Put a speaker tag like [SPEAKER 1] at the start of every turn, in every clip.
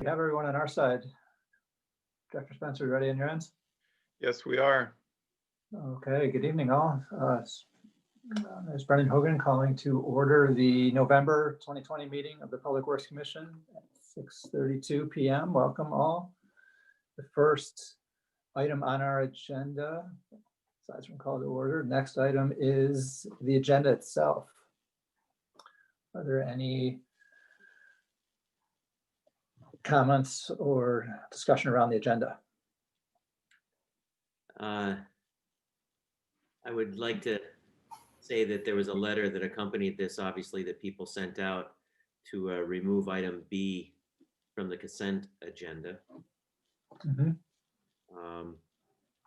[SPEAKER 1] have everyone on our side. Director Spencer, you ready on your ends?
[SPEAKER 2] Yes, we are.
[SPEAKER 1] Okay, good evening all. There's Brendan Hogan calling to order the November 2020 meeting of the Public Works Commission at 6:32 p.m. Welcome all. The first item on our agenda, aside from call to order, next item is the agenda itself. Are there any comments or discussion around the agenda?
[SPEAKER 3] I would like to say that there was a letter that accompanied this, obviously, that people sent out to remove item B from the consent agenda.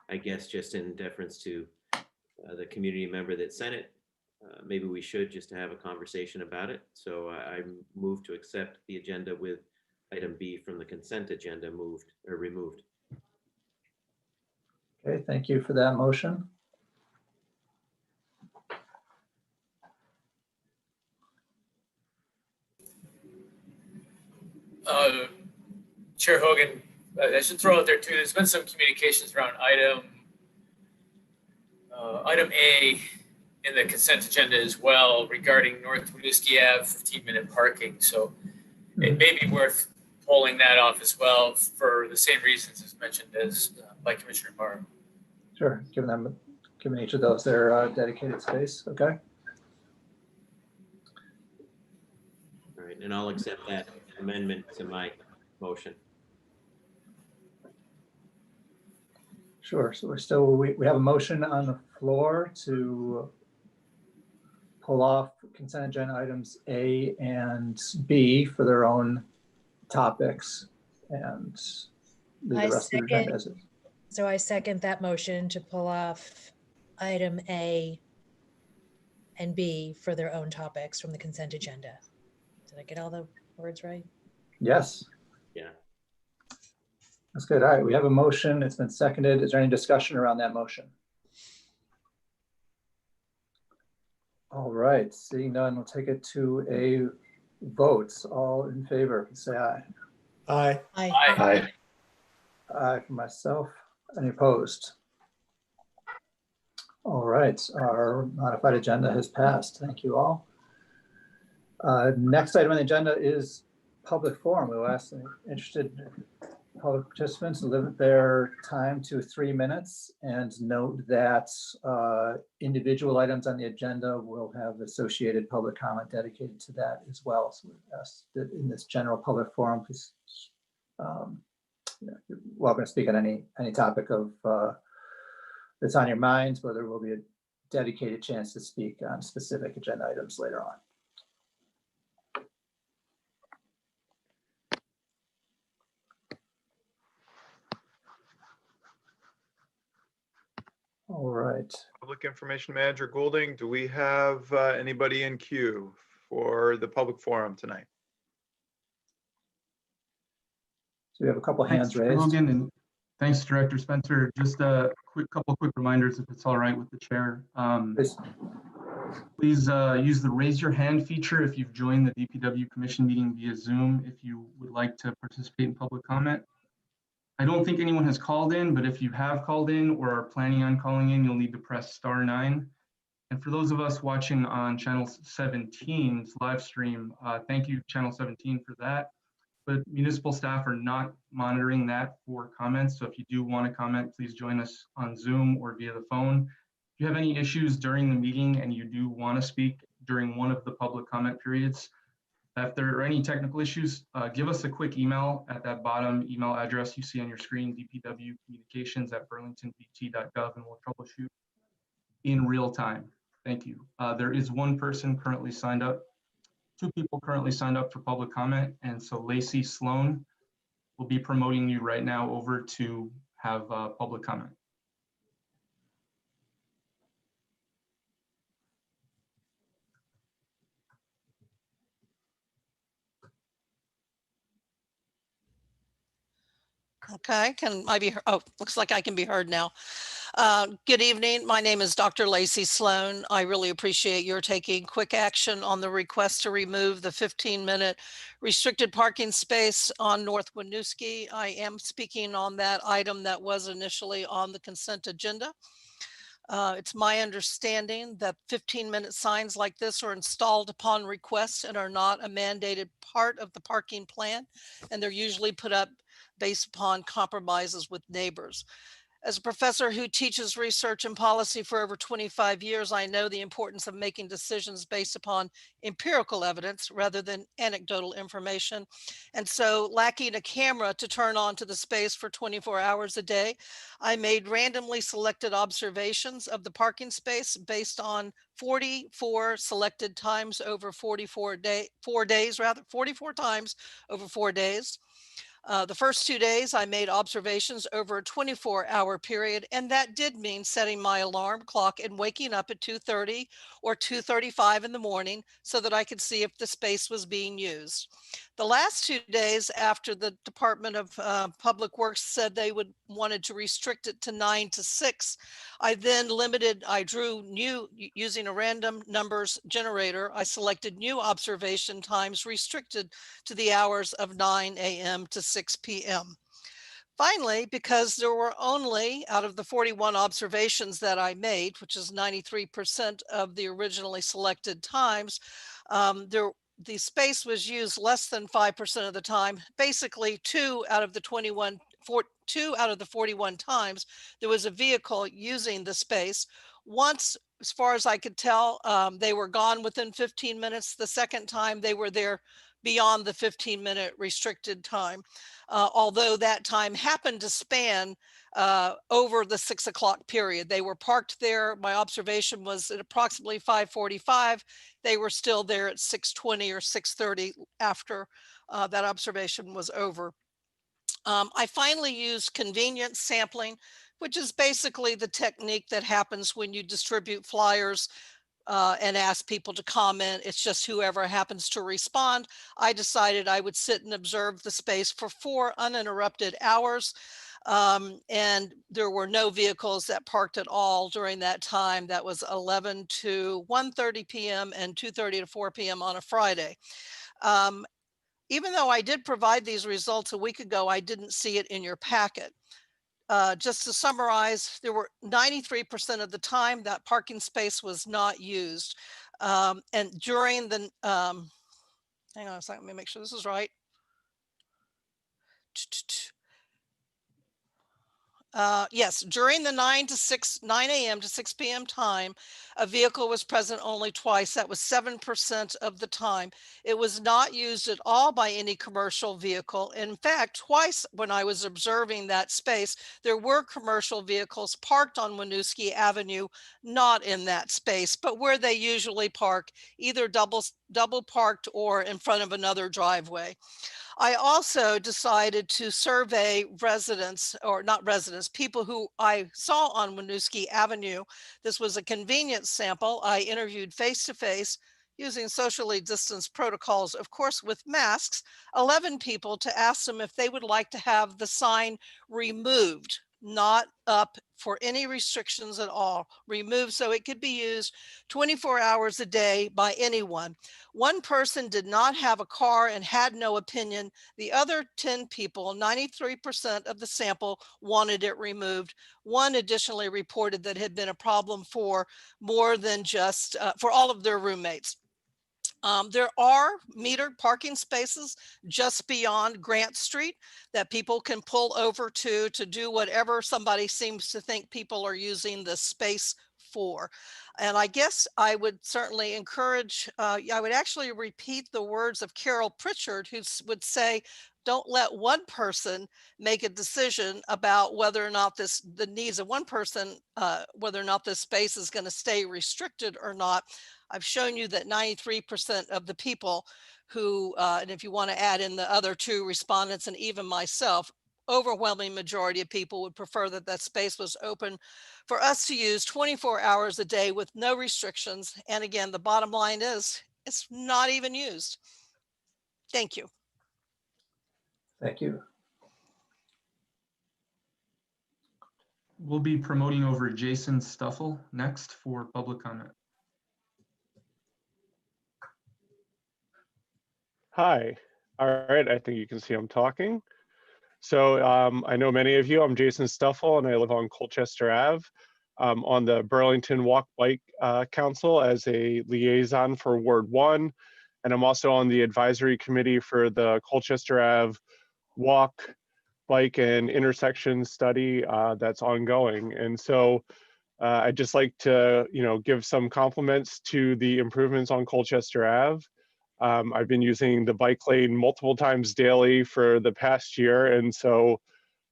[SPEAKER 3] I guess just in deference to the community member that sent it, maybe we should just have a conversation about it. So I move to accept the agenda with item B from the consent agenda moved or removed.
[SPEAKER 1] Okay, thank you for that motion.
[SPEAKER 4] Chair Hogan, I should throw out there too, there's been some communications around item A in the consent agenda as well regarding North Winooski Ave 15-minute parking. So it may be worth pulling that off as well for the same reasons as mentioned as by Commissioner Morrow.
[SPEAKER 1] Sure, giving each of those their dedicated space. Okay.
[SPEAKER 3] All right, and I'll accept that amendment to my motion.
[SPEAKER 1] Sure. So we have a motion on the floor to pull off consent agenda items A and B for their own topics and leave the rest of the agenda as is.
[SPEAKER 5] So I second that motion to pull off item A and B for their own topics from the consent agenda. Did I get all the words right?
[SPEAKER 1] Yes.
[SPEAKER 3] Yeah.
[SPEAKER 1] That's good. All right, we have a motion. It's been seconded. Is there any discussion around that motion? All right, seeing none, we'll take it to a vote. All in favor, say aye.
[SPEAKER 6] Aye.
[SPEAKER 5] Aye.
[SPEAKER 4] Aye.
[SPEAKER 1] Aye for myself. Any opposed? All right, our modified agenda has passed. Thank you all. Next item on the agenda is public forum. We'll ask the interested public participants to limit their time to 3 minutes and note that individual items on the agenda will have associated public comment dedicated to that as well. So we ask that in this general public forum, please, you're welcome to speak on any topic of that's on your minds, but there will be a dedicated chance to speak on specific agenda items later on. All right.
[SPEAKER 2] Public Information Manager Goulding, do we have anybody in queue for the public forum tonight?
[SPEAKER 1] So we have a couple hands
[SPEAKER 6] Thanks,
[SPEAKER 1] raised.
[SPEAKER 6] Hogan, and thanks, Director Spencer. Just a couple quick reminders, if it's all right with the chair. Please use the raise your hand feature if you've joined the DPW Commission meeting via Zoom, if you would like to participate in public comment. I don't think anyone has called in, but if you have called in or are planning on calling in, you'll need to press *9. And for those of us watching on Channel 17's live stream, thank you, Channel 17, for that. But municipal staff are not monitoring that for comments. So if you do want to comment, please join us on Zoom or via the phone. If you have any issues during the meeting and you do want to speak during one of the public comment periods, if there are any technical issues, give us a quick email at that bottom email address you see on your screen, dpwcommunications@burlingtonpt.gov, and we'll troubleshoot in real time. Thank you. There is one person currently signed up, 2 people currently signed up for public comment, and so Lacey Sloan will be promoting you right now over to have public comment.
[SPEAKER 7] Okay, can I be, oh, looks like I can be heard now. Good evening. My name is Dr. Lacey Sloan. I really appreciate your taking quick action on the request to remove the 15-minute restricted parking space on North Winooski. I am speaking on that item that was initially on the consent agenda. It's my understanding that 15-minute signs like this are installed upon request and are not a mandated part of the parking plan, and they're usually put up based upon compromises with neighbors. As a professor who teaches research and policy for over 25 years, I know the importance of making decisions based upon empirical evidence rather than anecdotal information. And so, lacking a camera to turn on to the space for 24 hours a day, I made randomly selected observations of the parking space based on 44 selected times over 44 times over 4 days. The first 2 days, I made observations over a 24-hour period, and that did mean setting my alarm clock and waking up at 2:30 or 2:35 in the morning so that I could see if the space was being used. The last 2 days after the Department of Public Works said they wanted to restrict it to 9 to 6, I drew new, using a random numbers generator, I selected new observation times restricted to the hours of 9 a.m. to 6 p.m. Finally, because there were only, out of the 41 observations that I made, which is 93% of the originally selected times, the space was used less than 5% of the time. Basically, 2 out of the 41 times, there was a vehicle using the space. Once, as far as I could tell, they were gone within 15 minutes. The second time, they were there beyond the 15-minute restricted time. Although that time happened to span over the 6 o'clock period. They were parked there. My observation was at approximately 5:45. They were still there at 6:20 or 6:30 after that observation was over. I finally used convenience sampling, which is basically the technique that happens when you distribute flyers and ask people to comment. It's just whoever happens to respond. I decided I would sit and observe the space for 4 uninterrupted hours. And there were no vehicles that parked at all during that time. That was 11 to 1:30 p.m. and 2:30 to 4 p.m. on a Friday. Even though I did provide these results a week ago, I didn't see it in your packet. Just to summarize, there were 93% of the time that parking space was not used. And during the, hang on a second, let me make sure this is right. Yes, during the 9 a.m. to 6 p.m. time, a vehicle was present only twice. That was 7% of the time. It was not used at all by any commercial vehicle. In fact, twice when I was observing that space, there were commercial vehicles parked on Winooski Avenue, not in that space, but where they usually park, either double parked or in front of another driveway. I also decided to survey residents, or not residents, people who I saw on Winooski Avenue. This was a convenience sample. I interviewed face-to-face using socially distanced protocols, of course, with masks, 11 people to ask them if they would like to have the sign removed, not up for any restrictions at all, removed so it could be used 24 hours a day by anyone. One person did not have a car and had no opinion. The other 10 people, 93% of the sample, wanted it removed. One additionally reported that it had been a problem for more than just for all of their roommates. There are metered parking spaces just beyond Grant Street that people can pull over to do whatever somebody seems to think people are using the space for. And I guess I would certainly encourage, I would actually repeat the words of Carol Pritchard, who would say, don't let one person make a decision about whether or not the needs of one person, whether or not this space is going to stay restricted or not. I've shown you that 93% of the people who, and if you want to add in the other 2 respondents and even myself, overwhelming majority of people would prefer that that space was open for us to use 24 hours a day with no restrictions. And again, the bottom line is it's not even used. Thank you.
[SPEAKER 1] Thank you.
[SPEAKER 6] We'll be promoting over Jason Stuffle next for public comment.
[SPEAKER 8] Hi. All right. I think you can see I'm talking. So I know many of you. I'm Jason Stuffle, and I live on Colchester Ave. On the Burlington Walk Bike Council as a liaison for Ward 1. And I'm also on the advisory committee for the Colchester Ave Walk, Bike, and Intersection study that's ongoing. And so I'd just like to, give some compliments to the improvements on Colchester Ave. I've been using the bike lane multiple times daily for the past year, and so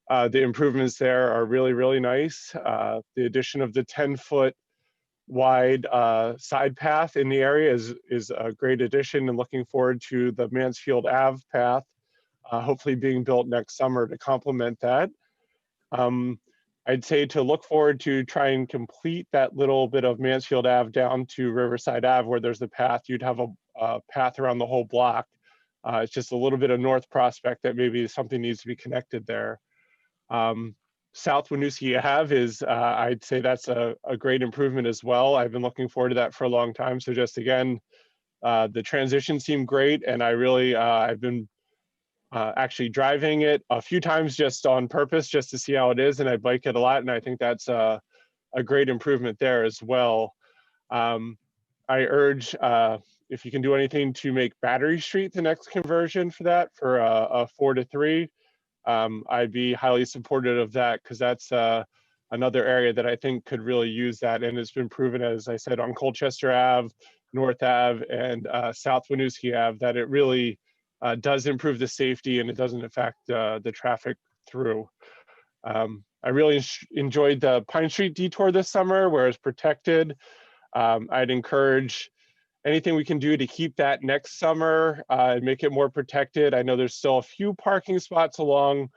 [SPEAKER 8] the improvements there are really, really nice. The addition of the 10-foot wide side path in the area is a great addition, and looking forward to the Mansfield Ave path, hopefully being built next summer to complement that. I'd say to look forward to try and complete that little bit of Mansfield Ave down to Riverside Ave where there's the path. You'd have a path around the whole block. It's just a little bit of North Prospect that maybe something needs to be connected there. South Winooski Ave is, I'd say that's a great improvement as well. I've been looking forward to that for a long time. So just again, the transition seemed great, and I really, I've been actually driving it a few times just on purpose, just to see how it is, and I bike it a lot, and I think that's a great improvement there as well. I urge, if you can do anything to make Battery Street the next conversion for that, for a 4 to 3, I'd be highly supportive of that, because that's another area that I think could really use that, and it's been proven, as I said, on Colchester Ave, North Ave, and South Winooski Ave, that it really does improve the safety and it doesn't affect the traffic through. I really enjoyed the Pine Street detour this summer, where it's protected. I'd encourage anything we can do to keep that next summer and make it more protected. I know there's still a few parking spots along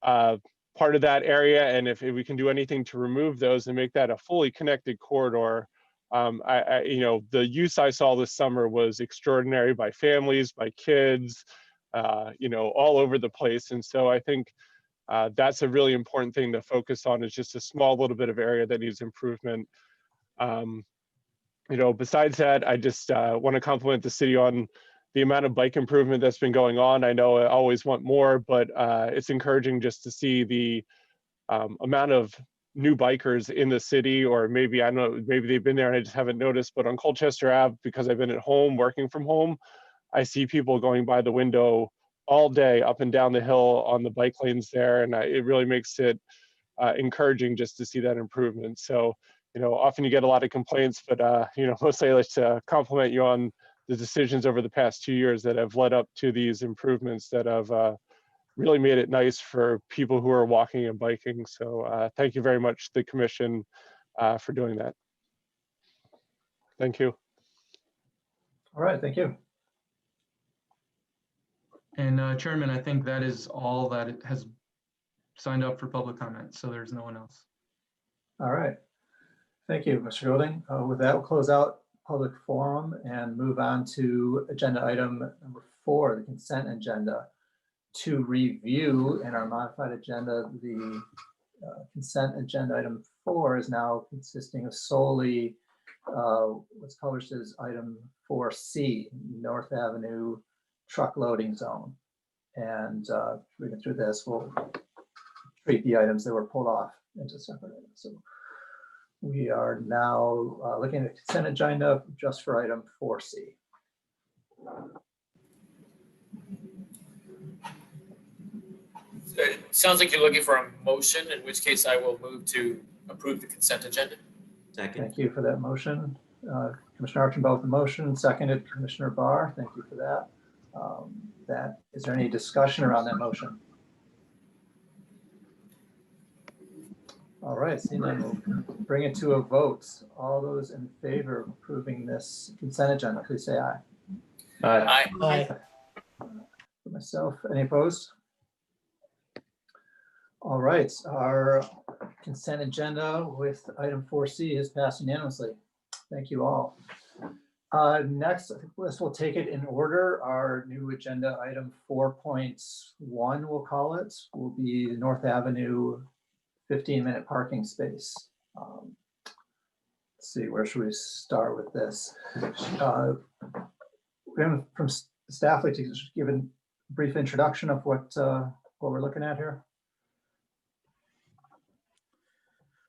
[SPEAKER 8] part of that area, and if we can do anything to remove those and make that a fully connected corridor, the use I saw this summer was extraordinary, by families, by kids, all over the place. And so I think that's a really important thing to focus on, is just a small little bit of area that needs improvement. Besides that, I just want to compliment the city on the amount of bike improvement that's been going on. I know I always want more, but it's encouraging just to see the amount of new bikers in the city, or maybe, I don't know, maybe they've been there and I just haven't noticed, but on Colchester Ave, because I've been at home working from home, I see people going by the window all day up and down the hill on the bike lanes there, and it really makes it encouraging just to see that improvement. So, often you get a lot of complaints, but mostly I like to compliment you on the decisions over the past 2 years that have led up to these improvements that have really made it nice for people who are walking and biking. So thank you very much, the commission, for doing that. Thank you.
[SPEAKER 1] All right, thank you.
[SPEAKER 6] And Chairman, I think that is all that it has signed up for public comment. So there's no one else.
[SPEAKER 1] All right. Thank you, Mr. Golding. With that, we'll close out public forum and move on to agenda item number 4, the consent agenda. To review in our modified agenda, the consent agenda item 4 is now consisting of solely what's published as item 4C, North Avenue truck loading zone. And reading through this, we'll treat the items that were pulled off into separate items. So we are now looking at the consent agenda just for item 4C.
[SPEAKER 4] It sounds like you're looking for a motion, in which case I will move to approve the consent agenda.
[SPEAKER 3] Second.
[SPEAKER 1] Thank you for that motion. Commissioner Archambault with the motion, seconded Commissioner Barr. Thank you for that. Is there any discussion around that motion? All right, seeing none, we'll bring it to a vote. All those in favor of approving this consent agenda, please say aye.
[SPEAKER 4] Aye.
[SPEAKER 5] Aye.
[SPEAKER 1] For myself, any opposed? All right, our consent agenda with item 4C is passed unanimously. Thank you all. Next, I think this will take it in order. Our new agenda item 4.1, we'll call it, will be the North Avenue 15-minute parking space. Let's see, where should we start with this? From staff, like to just give a brief introduction of what we're looking at here.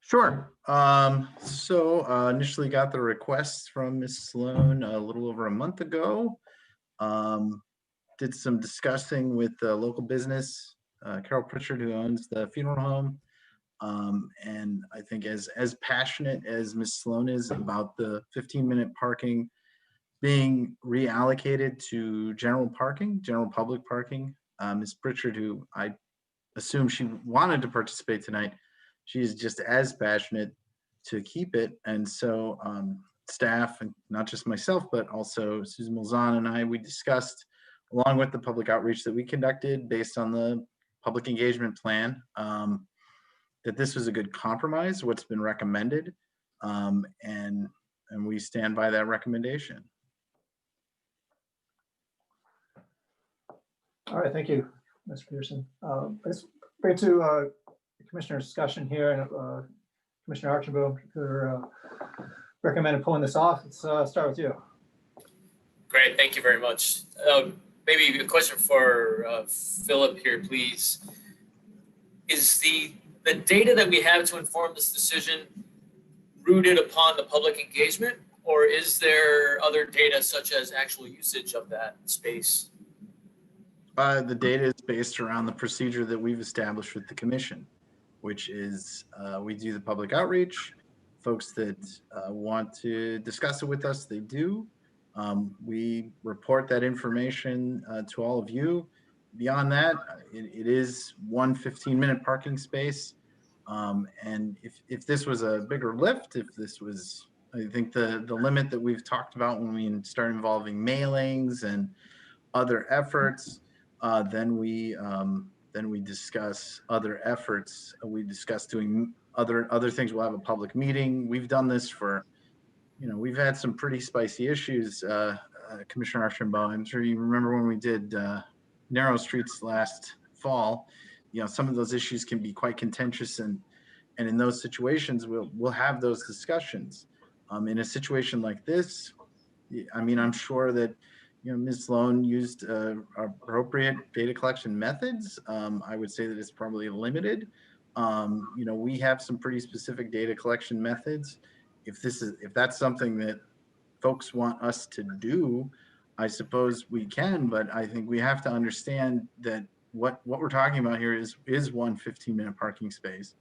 [SPEAKER 9] Sure. Initially got the request from Ms. Sloan a little over a month ago. Did some discussing with the local business, Carol Pritchard, who owns the funeral home. And I think as passionate as Ms. Sloan is about the 15-minute parking being reallocated to general public parking, Ms. Pritchard, who I assume she wanted to participate tonight, she's just as passionate to keep it. And so staff, and not just myself, but also Susan Malzahn and I, we discussed, along with the public outreach that we conducted based on the public engagement plan, that this was a good compromise, what's been recommended, and we stand by that recommendation.
[SPEAKER 1] All right, thank you, Mr. Peterson. Let's bring to Commissioner's discussion here, and Commissioner Archambault recommended pulling this off. Let's start with you.
[SPEAKER 4] Great, thank you very much. Maybe a question for Philip here, please. Is the data that we have to inform this decision rooted upon the public engagement, or is there other data such as actual usage of that space?
[SPEAKER 9] The data is based around the procedure that we've established with the commission, which is we do the public outreach. Folks that want to discuss it with us, they do. We report that information to all of you. Beyond that, it is one 15-minute parking space. And if this was a bigger lift, if this was, I think the limit that we've talked about when we start involving mailings and other efforts, then we discuss other efforts. We discuss doing other things. We'll have a public meeting. We've done this for, we've had some pretty spicy issues. Commissioner Archambault, I'm sure you remember when we did narrow streets last fall. Some of those issues can be quite contentious, and in those situations, we'll have those discussions. In a situation like this, I'm sure that Ms. Sloan used appropriate data collection methods. I would say that it's probably limited. We have some pretty specific data collection methods. If that's something that folks want us to do, I suppose we can, but I think we have to understand that what we're talking about here is one 15-minute parking space.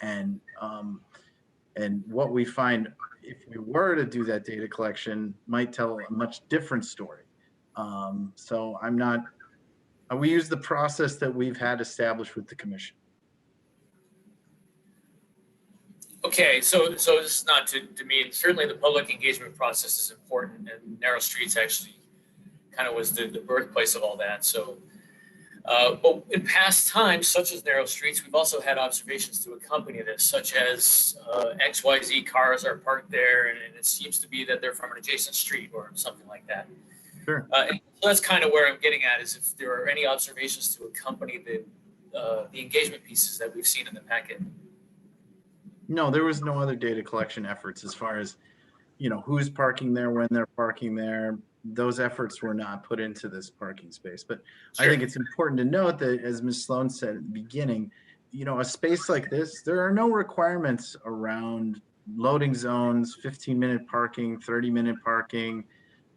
[SPEAKER 9] And what we find, if we were to do that data collection, might tell a much different story. So we use the process that we've had established with the commission.
[SPEAKER 4] Okay, so this is not to demean, certainly the public engagement process is important, and narrow streets actually kind of was the birthplace of all that. So, but in past times, such as narrow streets, we've also had observations to accompany this, such as XYZ cars are parked there, and it seems to be that they're from an adjacent street or something like that.
[SPEAKER 9] Sure.
[SPEAKER 4] And so that's kind of where I'm getting at, is if there are any observations to accompany the engagement pieces that we've seen in the packet.
[SPEAKER 9] No, there was no other data collection efforts as far as, who's parking there, when they're parking there. Those efforts were not put into this parking space. But sure. I think it's important to note that, as Ms. Sloan said at the beginning, a space like this, there are no requirements around loading zones, 15-minute parking, 30-minute parking.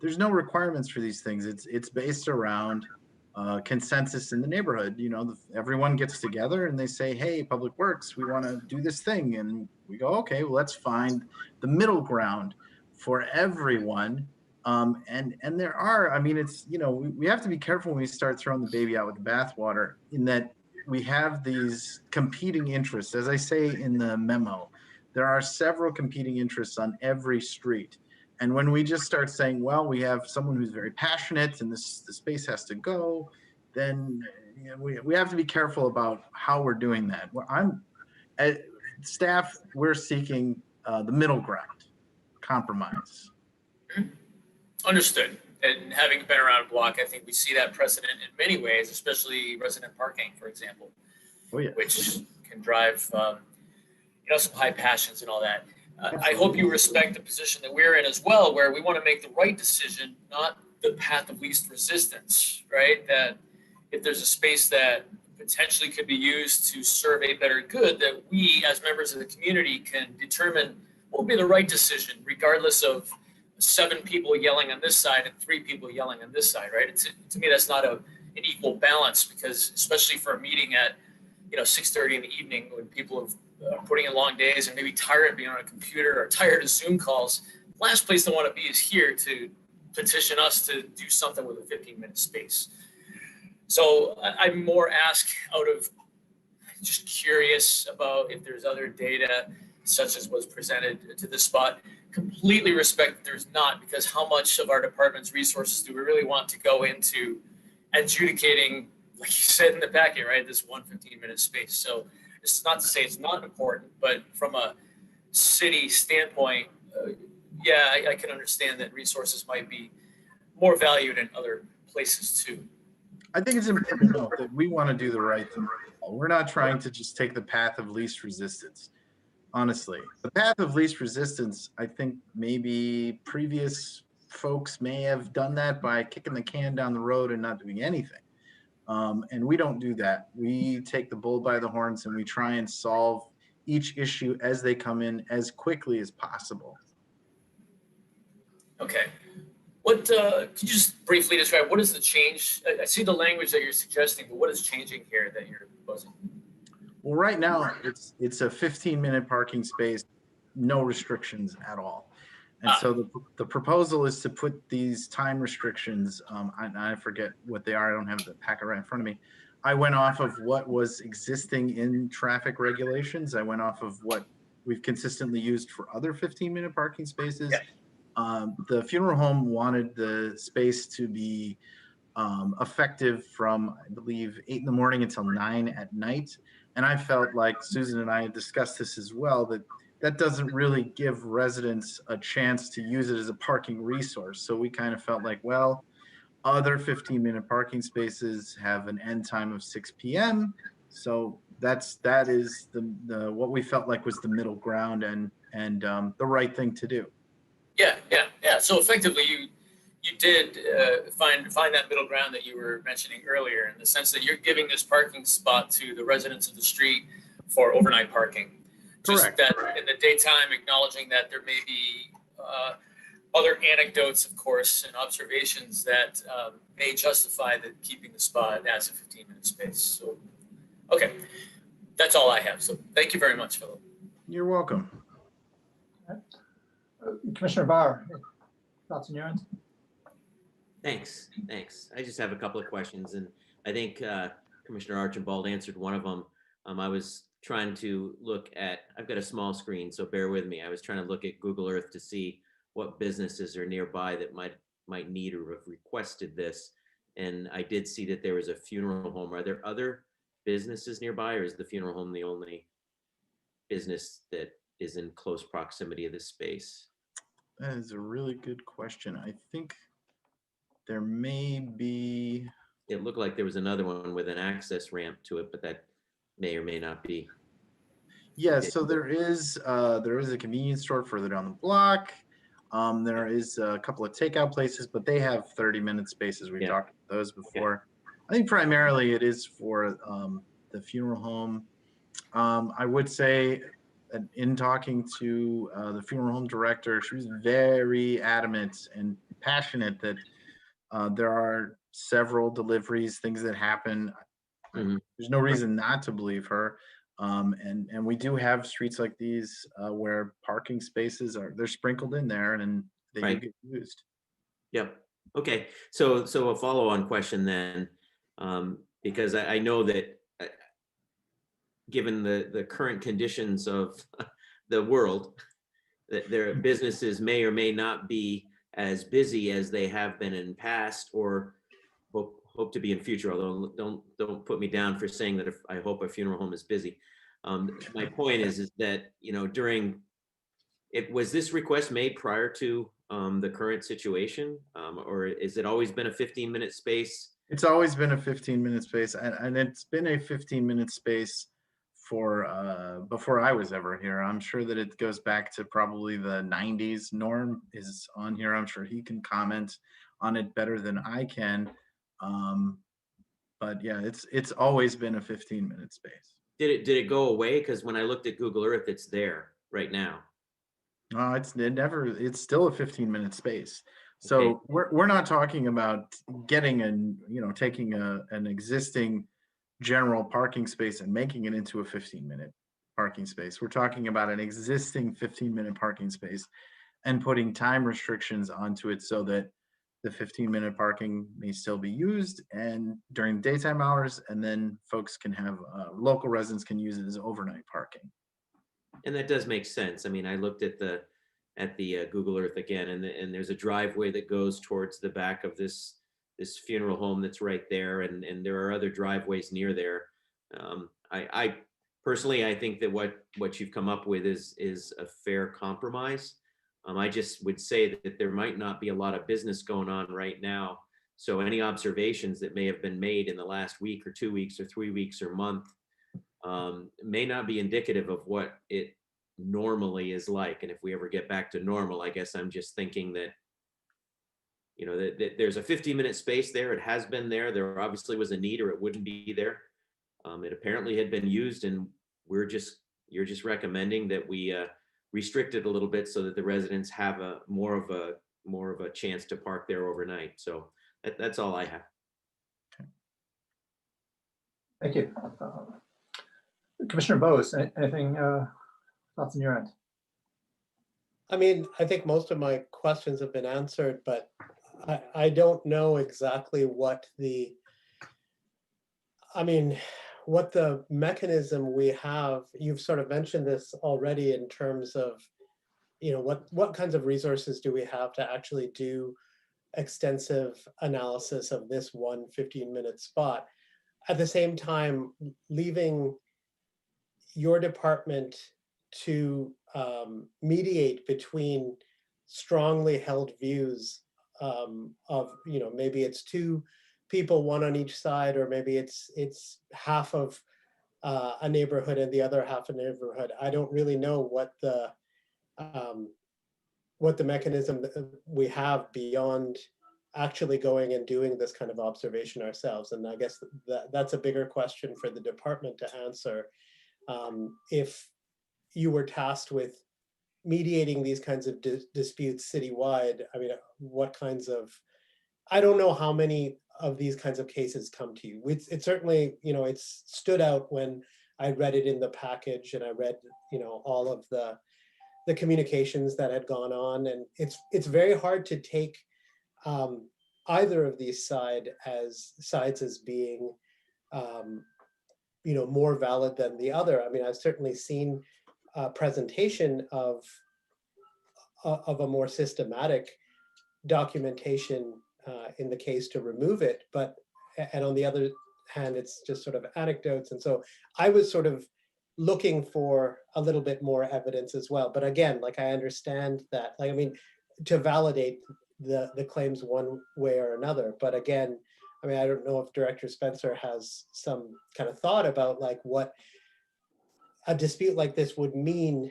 [SPEAKER 9] There's no requirements for these things. It's based around consensus in the neighborhood. Everyone gets together and they say, hey, Public Works, we want to do this thing. And we go, okay, well, let's find the middle ground for everyone. And there are, it's, we have to be careful when we start throwing the baby out with the bathwater, in that we have these competing interests. As I say in the memo, there are several competing interests on every street. And when we just start saying, well, we have someone who's very passionate and the space has to go, then we have to be careful about how we're doing that. Staff, we're seeking the middle ground, compromise.
[SPEAKER 4] Understood. And having been around a block, I think we see that precedent in many ways, especially resident parking, for example, which can drive some high passions and all that. I hope you respect the position that we're in as well, where we want to make the right decision, not the path of least resistance, right? That if there's a space that potentially could be used to serve a better good, that we as members of the community can determine what will be the right decision, regardless of 7 people yelling on this side and 3 people yelling on this side, right? To me, that's not an equal balance, because especially for a meeting at 6:30 in the evening, when people have putting in long days and maybe tired of being on a computer or tired of Zoom calls, the last place they want to be is here to petition us to do something with a 15-minute space. So I'm more asked out of just curious about if there's other data such as was presented to this spot. Completely respect that there's not, because how much of our department's resources do we really want to go into adjudicating, like you said in the packet, right, this 1 15-minute space? So it's not to say it's not important, but from a city standpoint, I can understand that resources might be more valued in other places too.
[SPEAKER 9] I think it's important to note that we want to do the right thing. We're not trying to just take the path of least resistance. Honestly, the path of least resistance, I think maybe previous folks may have done that by kicking the can down the road and not doing anything. And we don't do that. We take the bull by the horns and we try and solve each issue as they come in as quickly as possible.
[SPEAKER 4] Okay. What could you just briefly describe, what is the change? I see the language that you're suggesting, but what is changing here that you're proposing?
[SPEAKER 9] Well, right now it's a 15-minute parking space, no restrictions at all. And so the proposal is to put these time restrictions, I forget what they are. I don't have the packet right in front of me. I went off of what was existing in traffic regulations. I went off of what we've consistently used for other 15-minute parking spaces. Yeah. The funeral home wanted the space to be effective from, I believe, 8 in the morning until 9 at night. And I felt like Susan and I had discussed this as well, that doesn't really give residents a chance to use it as a parking resource. So we kind of felt like, well, other 15-minute parking spaces have an end time of 6 p.m. So that is the what we felt like was the middle ground and the right thing to do.
[SPEAKER 4] Yeah. So effectively, you did find that middle ground that you were mentioning earlier, in the sense that you're giving this parking spot to the residents of the street for overnight parking. Just
[SPEAKER 9] Correct.
[SPEAKER 4] That in the daytime, acknowledging that there may be other anecdotes, of course, and observations that may justify keeping the spot as a 15-minute space. So, okay, that's all I have. So thank you very much, Philip.
[SPEAKER 9] You're welcome.
[SPEAKER 1] Commissioner Bauer, thoughts on your end?
[SPEAKER 3] Thanks. I just have a couple of questions, and I think Commissioner Archibald answered one of them. I was trying to look at, I've got a small screen, so bear with me. I was trying to look at Google Earth to see what businesses are nearby that might need or have requested this. And I did see that there was a funeral home. Are there other businesses nearby, or is the funeral home the only business that is in close proximity of this space?
[SPEAKER 9] That is a really good question. I think there may be.
[SPEAKER 3] It looked like there was another one with an access ramp to it, but that may or may not be.
[SPEAKER 9] Yeah, so there is a convenience store further down the block. There is a couple of takeout places, but they have 30-minute spaces. We've talked about those before. I think primarily it is for the funeral home. I would say that in talking to the funeral home director, she was very adamant and passionate that there are several deliveries, things that happen. Mm-hmm. There's no reason not to believe her. And we do have streets like these where parking spaces they're sprinkled in there and they do get used.
[SPEAKER 3] Yep. Okay. So a follow-on question then, because I know that given the current conditions of the world, that their businesses may or may not be as busy as they have been in past, or hope to be in future. Although don't put me down for saying that if I hope a funeral home is busy. My point is that, was this request made prior to the current situation, or is it always been a 15-minute space?
[SPEAKER 9] It's always been a 15-minute space, and it's been a 15-minute space for before I was ever here. I'm sure that it goes back to probably the 90s. Norm is on here. I'm sure he can comment on it better than I can. But yeah, it's always been a 15-minute space.
[SPEAKER 3] Did it go away? Because when I looked at Google Earth, it's there right now.
[SPEAKER 9] No, it's still a 15-minute space. So
[SPEAKER 3] Okay.
[SPEAKER 9] we're not talking about getting taking an existing general parking space and making it into a 15-minute parking space. We're talking about an existing 15-minute parking space and putting time restrictions onto it so that the 15-minute parking may still be used and during daytime hours, and then folks can have local residents can use it as overnight parking.
[SPEAKER 3] And that does make sense. I mean, I looked at the Google Earth again, and there's a driveway that goes towards the back of this funeral home that's right there, and there are other driveways near there. I personally, I think that what you've come up with is a fair compromise. I just would say that there might not be a lot of business going on right now. So any observations that may have been made in the last week or 2 weeks or 3 weeks or month may not be indicative of what it normally is like. And if we ever get back to normal, I guess I'm just thinking that, that there's a 15-minute space there. It has been there. There obviously was a need, or it wouldn't be there. It apparently had been used, and you're just recommending that we restrict it a little bit so that the residents have more of a chance to park there overnight. So that's all I have.
[SPEAKER 1] Thank you. Commissioner Bose, anything, thoughts on your end?
[SPEAKER 10] I mean, I think most of my questions have been answered, but I don't know exactly what the mechanism we have. You've sort of mentioned this already in terms of, what kinds of resources do we have to actually do extensive analysis of this one 15-minute spot. At the same time, leaving your department to mediate between strongly held views of, maybe it's two people, one on each side, or maybe it's half of a neighborhood and the other half a neighborhood. I don't really know what the mechanism we have beyond actually going and doing this kind of observation ourselves. And I guess that's a bigger question for the department to answer. If you were tasked with mediating these kinds of disputes citywide, I mean, what kinds of, I don't know how many of these kinds of cases come to you. It certainly, it's stood out when I read it in the package, and I read, all of the communications that had gone on, and it's very hard to take either of these sides as being more valid than the other. I mean, I've certainly seen a presentation of a more systematic documentation in the case to remove it, and on the other hand, it's just sort of anecdotes. And so I was sort of looking for a little bit more evidence as well. But again, I understand that, to validate the claims one way or another. But again, I mean, I don't know if Director Spencer has some kind of thought about what a dispute like this would mean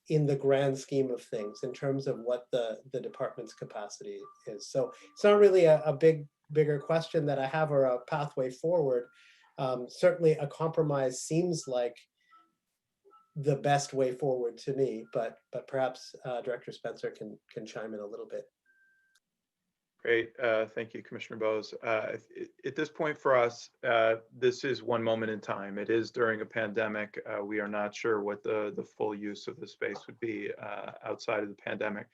[SPEAKER 10] in the grand scheme of things in terms of what the department's capacity is. So it's not really a bigger question that I have, or a pathway forward. Certainly a compromise seems like the best way forward to me, but perhaps Director Spencer can chime in a little bit.
[SPEAKER 2] Great. Thank you, Commissioner Bose. At this point for us, this is one moment in time. It is during a pandemic. We are not sure what the full use of the space would be outside of the pandemic.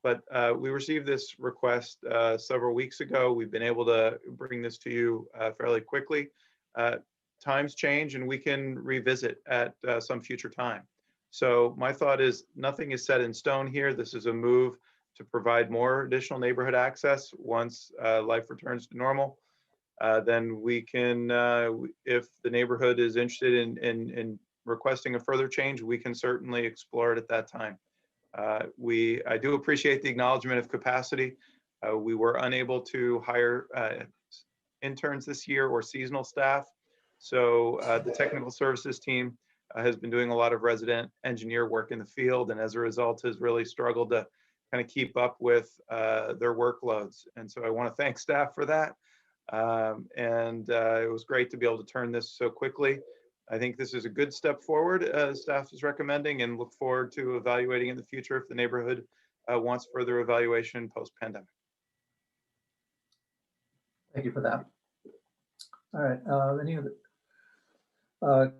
[SPEAKER 2] But we received this request several weeks ago. We've been able to bring this to you fairly quickly. Times change, and we can revisit at some future time. So my thought is nothing is set in stone here. This is a move to provide more additional neighborhood access once life returns to normal. Then we can, if the neighborhood is interested in requesting a further change, we can certainly explore it at that time. I do appreciate the acknowledgement of capacity. We were unable to hire interns this year or seasonal staff. So the technical services team has been doing a lot of resident engineer work in the field, and as a result has really struggled to kind of keep up with their workloads. And so I want to thank staff for that. It was great to be able to turn this so quickly. I think this is a good step forward, staff is recommending, and look forward to evaluating in the future if the neighborhood wants further evaluation post-pandemic.
[SPEAKER 1] Thank you for that. All right, any of the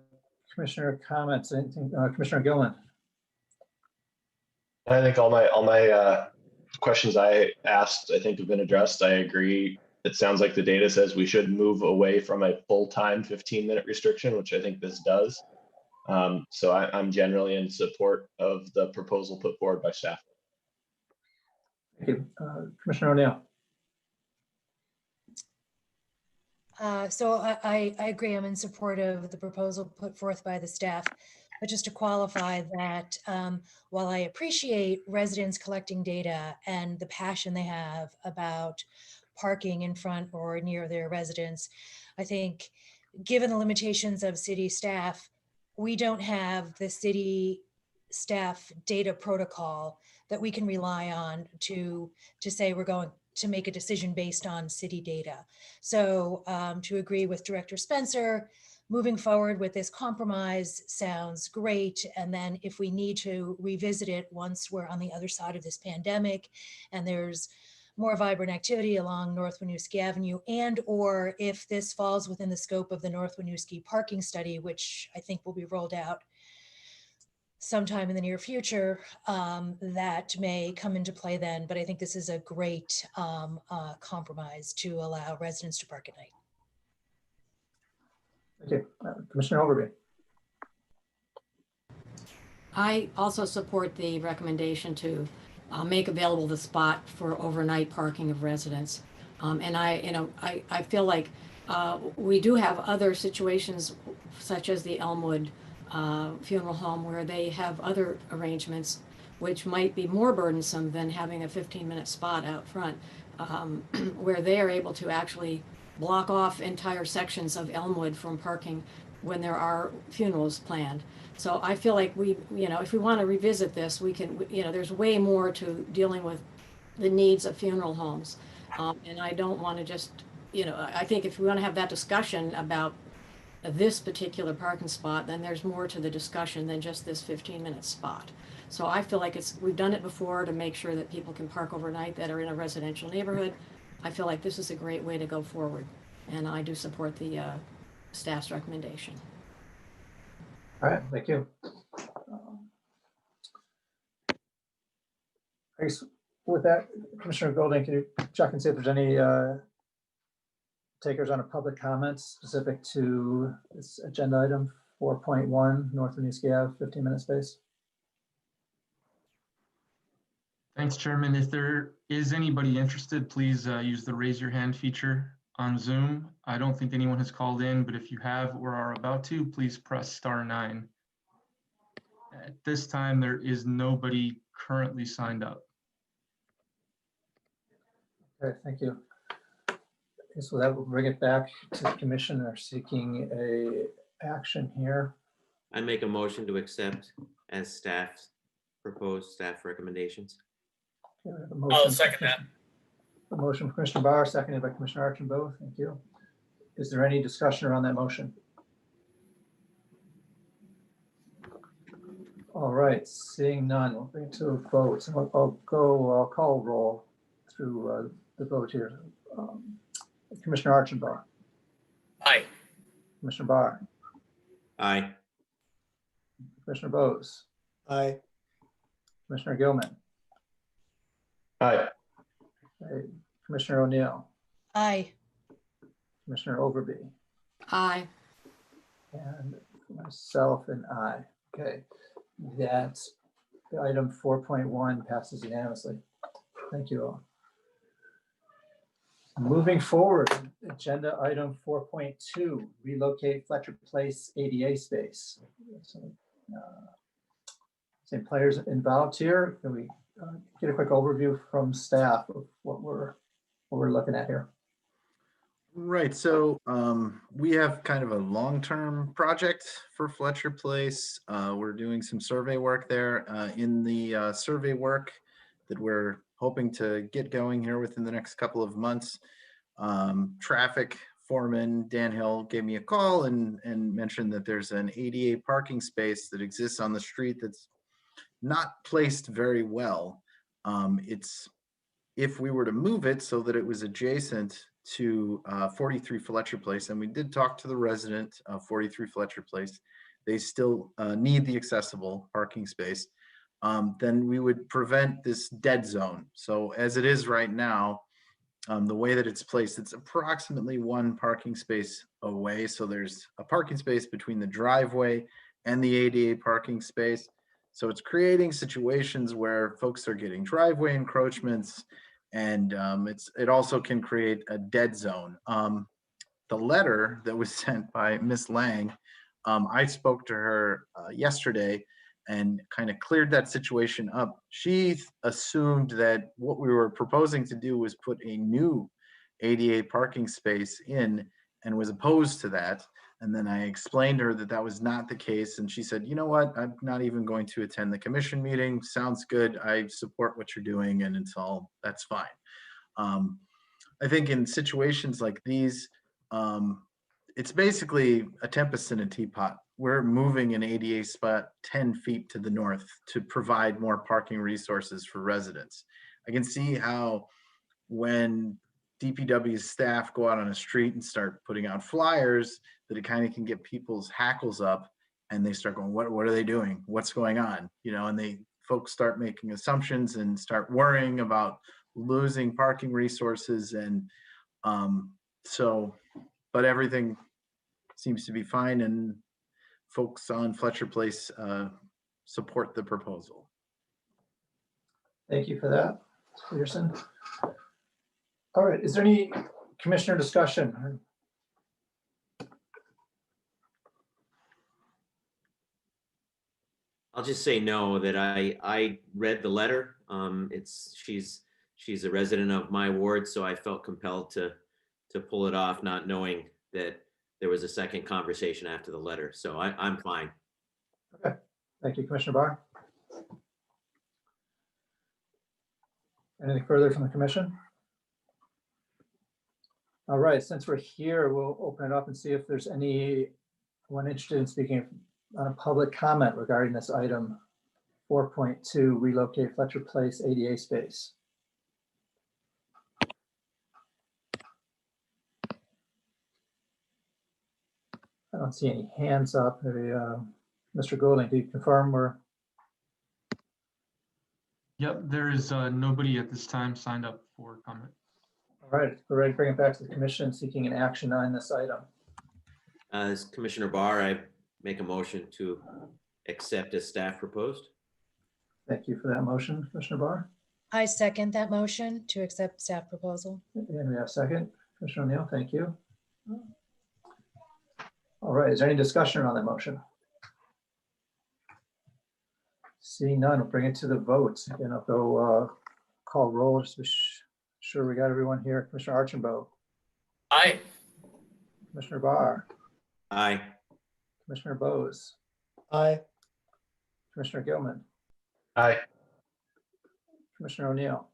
[SPEAKER 1] commissioner comments? Anything, Commissioner Gilman?
[SPEAKER 11] I think all my questions I asked, I think have been addressed. I agree. It sounds like the data says we should move away from a full-time 15-minute restriction, which I think this does. So I'm generally in support of the proposal put forward by staff.
[SPEAKER 1] Thank you. Commissioner O'Neill.
[SPEAKER 5] So I agree. I'm in support of the proposal put forth by the staff. But just to qualify that, while I appreciate residents collecting data and the passion they have about parking in front or near their residence, I think given the limitations of city staff, we don't have the city staff data protocol that we can rely on to say we're going to make a decision based on city data. So to agree with Director Spencer, moving forward with this compromise sounds great. And then if we need to revisit it once we're on the other side of this pandemic and there's more vibrant activity along North Winooski Avenue, and or if this falls within the scope of the North Winooski parking study, which I think will be rolled out sometime in the near future, that may come into play then. But I think this is a great compromise to allow residents to park at night.
[SPEAKER 1] Thank you. Commissioner Overby.
[SPEAKER 12] I also support the recommendation to make available the spot for overnight parking of residents. And I feel like we do have other situations such as the Elmwood funeral home where they have other arrangements which might be more burdensome than having a 15-minute spot out front, where they are able to actually block off entire sections of Elmwood from parking when there are funerals planned. So I feel like we, if we want to revisit this, we can, there's way more to dealing with the needs of funeral homes. And I don't want to just, I think if we want to have that discussion about this particular parking spot, then there's more to the discussion than just this 15-minute spot. So I feel like we've done it before to make sure that people can park overnight that are in a residential neighborhood. I feel like this is a great way to go forward. And I do support the staff's recommendation.
[SPEAKER 1] All right, thank you. I guess with that, Commissioner Golding, can you check and see if there's any takers on a public comments specific to this agenda item 4.1 North Winooski Ave 15-minute space?
[SPEAKER 6] Thanks, Chairman. If there is anybody interested, please use the raise your hand feature on Zoom. I don't think anyone has called in, but if you have or are about to, please press *9. At this time, there is nobody currently signed up.
[SPEAKER 1] Okay, thank you. So that will bring it back to the commission. They're seeking a action here.
[SPEAKER 3] I make a motion to accept as staff's proposed staff recommendations.
[SPEAKER 1] Okay, we have a
[SPEAKER 4] I'll
[SPEAKER 1] motion.
[SPEAKER 4] second that.
[SPEAKER 1] A motion from Commissioner Barr, seconded by Commissioner Archambault. Thank you. Is there any discussion around that motion? All right, seeing none, we'll bring it to a vote. So I'll call roll through the vote here. Commissioner Archambault.
[SPEAKER 4] Aye.
[SPEAKER 1] Commissioner Barr.
[SPEAKER 3] Aye.
[SPEAKER 1] Commissioner Bose.
[SPEAKER 10] Aye.
[SPEAKER 1] Commissioner Gilman.
[SPEAKER 11] Aye.
[SPEAKER 1] Okay. Commissioner O'Neill.
[SPEAKER 5] Aye.
[SPEAKER 1] Commissioner Overby.
[SPEAKER 12] Aye.
[SPEAKER 1] And myself and I. Okay, that item 4.1 passes unanimously. Thank you all. Moving forward, agenda item 4.2, relocate Fletcher Place ADA space. Same players involved here. Can we get a quick overview from staff of what we're looking at here?
[SPEAKER 9] Right, so we have kind of a long-term project for Fletcher Place. We're doing some survey work there. In the survey work that we're hoping to get going here within the next couple of months, traffic foreman Dan Hill gave me a call and mentioned that there's an ADA parking space that exists on the street that's not placed very well. It's if we were to move it so that it was adjacent to 43 Fletcher Place, and we did talk to the resident of 43 Fletcher Place, they still need the accessible parking space, then we would prevent this dead zone. So as it is right now, the way that it's placed, it's approximately one parking space away. So there's a parking space between the driveway and the ADA parking space. So it's creating situations where folks are getting driveway encroachments, and it also can create a dead zone. The letter that was sent by Miss Lang, I spoke to her yesterday and kind of cleared that situation up. She assumed that what we were proposing to do was put a new ADA parking space in and was opposed to that. And then I explained to her that that was not the case. And she said, you know what, I'm not even going to attend the commission meeting. Sounds good. I support what you're doing and that's fine. I think in situations like these, it's basically a tempest in a teapot. We're moving an ADA spot 10 feet to the north to provide more parking resources for residents. I can see how when DPW staff go out on a street and start putting out flyers, that it kind of can get people's hackles up and they start going, what are they doing? What's going on? And folks start making assumptions and start worrying about losing parking resources. And but everything seems to be fine, and folks on Fletcher Place support the proposal.
[SPEAKER 1] Thank you for that, Mr. Peterson. All right, is there any commissioner discussion?
[SPEAKER 3] I'll just say no, that I read the letter. She's a resident of my ward, so I felt compelled to pull it off, not knowing that there was a second conversation after the letter. So I'm fine.
[SPEAKER 1] Okay, thank you, Commissioner Barr. Anything further from the commission? All right, since we're here, we'll open it up and see if there's anyone interested in speaking on a public comment regarding this item 4.2, relocate Fletcher Place ADA space. I don't see any hands up. Maybe, Mr. Goulding, do you confirm we're?
[SPEAKER 6] Yep, there is nobody at this time signed up for comment.
[SPEAKER 1] All right, we're ready to bring it back to the commission seeking an action on this item.
[SPEAKER 3] As Commissioner Barr, I make a motion to accept as staff proposed.
[SPEAKER 1] Thank you for that motion, Commissioner Barr.
[SPEAKER 5] I second that motion to accept staff proposal.
[SPEAKER 1] And we have a second, Commissioner O'Neill, thank you. All right, is there any discussion on that motion? Seeing none, we'll bring it to the vote. Again, I'll go call roll just to be sure we got everyone here. Commissioner Archambault.
[SPEAKER 4] Aye.
[SPEAKER 1] Commissioner Barr.
[SPEAKER 3] Aye.
[SPEAKER 1] Commissioner Bose.
[SPEAKER 10] Aye.
[SPEAKER 1] Commissioner Gilman.
[SPEAKER 11] Aye.
[SPEAKER 1] Commissioner O'Neill.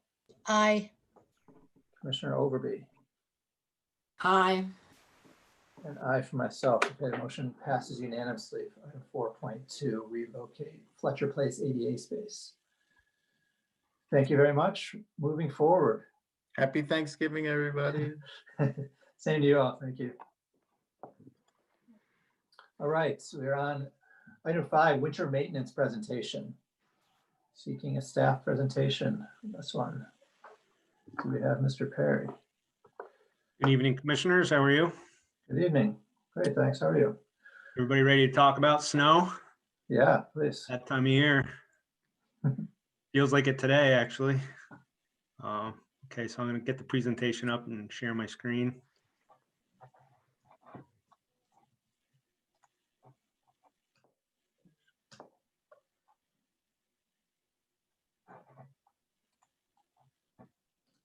[SPEAKER 5] Aye.
[SPEAKER 1] Commissioner Overby.
[SPEAKER 12] Aye.
[SPEAKER 1] And I for myself. Okay, the motion passes unanimously. Item 4.2, relocate Fletcher Place ADA space. Thank you very much. Moving forward.
[SPEAKER 9] Happy Thanksgiving, everybody.
[SPEAKER 1] Same to you all. Thank you. All right, so we're on item 5, winter maintenance presentation. Seeking a staff presentation. This one. Do we have Mr. Perry?
[SPEAKER 13] Good evening, commissioners. How are you?
[SPEAKER 1] Good evening. Great, thanks. How are you?
[SPEAKER 13] Everybody ready to talk about snow?
[SPEAKER 1] Yeah, please.
[SPEAKER 13] That time of year. Feels like it today, actually. Okay, so I'm going to get the presentation up and share my screen.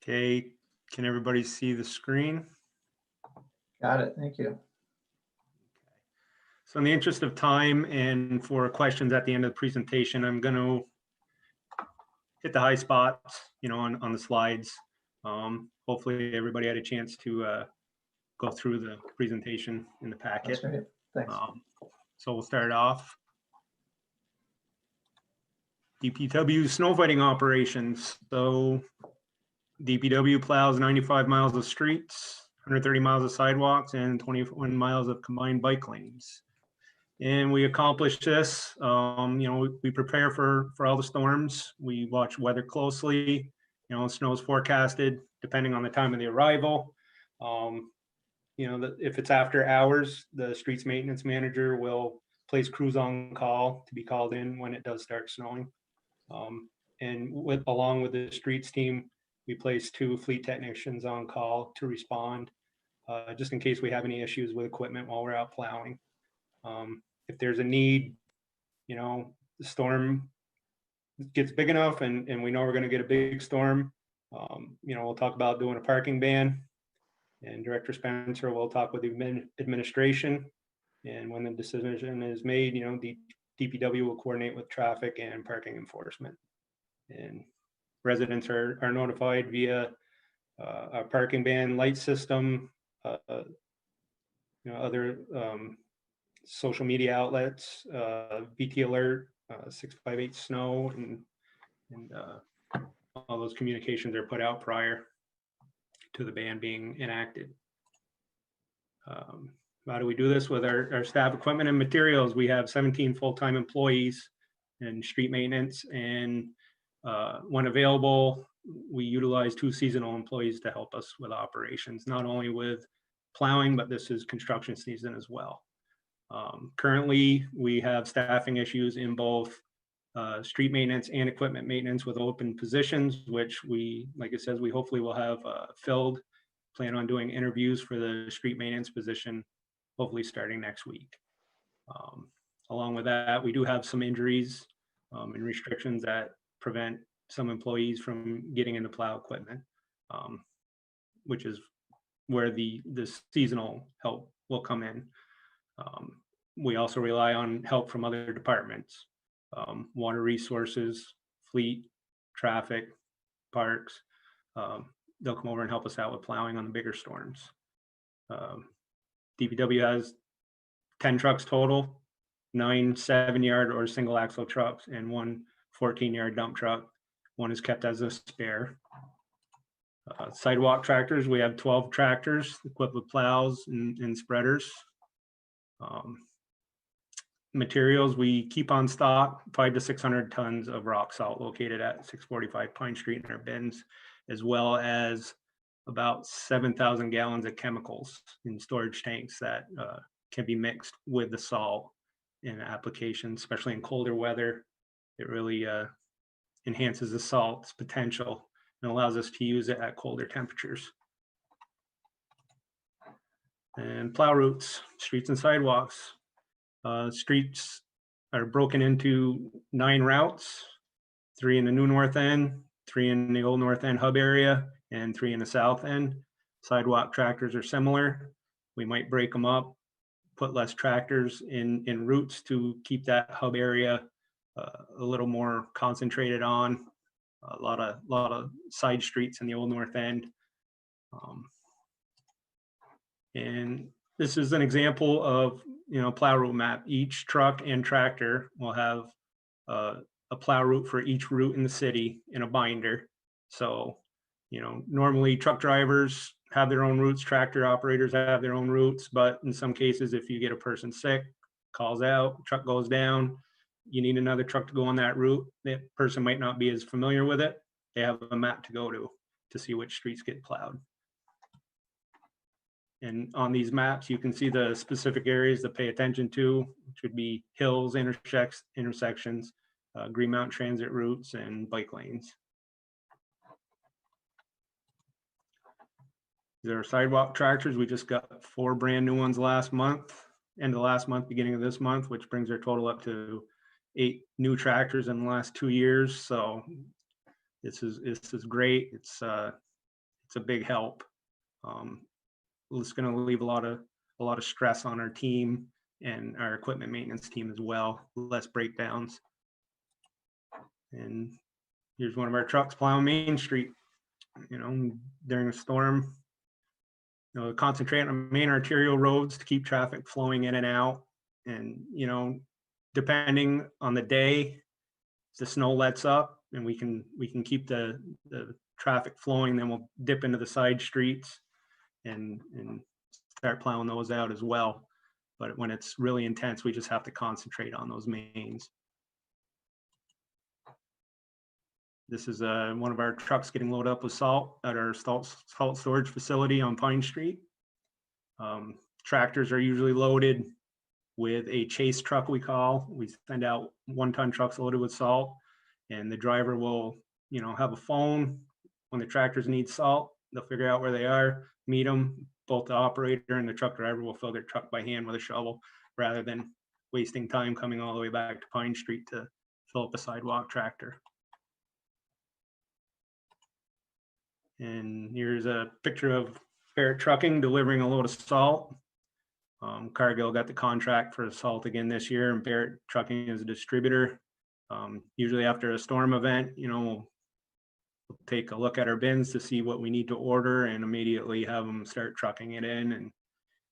[SPEAKER 13] Okay, can everybody see the screen?
[SPEAKER 1] Got it. Thank you.
[SPEAKER 13] So in the interest of time and for questions at the end of the presentation, I'm going to hit the high spots, on the slides. Hopefully everybody had a chance to go through the presentation in the packet.
[SPEAKER 1] That's great. Thanks.
[SPEAKER 13] So we'll start off. DPW snow fighting operations. So DPW plows 95 miles of streets, 130 miles of sidewalks, and 21 miles of combined bike lanes. And we accomplish this, we prepare for all the storms. We watch weather closely. Snow is forecasted depending on the time of the arrival. If it's after hours, the streets maintenance manager will place crews on call to be called in when it does start snowing. And along with the streets team, we place 2 fleet technicians on call to respond, just in case we have any issues with equipment while we're out plowing. If there's a need, the storm gets big enough and we know we're going to get a big storm, we'll talk about doing a parking ban, and Director Spencer will talk with the administration. And when the decision is made, DPW will coordinate with traffic and parking enforcement. And residents are notified via a parking ban light system, other social media outlets, BT Alert, 658 Snow, and all those communications are put out prior to the ban being enacted. How do we do this? With our staff, equipment, and materials? We have 17 full-time employees in street maintenance, and when available, we utilize 2 seasonal employees to help us with operations, not only with plowing, but this is construction season as well. Currently, we have staffing issues in both street maintenance and equipment maintenance with open positions, which we, like it says, we hopefully will have filled. Plan on doing interviews for the street maintenance position, hopefully starting next week. Along with that, we do have some injuries and restrictions that prevent some employees from getting into plow equipment, which is where the seasonal help will come in. We also rely on help from other departments, water resources, fleet, traffic, parks. They'll come over and help us out with plowing on the bigger storms. DPW has 10 trucks total, 9 7-yard or single axle trucks, and 1 14-yard dump truck. 1 is kept as a spare. Sidewalk tractors, we have 12 tractors equipped with plows and spreaders. Materials, we keep on stock 500 to 600 tons of rock salt located at 645 Pine Street in our bins, as well as about 7,000 gallons of chemicals in storage tanks that can be mixed with the salt in applications, especially in colder weather. It really enhances the salt's potential and allows us to use it at colder temperatures. And plow routes, streets and sidewalks. Streets are broken into 9 routes, 3 in the new north end, 3 in the old north end hub area, and 3 in the south end. Sidewalk tractors are similar. We might break them up, put less tractors in routes to keep that hub area a little more concentrated on. A lot of side streets in the old north end. And this is an example of plow route map. Each truck and tractor will have a plow route for each route in the city in a binder. So, normally truck drivers have their own routes, tractor operators have their own routes, but in some cases, if you get a person sick, calls out, truck goes down, you need another truck to go on that route. That person might not be as familiar with it. They have a map to go to see which streets get plowed. And on these maps, you can see the specific areas to pay attention to, which would be hills, intersections, Green Mountain transit routes, and bike lanes. There are sidewalk tractors. We just got 4 brand new ones last month, end of last month, beginning of this month, which brings our total up to 8 new tractors in the last 2 years. So this is great. It's a big help. it's going to leave a lot of stress on our team and our equipment maintenance team as well, less breakdowns. And here's one of our trucks plowing Main Street, during a storm. Concentrate on main arterial roads to keep traffic flowing in and out. And, depending on the day, the snow lets up and we can keep the traffic flowing, then we'll dip into the side streets and start plowing those out as well. But when it's really intense, we just have to concentrate on those mains. This is one of our trucks getting loaded up with salt at our salt storage facility on Pine Street. Tractors are usually loaded with a chase truck, we call. We send out 1-ton trucks loaded with salt, and the driver will, have a phone. When the tractors need salt, they'll figure out where they are, meet them. Both the operator and the truck driver will fill their truck by hand with a shovel, rather than wasting time coming all the way back to Pine Street to fill up a sidewalk tractor. And here's a picture of Barrett Trucking delivering a load of salt. Cargill got the contract for salt again this year, and Barrett Trucking is a distributor. Usually after a storm event, we'll take a look at our bins to see what we need to order and immediately have them start trucking it in. And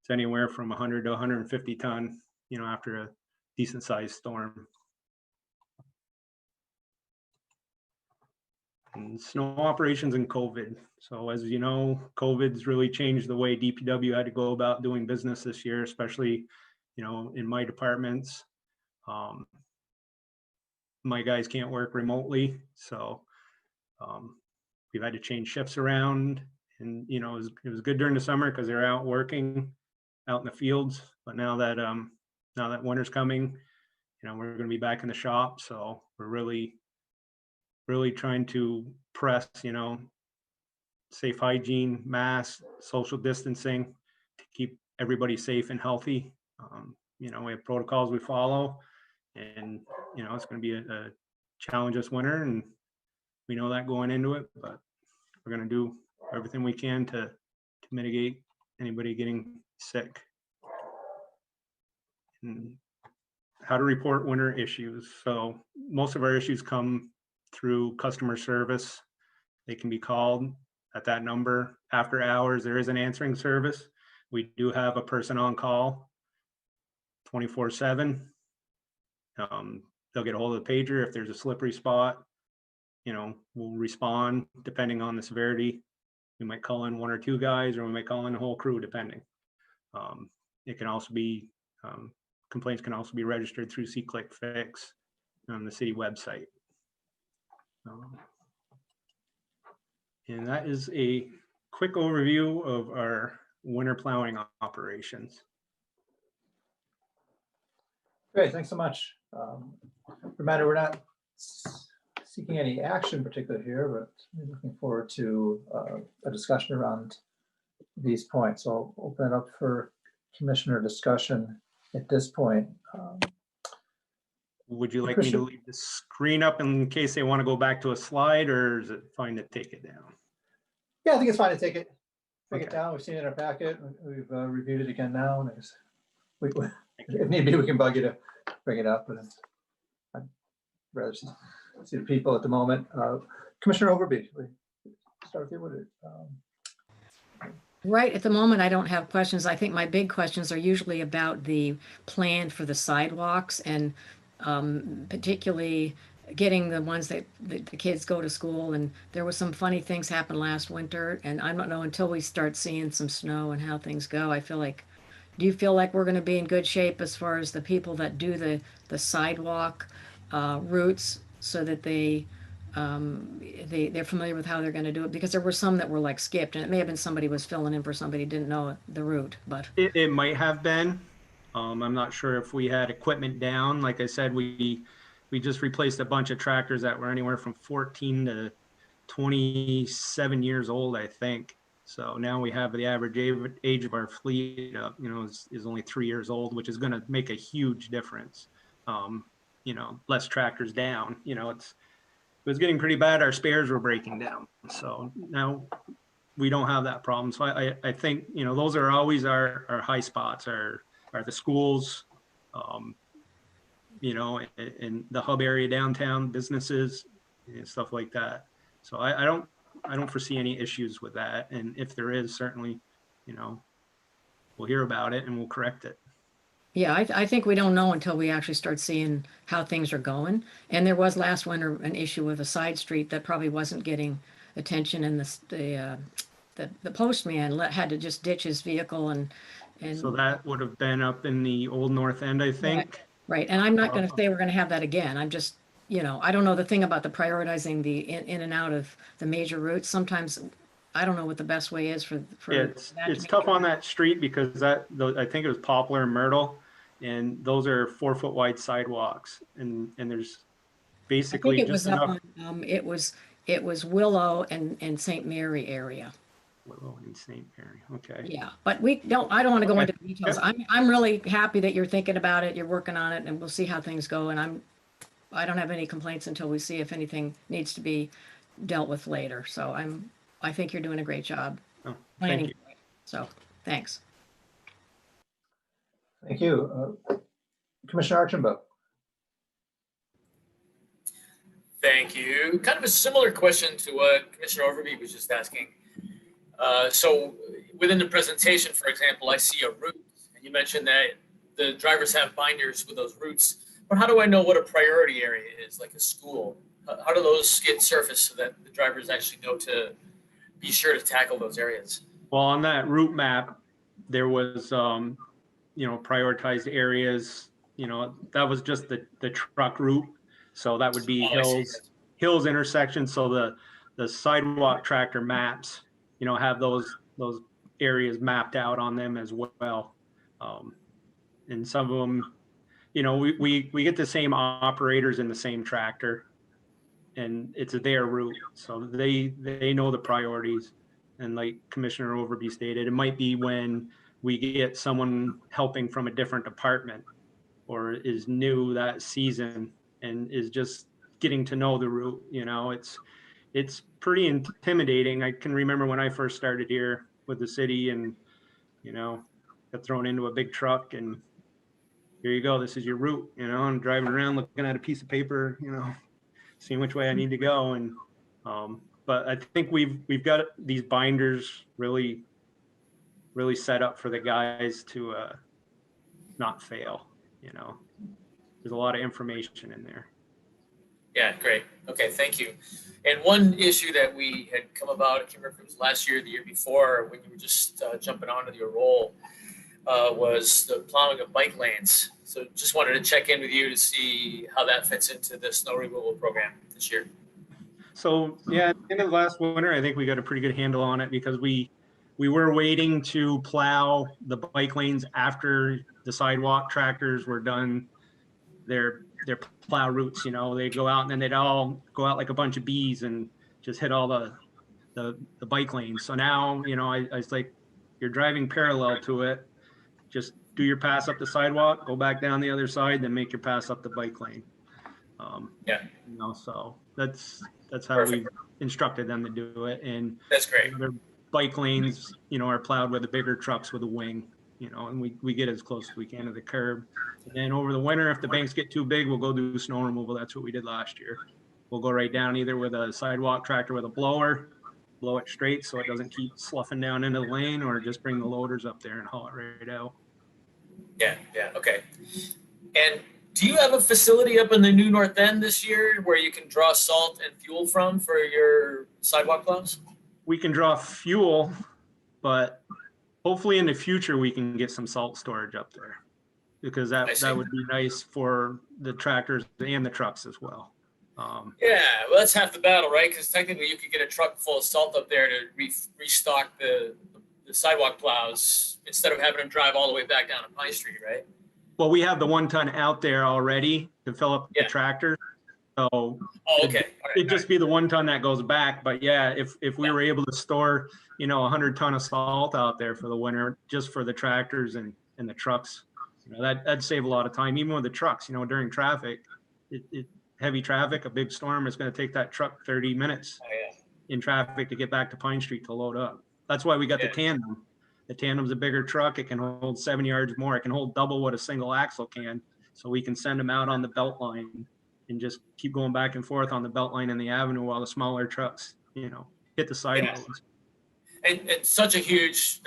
[SPEAKER 13] it's anywhere from 100 to 150 ton, after a decent sized storm. And snow operations and COVID. So as you know, COVID's really changed the way DPW had to go about doing business this year, especially, in my departments. My guys can't work remotely, so we've had to change shifts around. And it was good during the summer because they're out working out in the fields. But now that winter's coming, we're going to be back in the shop. So we're really trying to press, safe hygiene, masks, social distancing to keep everybody safe and healthy. We have protocols we follow, and, it's going to be a challenge this winter, and we know that going into it, but we're going to do everything we can to mitigate anybody getting sick. And how to report winter issues. So most of our issues come through customer service. They can be called at that number. After hours, there is an answering service. We do have a person on call 24/7. They'll get a hold of the pager. If there's a slippery spot, we'll respond depending on the severity. We might call in 1 or 2 guys, or we might call in the whole crew, depending. It can also be, complaints can also be registered through C-Click Fix on the city website. And that is a quick overview of our winter plowing operations.
[SPEAKER 1] Great, thanks so much. Reminder, we're not seeking any action particular here, but we're looking forward to a discussion around these points. So I'll open it up for commissioner discussion at this point.
[SPEAKER 13] Would you like me to leave the screen up in case they want to go back to a slide, or is it fine to take it down?
[SPEAKER 1] Yeah, I think it's fine to take it
[SPEAKER 13] Okay.
[SPEAKER 1] down. We've seen it in our packet. We've reviewed it again now. And if need be, we can bug you to bring it up, but I'd rather see the people at the moment. Commissioner Overby, we start with you. What
[SPEAKER 12] Right at the moment, I don't have questions. I think my big questions are usually about the plan for the sidewalks, and particularly getting the ones that the kids go to school. And there was some funny things happen last winter, and I don't know until we start seeing some snow and how things go. I feel like, do you feel like we're going to be in good shape as far as the people that do the sidewalk routes, so that they're familiar with how they're going to do it? Because there were some that were like skipped, and it may have been somebody was filling in for somebody who didn't know the route, but
[SPEAKER 13] It might have been. I'm not sure if we had equipment down. Like I said, we just replaced a bunch of tractors that were anywhere from 14 to 27 years old, I think. So now we have the average age of our fleet, is only 3 years old, which is going to make a huge difference. Less tractors down. It was getting pretty bad. Our spares were breaking down. So now we don't have that problem. So I think, you know, those are always our high spots are the schools, you know, in the hub area downtown, businesses and stuff like that. So I don't foresee any issues with that. And if there is, certainly, you know, we'll hear about it and we'll correct it.
[SPEAKER 12] Yeah, I think we don't know until we actually start seeing how things are going. And there was last winter an issue with a side street that probably wasn't getting attention, and the postman had to just ditch his vehicle and
[SPEAKER 13] So that would have been up in the Old North End, I think.
[SPEAKER 12] right. And I'm not going to say we're going to have that again. I'm just, you know, I don't know the thing about the prioritizing the in and out of the major routes. Sometimes I don't know what the best way is for
[SPEAKER 13] It's tough on that street because I think it was Poplar and Myrtle, and those are 4-foot wide sidewalks, and there's basically
[SPEAKER 12] I think it
[SPEAKER 13] just
[SPEAKER 12] was up
[SPEAKER 13] enough.
[SPEAKER 12] on, it was Willow and St. Mary area.
[SPEAKER 13] Willow and St. Mary, okay.
[SPEAKER 12] Yeah, but I don't want to go
[SPEAKER 13] Okay.
[SPEAKER 12] into details. I'm really happy that you're thinking about it, you're working on it, and we'll see how things go. And I don't have any complaints until we see if anything needs to be dealt with later. So I think you're doing a great job
[SPEAKER 13] Oh,
[SPEAKER 12] planning.
[SPEAKER 13] thank you.
[SPEAKER 12] So, thanks.
[SPEAKER 1] Thank you. Commissioner Archambault.
[SPEAKER 4] Thank you. Kind of a similar question to what Commissioner Overby was just asking. So within the presentation, for example, I see a route, and you mentioned that the drivers have binders with those routes, but how do I know what a priority area is, like a school? How do those get surfaced so that the drivers actually know to be sure to tackle those areas?
[SPEAKER 13] Well, on that route map, there was, you know, prioritized areas, you know, that was just the truck route. So that would be hills intersection. So the sidewalk tractor maps, you know, have those areas mapped out on them as well. And some of them, you know, we get the same operators in the same tractor, and it's their route. So they know the priorities. And like Commissioner Overby stated, it might be when we get someone helping from a different department or is new that season and is just getting to know the route. You know, it's pretty intimidating. I can remember when I first started here with the city and, you know, got thrown into a big truck and here you go, this is your route. You know, I'm driving around looking at a piece of paper, you know, seeing which way I need to go. And, but I think we've got these binders really set up for the guys to not fail. You know, there's a lot of information in there.
[SPEAKER 4] Yeah, great. Okay, thank you. And one issue that we had come about, I can't remember if it was last year or the year before, when you were just jumping onto your role, was the plowing of bike lanes. So just wanted to check in with you to see how that fits into the snow removal program this year.
[SPEAKER 13] So yeah, at the end of last winter, I think we got a pretty good handle on it because we were waiting to plow the bike lanes after the sidewalk tractors were done their plow routes. You know, they'd go out and then they'd all go out like a bunch of bees and just hit all the bike lanes. So now, you know, I was like, you're driving parallel to it. Just do your pass up the sidewalk, go back down the other side, then make your pass up the bike lane.
[SPEAKER 4] Yeah.
[SPEAKER 13] You know, so that's how we instructed them to do it. And
[SPEAKER 4] that's great.
[SPEAKER 13] Their bike lanes, you know, are plowed with the bigger trucks with a wing, you know, and we get as close as we can to the curb. And then over the winter, if the banks get too big, we'll go do snow removal. That's what we did last year. We'll go right down either with a sidewalk tractor with a blower, blow it straight so it doesn't keep sloughing down into the lane, or just bring the loaders up there and haul it right out.
[SPEAKER 4] Yeah, okay. And do you have a facility up in the new North End this year where you can draw salt and fuel from for your sidewalk plows?
[SPEAKER 13] We can draw fuel, but hopefully in the future we can get some salt storage up there, because that would be nice for the tractors and the trucks as well.
[SPEAKER 4] Yeah, well, that's half the battle, right? Because technically you could get a truck full of salt up there to restock the sidewalk plows instead of having them drive all the way back down to Pine Street, right?
[SPEAKER 13] Well, we have the 1 ton out there already to fill up the tractor. So
[SPEAKER 4] okay.
[SPEAKER 13] It'd just be the 1 ton that goes back. But yeah, if we were able to store, you know, 100 ton of salt out there for the winter, just for the tractors and the trucks, you know, that'd save a lot of time, even with the trucks, you know, during traffic, heavy traffic, a big storm is going to take that truck 30 minutes in traffic to get back to Pine Street to load up. That's why we got the
[SPEAKER 4] Yeah.
[SPEAKER 13] tandem. The tandem's a bigger truck. It can hold 7 yards more. It can hold double what a single axle can. So we can send them out on the belt line and just keep going back and forth on the belt line in the avenue while the smaller trucks, hit the side
[SPEAKER 4] Yeah.
[SPEAKER 13] roads.
[SPEAKER 4] And it's such a huge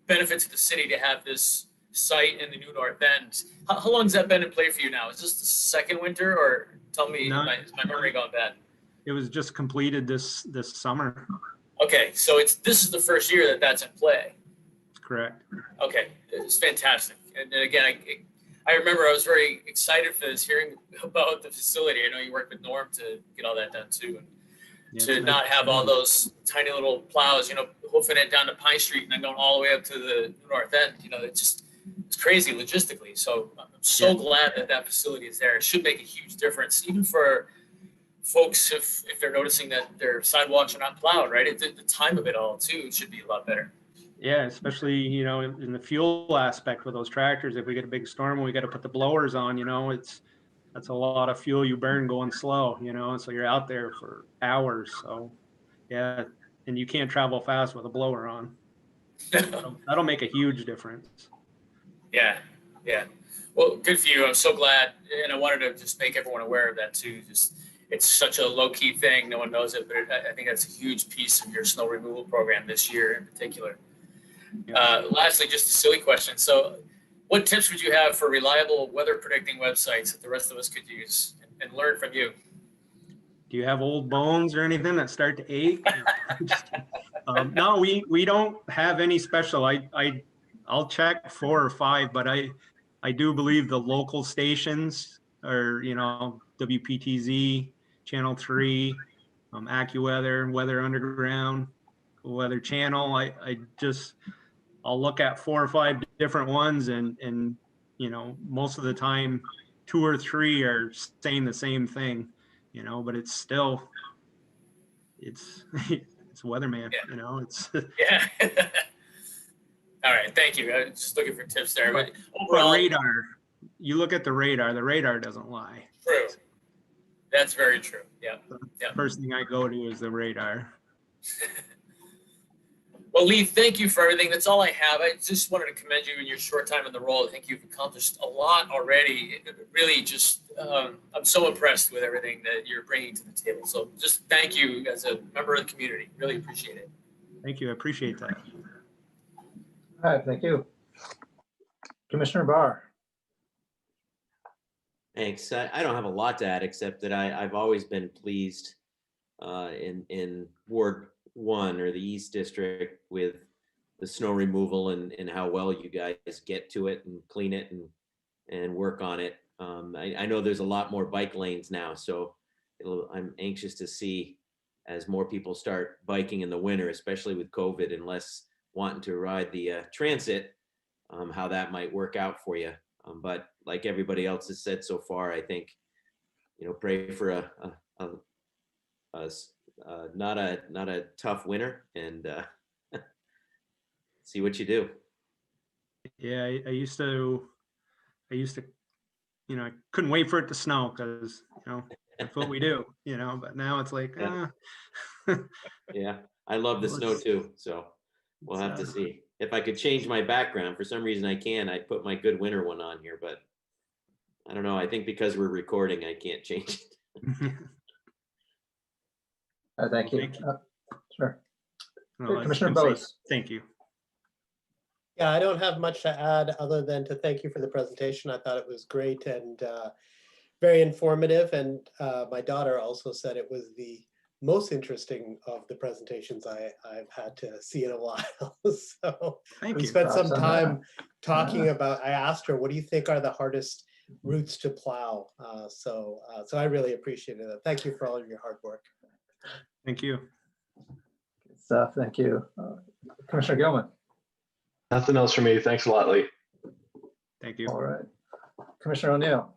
[SPEAKER 4] benefit to the city to have this site in the new North End. How long has that been in play for you now? Is this the second winter, or tell me,
[SPEAKER 13] No.
[SPEAKER 4] is my memory gone bad?
[SPEAKER 13] It was just completed this summer.
[SPEAKER 4] Okay, so this is the first year that that's in play.
[SPEAKER 13] Correct.
[SPEAKER 4] Okay, it's fantastic. And again, I remember I was very excited for this, hearing about the facility. I know you worked with Norm to get all that done too. And
[SPEAKER 13] Yeah,
[SPEAKER 4] to
[SPEAKER 13] it's
[SPEAKER 4] not
[SPEAKER 13] nice.
[SPEAKER 4] have all those tiny little plows, hoofing it down to Pine Street and then going all the way up to the North End, it's crazy logistically. So I'm so
[SPEAKER 13] Yeah.
[SPEAKER 4] glad that facility is there. It should make a huge difference, even for folks if they're noticing that their sidewalks are not plowed, right? The time of it all too should be a lot better.
[SPEAKER 13] Yeah, especially, in the fuel aspect with those tractors. If we get a big storm and we got to put the blowers on, that's a lot of fuel you burn going slow, and so you're out there for hours. So yeah, and you can't travel fast with a blower on. That'll make a huge difference.
[SPEAKER 4] Yeah. Well, good for you. I'm so glad. And I wanted to just make everyone aware of that too. It's such a low key thing. No one knows it, but I think that's a huge piece of your snow removal program this year in particular. Lastly, just a silly question. So what tips would you have for reliable weather predicting websites that the rest of us could use and learn from you?
[SPEAKER 13] Do you have old bones or anything that start to ache? No, we don't have any special. I'll check 4 or 5, but I do believe the local stations are, WPTZ, Channel 3, AccuWeather, Weather Underground, Weather Channel. I'll look at 4 or 5 different ones, and most of the time 2 or 3 are saying the same thing, but it's still it's weatherman.
[SPEAKER 4] Yeah.
[SPEAKER 13] It's
[SPEAKER 4] Yeah. All right. Thank you. I was just looking for tips there. But
[SPEAKER 13] but
[SPEAKER 4] overall,
[SPEAKER 13] radar. You look at the radar doesn't lie.
[SPEAKER 4] true. That's very true. Yeah.
[SPEAKER 13] First thing I go to is the radar.
[SPEAKER 4] Well, Lee, thank you for everything. That's all I have. I just wanted to commend you in your short time in the role. I think you've accomplished a lot already. It really just, I'm so impressed with everything that you're bringing to the table. So just thank you as a member of the community. Really appreciate it.
[SPEAKER 13] Thank you. I appreciate that.
[SPEAKER 1] All right, thank you. Commissioner Barr.
[SPEAKER 3] Thanks. I don't have a lot to add, except that I've always been pleased in Ward 1 or the East District with the snow removal and how well you guys get to it and clean it and work on it. I know there's a lot more bike lanes now, so I'm anxious to see as more people start biking in the winter, especially with COVID and less wanting to ride the transit, how that might work out for you. But like everybody else has said so far, I think, pray for not a tough winter and see what you do.
[SPEAKER 13] Yeah, I used to, I couldn't wait for it to snow because, that's what we do, but now it's like,
[SPEAKER 3] Yeah. Yeah, I love the snow too, so we'll have to see. If I could change my background, for some reason I can, I'd put my good winter one on here, but I don't know. I think because we're recording, I can't change it.
[SPEAKER 1] Thank you.
[SPEAKER 13] Thank you.
[SPEAKER 1] Sure.
[SPEAKER 13] No, that's
[SPEAKER 1] Commissioner
[SPEAKER 13] good to say.
[SPEAKER 1] Bose.
[SPEAKER 13] Thank you.
[SPEAKER 10] Yeah, I don't have much to add other than to thank you for the presentation. I thought it was great and very informative. And my daughter also said it was the most interesting of the presentations I've had to see in a while. So
[SPEAKER 13] Thank
[SPEAKER 10] we
[SPEAKER 13] you.
[SPEAKER 10] spent some
[SPEAKER 1] Props on
[SPEAKER 10] time
[SPEAKER 1] that.
[SPEAKER 10] talking
[SPEAKER 1] Yeah.
[SPEAKER 10] about, I asked her, what do you think are the hardest routes to plow? So I really appreciated it. Thank you for all of your hard work.
[SPEAKER 13] Thank you.
[SPEAKER 1] Good stuff. Thank you. Commissioner Gilman.
[SPEAKER 11] Nothing else for me. Thanks a lot, Lee.
[SPEAKER 13] Thank you.
[SPEAKER 1] All right. Commissioner O'Neill.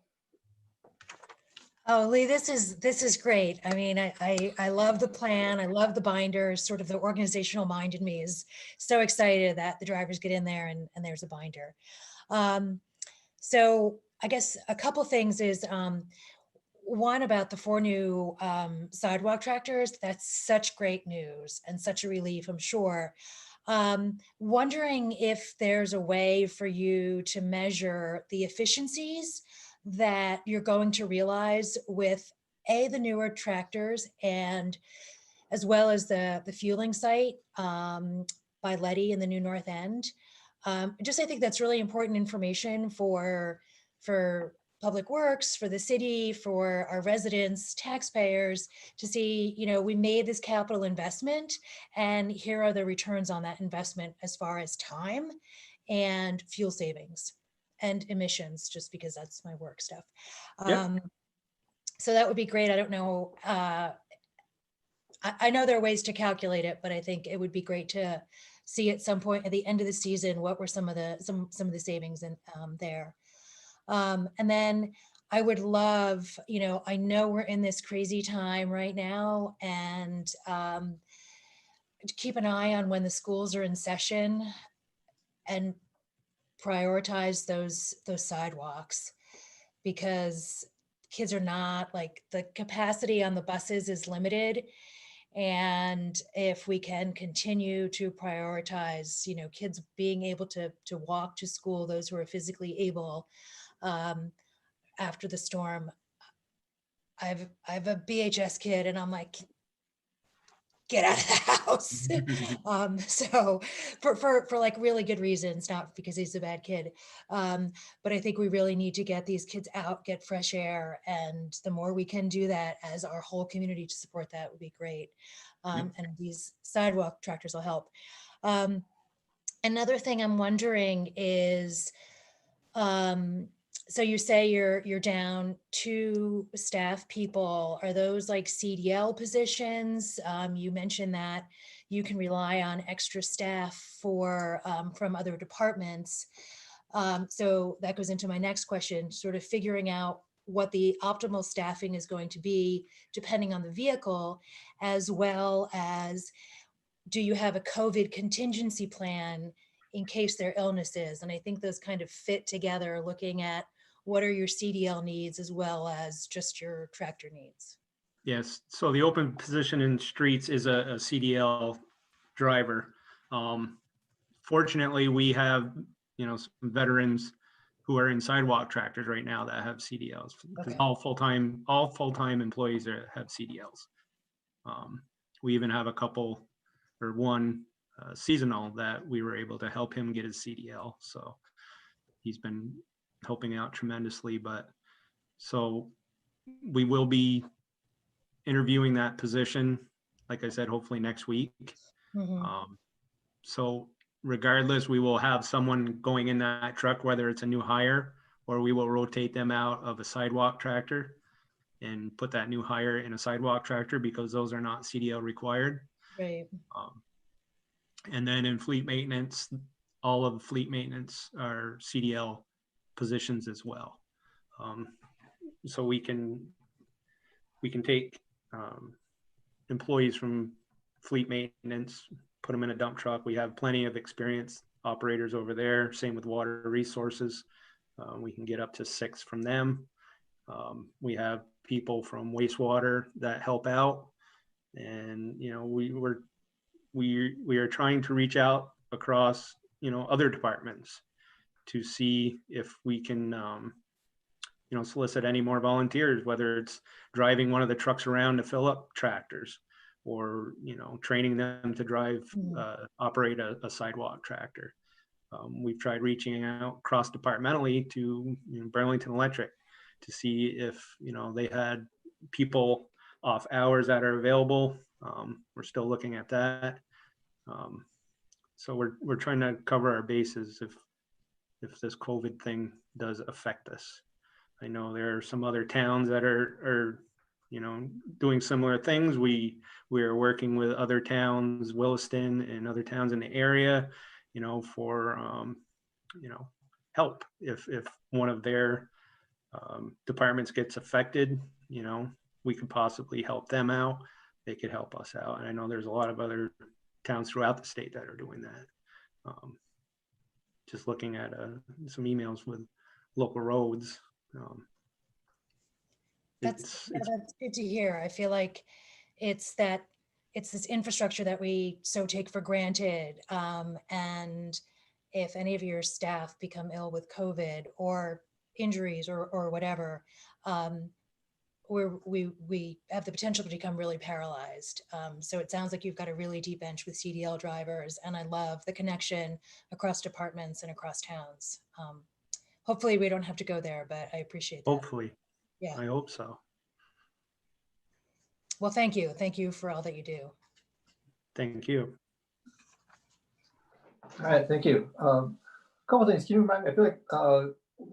[SPEAKER 5] Oh, Lee, this is great. I mean, I love the plan. I love the binders. Sort of the organizational mind in me is so excited that the drivers get in there and there's a binder. So I guess a couple things is one about the 4 new sidewalk tractors. That's such great news and such a relief, I'm sure. Wondering if there's a way for you to measure the efficiencies that you're going to realize with the newer tractors, and as well as the fueling site by Letty in the New North End. I think that's really important information for Public Works, for the city, for our residents, taxpayers, to see, we made this capital investment and here are the returns on that investment as far as time and fuel savings and emissions, just because that's my work stuff.
[SPEAKER 13] Yep.
[SPEAKER 5] So that would be great. I don't know. I know there are ways to calculate it, but I think it would be great to see at some point at the end of the season, what were some of the savings in there. And then I would love, I know we're in this crazy time right now, and to keep an eye on when the schools are in session and prioritize those sidewalks, because kids are not, like, the capacity on the buses is limited. And if we can continue to prioritize, kids being able to walk to school, those who are physically able, after the storm. I have a BHS kid, and I'm like, get out of the house. So for like really good reasons, not because he's a bad kid. But I think we really need to get these kids out, get fresh air. And the more we can do that as our whole community to support that would be great. And these sidewalk tractors will help. Another thing I'm wondering is, so you say you're down 2 staff people. Are those like CDL positions? You mentioned that you can rely on extra staff from other departments. So that goes into my next question, sort of figuring out what the optimal staffing is going to be depending on the vehicle, as well as, do you have a COVID contingency plan in case there are illnesses? And I think those kind of fit together, looking at what are your CDL needs as well as just your tractor needs.
[SPEAKER 13] Yes, so the open position in streets is a CDL driver. Fortunately, we have, some veterans who are in sidewalk tractors right now that have CDLs. Because
[SPEAKER 5] Okay.
[SPEAKER 13] all full-time employees have CDLs. We even have one seasonal that we were able to help him get his CDL. So he's been helping out tremendously. But so we will be interviewing that position, like I said, hopefully next week. So regardless, we will have someone going in that truck, whether it's a new hire or we will rotate them out of a sidewalk tractor and put that new hire in a sidewalk tractor, because those are not CDL required.
[SPEAKER 5] Right.
[SPEAKER 13] And then in fleet maintenance, all of the fleet maintenance are CDL positions as well. So we can take employees from fleet maintenance, put them in a dump truck. We have plenty of experienced operators over there. Same with water resources. We can get up to 6 from them. We have people from wastewater that help out, and we are trying to reach out across other departments to see if we can solicit any more volunteers, whether it's driving one of the trucks around to fill up tractors, or training them to operate a sidewalk tractor. We've tried reaching out cross departmentally to Burlington Electric to see if they had people off hours that are available. We're still looking at that. So we're trying to cover our bases if this COVID thing does affect us. I know there are some other towns that are doing similar things. We are working with other towns, Williston and other towns in the area, for help if one of their departments gets affected. We could possibly help them out. They could help us out. And I know there's a lot of other towns throughout the state that are doing that. Just looking at some emails with local roads.
[SPEAKER 5] That's,
[SPEAKER 13] it's
[SPEAKER 5] that's good to hear. I feel like it's this infrastructure that we so take for granted. And if any of your staff become ill with COVID or injuries or whatever, we have the potential to become really paralyzed. So it sounds like you've got a really deep bench with CDL drivers, and I love the connection across departments and across towns. Hopefully we don't have to go there, but I appreciate that.
[SPEAKER 13] hopefully,
[SPEAKER 5] Yeah.
[SPEAKER 13] I hope so.
[SPEAKER 5] Well, thank you. Thank you for all that you do.
[SPEAKER 13] Thank you.
[SPEAKER 1] All right, thank you. Couple things. Can you remind me? I feel like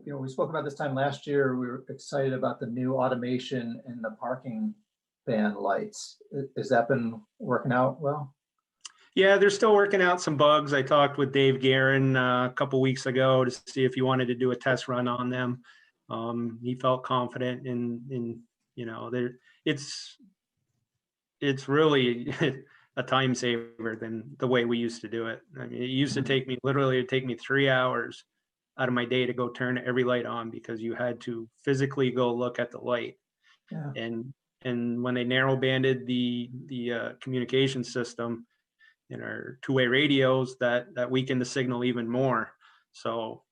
[SPEAKER 1] we spoke about this time last year. We were excited about the new automation in the parking ban lights. Has that been working out well?
[SPEAKER 13] Yeah, they're still working out some bugs. I talked with Dave Guerin a couple weeks ago to see if he wanted to do a test run on them. He felt confident in it's really a time saver than the way we used to do it. I mean, it used to take me it'd take me 3 hours out of my day to go turn every light on because you had to physically go look at the light.
[SPEAKER 1] Yeah.
[SPEAKER 13] And when they narrow banded the communication system in our two-way radios, that weakened the signal even more. So,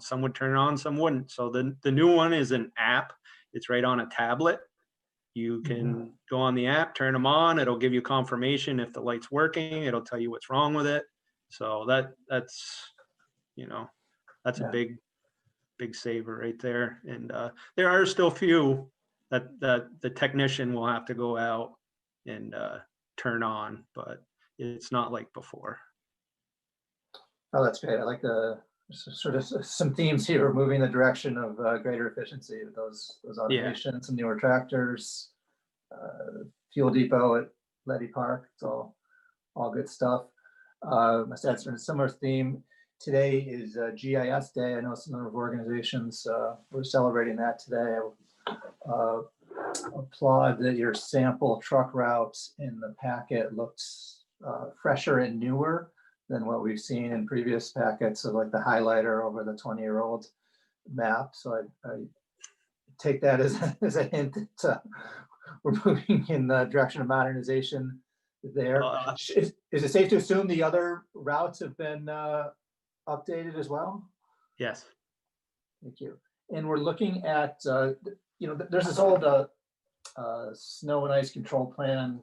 [SPEAKER 13] some would turn on, some wouldn't. So the new one is an app. It's right on a tablet. You can go on the app, turn them on. It'll give you confirmation if the light's working. It'll tell you what's wrong with it. So that's a big saver right there. And there are still few that the technician will have to go out and turn on, but it's not like before.
[SPEAKER 1] Oh, that's great. I like the sort of some themes here, moving the direction of greater efficiency with those automations, some newer tractors, fuel depot at Letty Park. It's all good stuff. Must add sort of similar theme. Today is GIS Day. I know some number of organizations were celebrating that today. I applaud that your sample truck routes in the packet looks fresher and newer than what we've seen in previous packets of like the highlighter over the 20-year-old map. So I take that as a hint that we're moving in the direction of modernization there. Is it safe to assume the other routes have been updated as well?
[SPEAKER 13] Yes.
[SPEAKER 1] Thank you. And we're looking at, there's this old snow and ice control plan,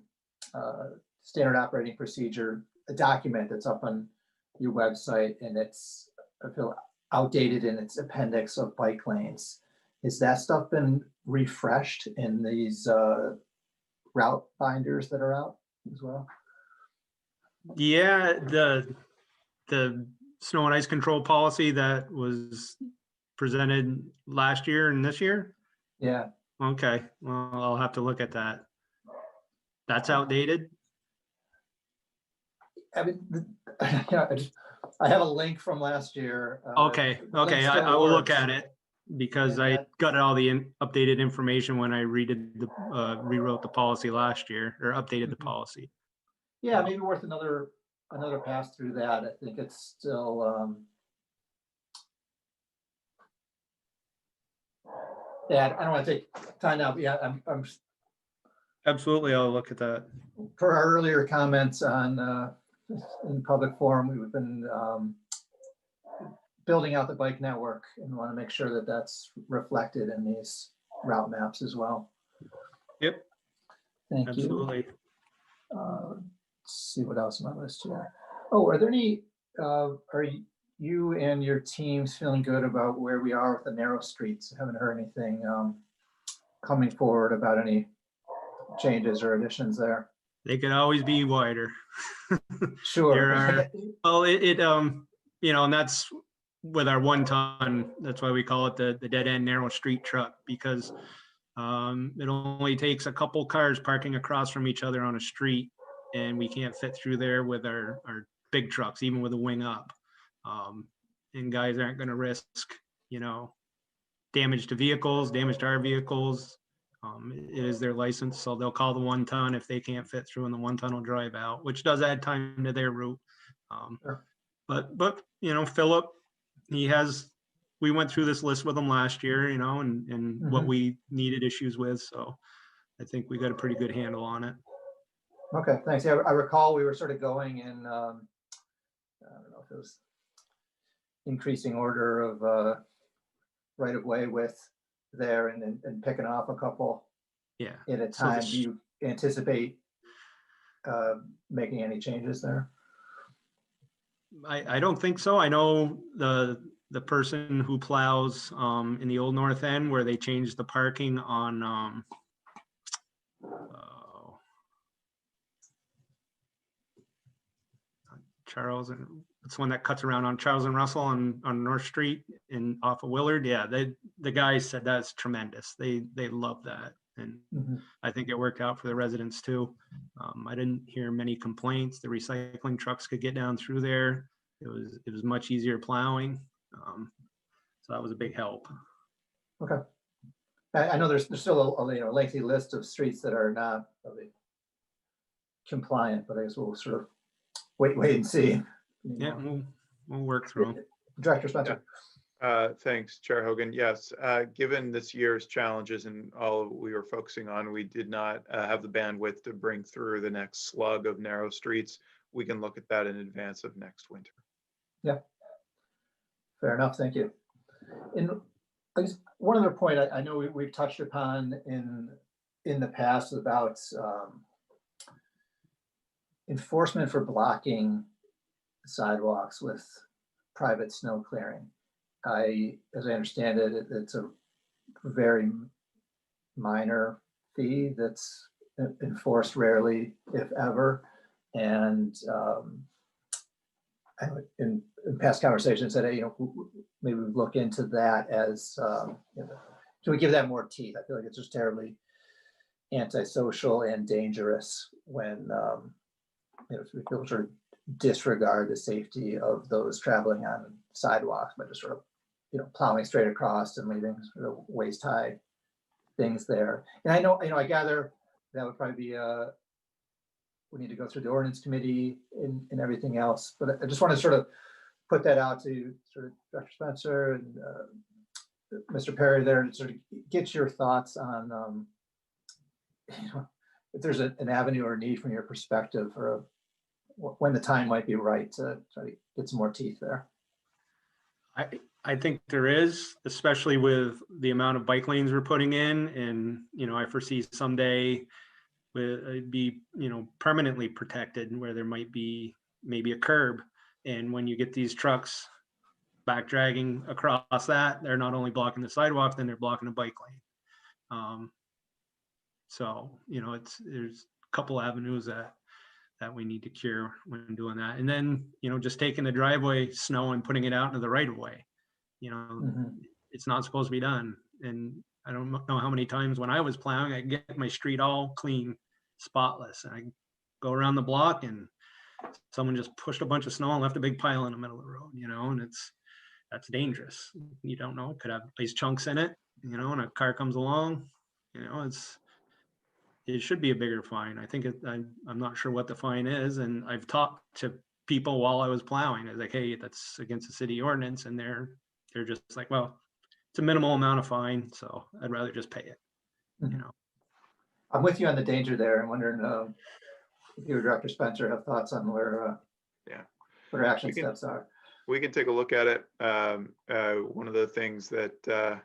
[SPEAKER 1] standard operating procedure, a document that's up on your website, and it's, I feel, outdated in its appendix of bike lanes. Has that stuff been refreshed in these route binders that are out as well?
[SPEAKER 13] Yeah, the snow and ice control policy that was presented last year and this year?
[SPEAKER 1] Yeah.
[SPEAKER 13] Okay, well, I'll have to look at that. That's outdated?
[SPEAKER 1] I mean, I have a link from last year.
[SPEAKER 13] Okay, I will look at it because I got all the updated information when I rewrote the policy last year, or updated the policy.
[SPEAKER 1] Yeah, maybe worth another pass through that. I think it's still yeah, I don't want to take time now, but yeah, I'm
[SPEAKER 13] absolutely, I'll look at that.
[SPEAKER 1] For our earlier comments on in public forum, we've been building out the bike network and want to make sure that that's reflected in these route maps as well.
[SPEAKER 13] Yep.
[SPEAKER 1] Thank
[SPEAKER 13] absolutely.
[SPEAKER 1] You. Let's see what else on my list here. Oh, are there any, are you and your teams feeling good about where we are with the narrow streets? I haven't heard anything coming forward about any changes or additions there.
[SPEAKER 13] They could always be wider.
[SPEAKER 1] Sure.
[SPEAKER 13] Well, and that's with our 1 ton. That's why we call it the dead end narrow street truck, because it only takes a couple cars parking across from each other on a street, and we can't fit through there with our big trucks, even with a wing up. And guys aren't going to risk, damage to vehicles, damage to our vehicles. It is their license, so they'll call the 1 ton if they can't fit through, and the 1 ton will drive out, which does add time to their route.
[SPEAKER 1] Sure.
[SPEAKER 13] But Philip, he has we went through this list with them last year, you know, and what
[SPEAKER 1] Mhm.
[SPEAKER 13] we needed issues with. So I think we got a pretty good handle on it.
[SPEAKER 1] Okay, thanks. Yeah, I recall we were sort of going in, I don't know if it was increasing order of right of way width there and picking off a couple
[SPEAKER 13] Yeah.
[SPEAKER 1] at a
[SPEAKER 13] So the
[SPEAKER 1] time. Do you anticipate making any changes there?
[SPEAKER 13] I don't think so. I know the person who plows in the Old North End where they changed the parking on Charles, and it's one that cuts around on Charles and Russell on North Street and off of Willard. Yeah, the guys said that's tremendous. They love that, and
[SPEAKER 1] Mhm.
[SPEAKER 13] I think it worked out for the residents too. I didn't hear many complaints. The recycling trucks could get down through there. It was much easier plowing, so that was a big help.
[SPEAKER 1] Okay. I know there's still a lengthy list of streets that are not really compliant, but I guess we'll sort of wait and see.
[SPEAKER 13] Yeah, we'll work through them.
[SPEAKER 1] Director Spencer.
[SPEAKER 2] Thanks, Chair Hogan. Yes, given this year's challenges and all we were focusing on, we did not have the bandwidth to bring through the next slug of narrow streets. We can look at that in advance of next winter.
[SPEAKER 1] Yeah. Fair enough. Thank you. And I guess one other point I know we've touched upon in the past about enforcement for blocking sidewalks with private snow clearing. As I understand it, it's a very minor fee that's enforced rarely, if ever. And in past conversations said, maybe we look into that as, do we give that more teeth? I feel like it's just terribly antisocial and dangerous when people sort of disregard the safety of those traveling on sidewalks by just sort of plowing straight across and leaving sort of waist high things there. And I know I gather that would probably be we need to go through the ordinance committee and everything else, but I just want to sort of put that out to sort of Dr. Spencer and Mr. Perry there and sort of get your thoughts on if there's an avenue or need from your perspective or when the time might be right to try to get some more teeth there.
[SPEAKER 13] I think there is, especially with the amount of bike lanes we're putting in, and I foresee someday it'd be permanently protected where there might be maybe a curb, and when you get these trucks back dragging across that, they're not only blocking the sidewalk, then they're blocking a bike lane. So there's a couple avenues that we need to cure when doing that, and then just taking the driveway snow and putting it out into the right of way. It's not supposed to be done, and I don't know how many times when I was plowing I get my street all clean, spotless, and I go around the block and someone just pushed a bunch of snow and left a big pile in the middle of the road, and that's dangerous. You don't know, it could have ice chunks in it, and a car comes along, it should be a bigger fine. I think I'm not sure what the fine is, and I've talked to people while I was plowing. I was like, hey, that's against the city ordinance, and they're just like, well, it's a minimal amount of fine, so I'd rather just pay it.
[SPEAKER 1] I'm with you on the danger there. I'm wondering if you or Dr. Spencer have thoughts on where what our action steps are.
[SPEAKER 2] We can take a look at it. One of the things that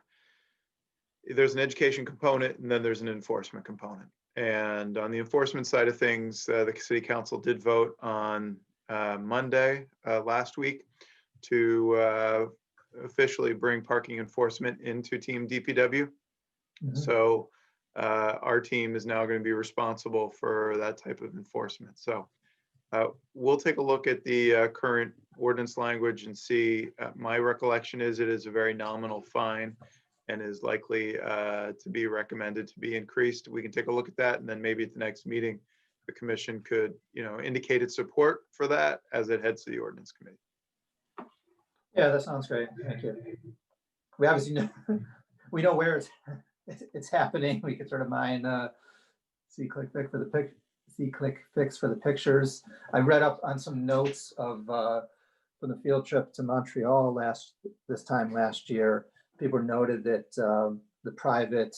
[SPEAKER 2] there's an education component and then there's an enforcement component. And on the enforcement side of things, the city council did vote on Monday last week to officially bring parking enforcement into Team DPW. So our team is now going to be responsible for that type of enforcement. So we'll take a look at the current ordinance language and see. My recollection is it is a very nominal fine and is likely to be recommended to be increased. We can take a look at that, and then maybe at the next meeting, the commission could, indicate its support for that as it heads to the ordinance committee.
[SPEAKER 1] Yeah, that sounds great. Thank you. We obviously know we know where it's happening. We could sort of mine C-click fix for the pictures. I read up on some notes of from the field trip to Montreal this time last year, people noted that the private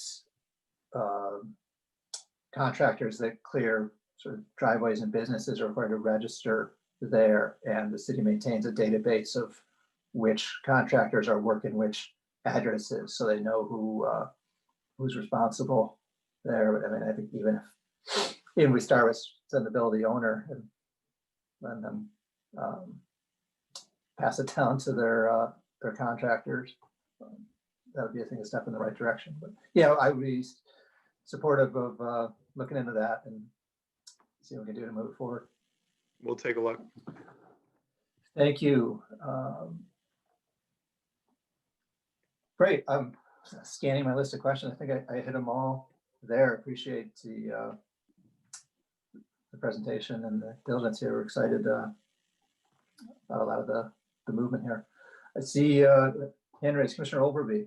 [SPEAKER 1] contractors that clear sort of driveways and businesses are required to register there, and the city maintains a database of which contractors are working which addresses, so they know who's responsible there. I mean, I think even we start with send the bill to the owner and then pass it down to their contractors. That would be, I think, a step in the right direction. But yeah, I would be supportive of looking into that and see what we can do to move it forward.
[SPEAKER 2] We'll take a look.
[SPEAKER 1] Thank you. Great. I'm scanning my list of questions. I think I hit them all there. Appreciate the presentation and the diligence here. We're excited about a lot of the movement here. I see hand raised, Commissioner Overby.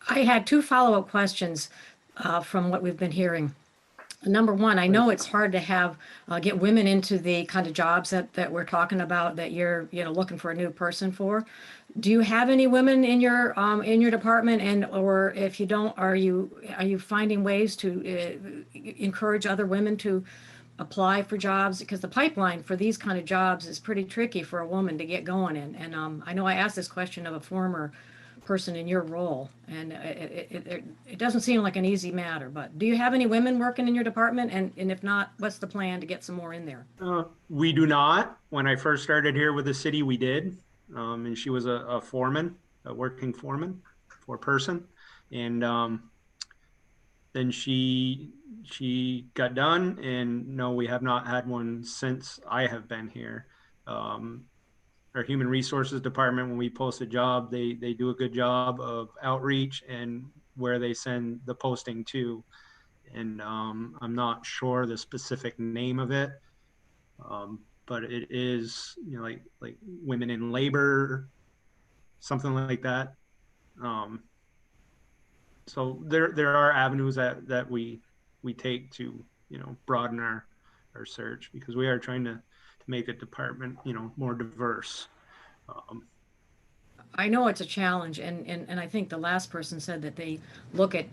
[SPEAKER 12] I had two follow-up questions from what we've been hearing. Number one, I know it's hard to get women into the kind of jobs that we're talking about, that you're looking for a new person for. Do you have any women in your department, or if you don't, are you finding ways to encourage other women to apply for jobs? Because the pipeline for these kind of jobs is pretty tricky for a woman to get going in. And I know I asked this question of a former person in your role, and it doesn't seem like an easy matter, but do you have any women working in your department? And if not, what's the plan to get some more in there?
[SPEAKER 13] We do not. When I first started here with the city, we did. And she was a foreman, a working foreman, foreperson. And then she got done, and no, we have not had one since I have been here. Our human resources department, when we post a job, they do a good job of outreach and where they send the posting to. And I'm not sure the specific name of it, but it is, like women in labor, something like that. So there are avenues that we take to broaden our search, because we are trying to make the department more diverse.
[SPEAKER 12] I know it's a challenge, and I think the last person said that they look at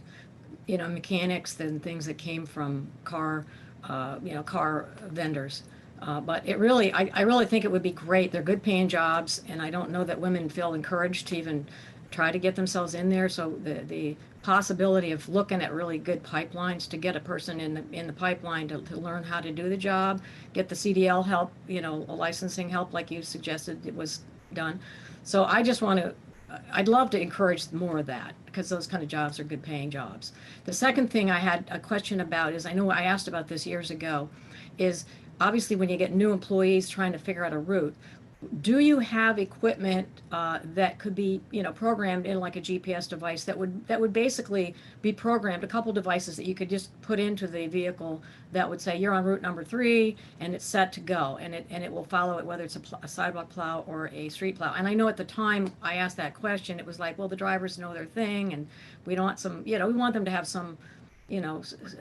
[SPEAKER 12] mechanics and things that came from car vendors. But I really think it would be great. They're good paying jobs, and I don't know that women feel encouraged to even try to get themselves in there. So the possibility of looking at really good pipelines to get a person in the pipeline to learn how to do the job, get the CDL help, licensing help like you suggested it was done. So I'd love to encourage more of that, because those kind of jobs are good paying jobs. The second thing I had a question about is, I know I asked about this years ago, is obviously when you get new employees trying to figure out a route, do you have equipment that could be programmed in like a GPS device that would basically be programmed, a couple devices that you could just put into the vehicle that would say you're on route number 3 and it's set to go, and it will follow it, whether it's a sidewalk plow or a street plow. And I know at the time I asked that question, it was like, well, the drivers know their thing, and we don't want some, we want them to have some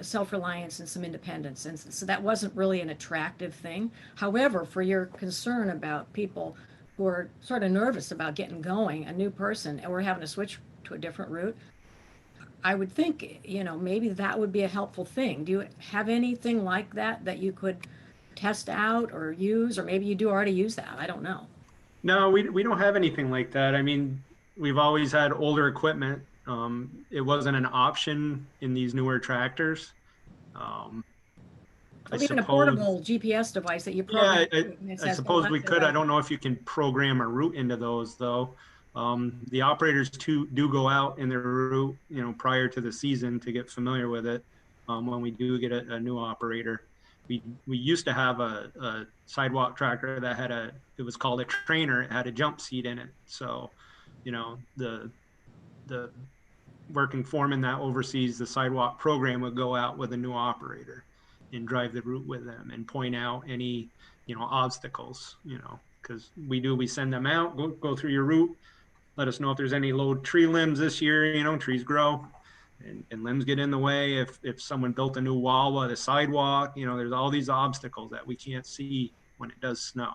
[SPEAKER 12] self-reliance and some independence. And so that wasn't really an attractive thing. However, for your concern about people who are sort of nervous about getting going, a new person, and we're having to switch to a different route, I would think, maybe that would be a helpful thing. Do you have anything like that you could test out or use, or maybe you do already use that? I don't know.
[SPEAKER 13] No, we don't have anything like that. I mean, we've always had older equipment. It wasn't an option in these newer tractors.
[SPEAKER 12] Even a portable GPS device that you program.
[SPEAKER 13] Yeah, I suppose we could. I don't know if you can program a route into those, though. The operators do go out in their route, prior to the season to get familiar with it. When we do get a new operator, we used to have a sidewalk tractor that it was called a trainer. It had a jump seat in it. So, the working foreman that oversees the sidewalk program would go out with a new operator and drive the route with them and point out any, obstacles, because we send them out, go through your route, let us know if there's any low tree limbs this year, trees grow and limbs get in the way. If someone built a new wall at a sidewalk, there's all these obstacles that we can't see when it does snow.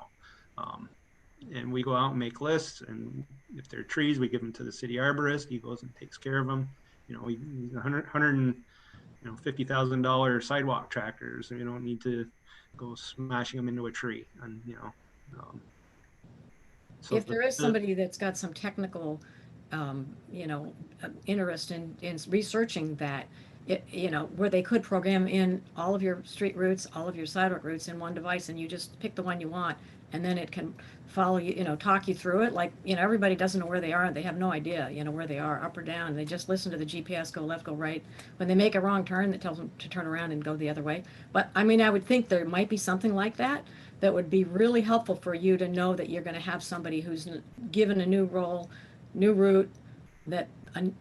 [SPEAKER 13] and we go out and make lists, and if there are trees, we give them to the city arborist. He goes and takes care of them. You know, he's $150,000 sidewalk tractors. So you don't need to go smashing them into a tree. And so
[SPEAKER 12] If there is somebody that's got some technical, interest in researching that, where they could program in all of your street routes, all of your sidewalk routes in one device, and you just pick the one you want, and then it can follow you, talk you through it. Like, everybody doesn't know where they are. They have no idea, where they are, up or down. They just listen to the GPS, go left, go right. When they make a wrong turn, it tells them to turn around and go the other way. But I mean, I would think there might be something like that would be really helpful for you to know that you're going to have somebody who's given a new role, new route, that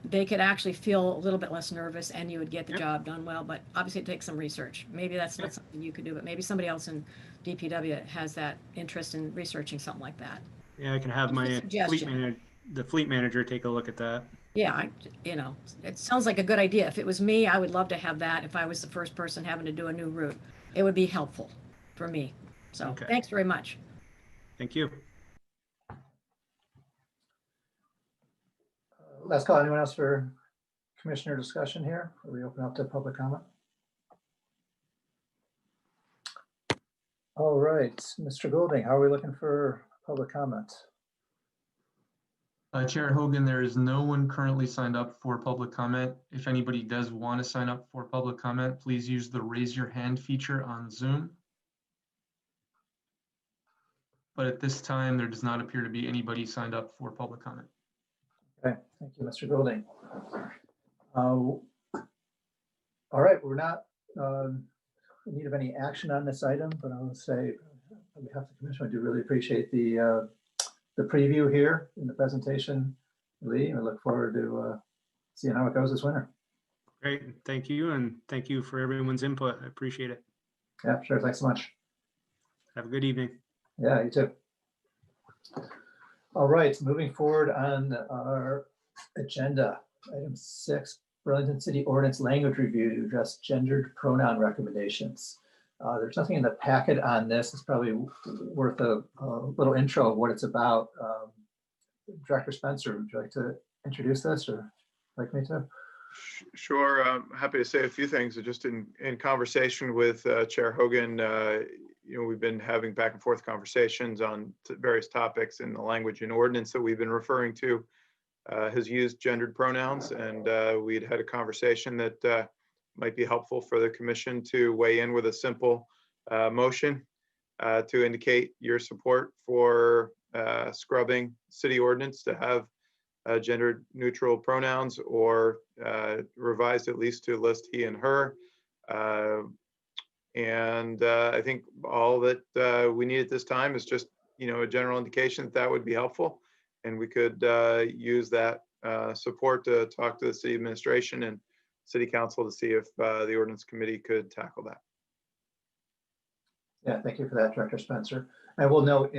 [SPEAKER 12] they could actually feel a little bit less nervous, and you would get the job done well. But obviously it takes some research. Maybe that's not something you could do, but maybe somebody else in DPW has that interest in researching something like that.
[SPEAKER 13] Yeah, I can have my fleet manager take a look at that.
[SPEAKER 12] Yeah, it sounds like a good idea. If it was me, I would love to have that. If I was the first person having to do a new route, it would be helpful for me. So Thanks very much.
[SPEAKER 13] Thank you.
[SPEAKER 1] Last call. Anyone else for commissioner discussion here? Or we open up to public comment? All right, Mr. Goulding, how are we looking for public comment?
[SPEAKER 6] Chair Hogan, there is no one currently signed up for public comment. If anybody does want to sign up for public comment, please use the raise your hand feature on Zoom. But at this time, there does not appear to be anybody signed up for public comment.
[SPEAKER 1] Okay, thank you, Mr. Goulding. All right, we're not in need of any action on this item, but I will say on behalf of the commission, I do really appreciate the preview here in the presentation, Lee, and I look forward to seeing how it goes this winter.
[SPEAKER 13] Great, thank you, and thank you for everyone's input. I appreciate it.
[SPEAKER 1] Yeah, sure, thanks so much.
[SPEAKER 13] Have a good evening.
[SPEAKER 1] Yeah, you too. All right, moving forward on our agenda, item 6, Burlington City Ordinance Language Review to address gendered pronoun recommendations. There's nothing in the packet on this. It's probably worth a little intro of what it's about. Director Spencer, would you like to introduce this, or like me to?
[SPEAKER 2] Sure, I'm happy to say a few things. Just in conversation with Chair Hogan, we've been having back and forth conversations on various topics, in the language and ordinance that we've been referring to has used gendered pronouns, and we'd had a conversation that might be helpful for the commission to weigh in with a simple motion to indicate your support for scrubbing city ordinance to have gender neutral pronouns, or revised at least to list he and her. And I think all that we need at this time is just, a general indication that would be helpful. And we could use that support to talk to the city administration and city council to see if the ordinance committee could tackle that.
[SPEAKER 1] Yeah, thank you for that, Director Spencer. I will note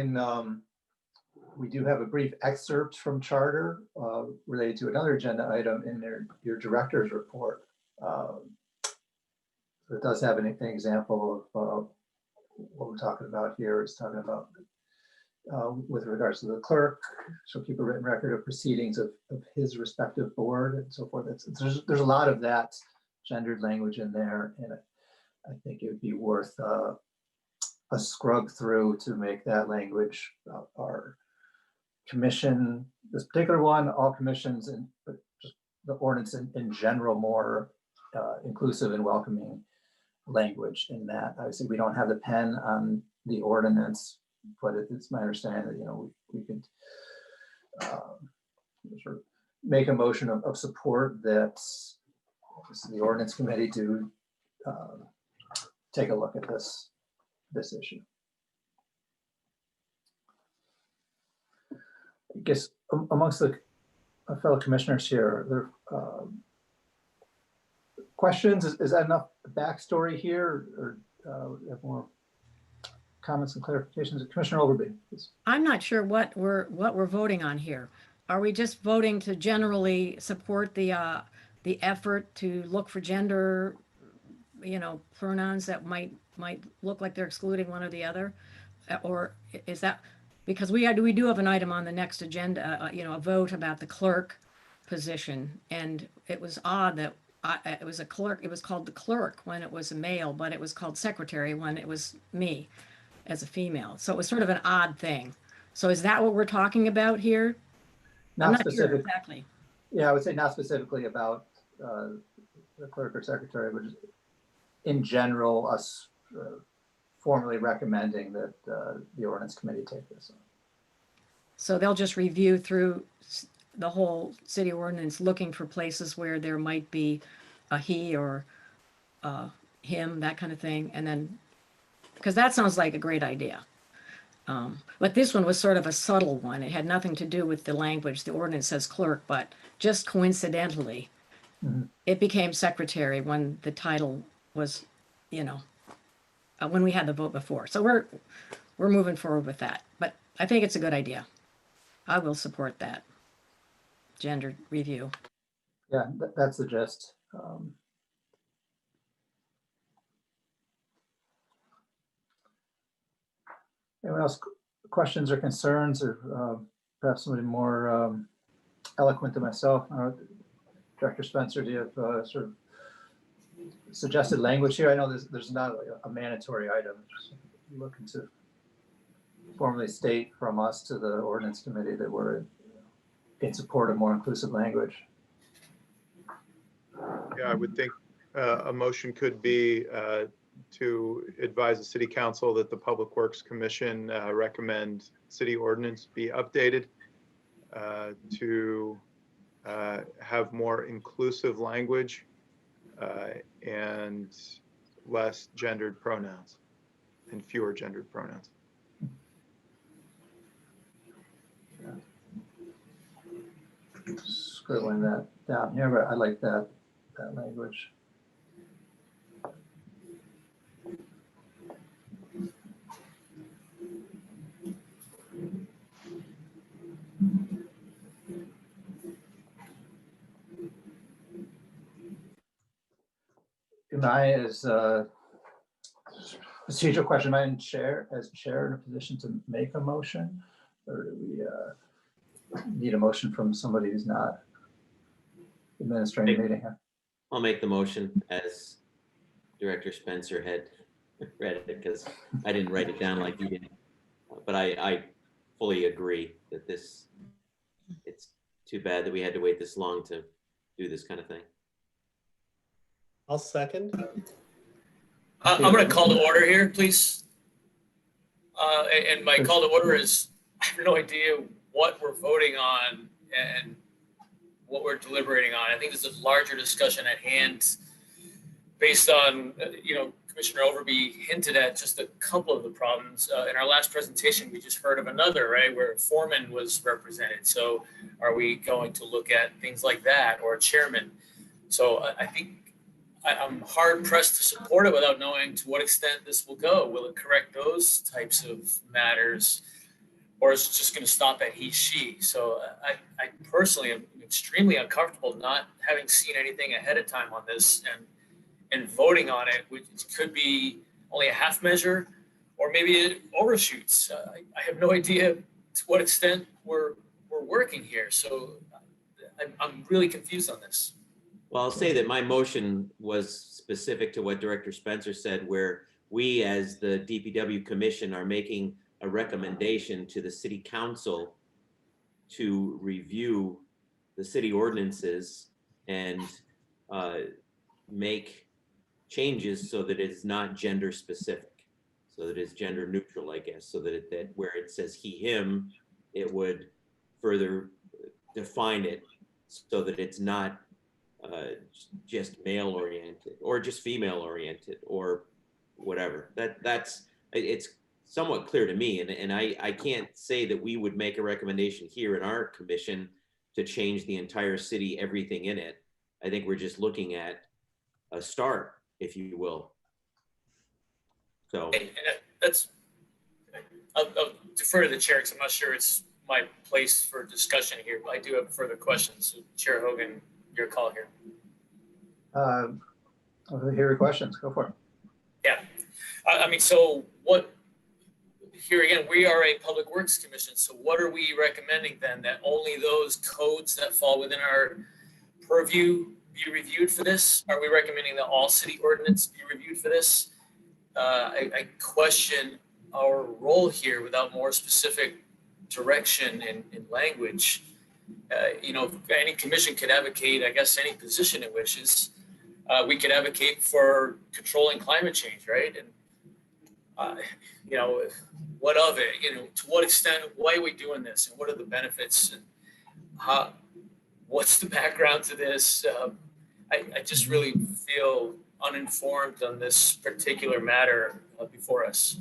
[SPEAKER 1] we do have a brief excerpt from charter related to another agenda item in your director's report. It does have an example of what we're talking about here. It's talking about with regards to the clerk, she'll keep a written record of proceedings of his respective board and so forth. There's a lot of that gendered language in there, and I think it would be worth a scrub through to make that language our commission, this particular one, all commissions, and just the ordinance in general, more inclusive and welcoming language in that. Obviously, we don't have the pen on the ordinance, but it's my understanding that we could sort of make a motion of support that the ordinance committee to take a look at this issue. I guess amongst the fellow commissioners here, there questions? Is that enough backstory here, or have more comments and clarifications? Commissioner Overby, please.
[SPEAKER 12] I'm not sure what we're voting on here. Are we just voting to generally support the effort to look for gender, pronouns that might look like they're excluding one or the other, or is that because we do have an item on the next agenda, a vote about the clerk position. And it was odd that it was a clerk, it was called the clerk when it was a male, but it was called secretary when it was me as a female. So it was sort of an odd thing. So is that what we're talking about here? I'm
[SPEAKER 1] Not
[SPEAKER 12] not sure
[SPEAKER 1] specific.
[SPEAKER 12] exactly.
[SPEAKER 1] Yeah, I would say not specifically about the clerk or secretary, but just in general, us formally recommending that the ordinance committee take this on.
[SPEAKER 12] So they'll just review through the whole city ordinance, looking for places where there might be a he or him, that kind of thing. And then, because that sounds like a great idea. But this one was sort of a subtle one. It had nothing to do with the language. The ordinance says clerk, but just coincidentally, it became secretary when the title was, when we had the vote before. So we're moving forward with that. But I think it's a good idea. I will support that gender review.
[SPEAKER 1] Yeah, that's the gist. Anyone else questions or concerns, or perhaps somebody more eloquent than myself? Director Spencer, do you have sort of suggested language here? I know there's not a mandatory item. Just looking to formally state from us to the ordinance committee that we're in support of more inclusive language.
[SPEAKER 2] Yeah, I would think a motion could be to advise the city council that the Public Works Commission recommend city ordinance be updated to have more inclusive language and less gendered pronouns and fewer gendered pronouns.
[SPEAKER 1] Scribbling that down here, but I like that language. Am I, as a procedural question, am I as chair in a position to make a motion, or do we need a motion from somebody who's not administrating the meeting here?
[SPEAKER 3] I'll make the motion as Director Spencer had read it, because I didn't write it down like you did. But I fully agree that it's too bad that we had to wait this long to do this kind of thing.
[SPEAKER 10] I'll second.
[SPEAKER 4] I'm going to call to order here, please. And my call to order is, I have no idea what we're voting on and what we're deliberating on. I think there's a larger discussion at hand based on, Commissioner Overby hinted at just a couple of the problems. In our last presentation, we just heard of another, right, where a foreman was represented. So are we going to look at things like that, or a chairman? So I think I'm hard pressed to support it without knowing to what extent this will go. Will it correct those types of matters, or is it just going to stop at he, she? So I personally am extremely uncomfortable not having seen anything ahead of time on this and voting on it, which could be only a half measure, or maybe it overshoots. I have no idea to what extent we're working here. So I'm really confused on this.
[SPEAKER 3] Well, I'll say that my motion was specific to what Director Spencer said, where we as the DPW Commission are making a recommendation to the City Council to review the city ordinances and make changes so that it's not gender specific, so that it's gender neutral, I guess, so that that where it says he, him, it would further define it so that it's not just male oriented or just female oriented or whatever. It's somewhat clear to me, and I can't say that we would make a recommendation here in our commission to change the entire city, everything in it. I think we're just looking at a start, if you will. So
[SPEAKER 4] I'll defer to the chair, because I'm not sure it's my place for discussion here, but I do have further questions. So Chair Hogan, your call here.
[SPEAKER 1] I'll hear your questions. Go for it.
[SPEAKER 4] Yeah, I mean, so what? here again, we are a Public Works Commission, so what are we recommending then? That only those codes that fall within our purview be reviewed for this? Are we recommending that all city ordinance be reviewed for this? I question our role here without more specific direction in language. Any commission could advocate, I guess, any position it wishes. We could advocate for controlling climate change, right? And what of it? To what extent? Why are we doing this? And what are the benefits? And what's the background to this? I just really feel uninformed on this particular matter before us.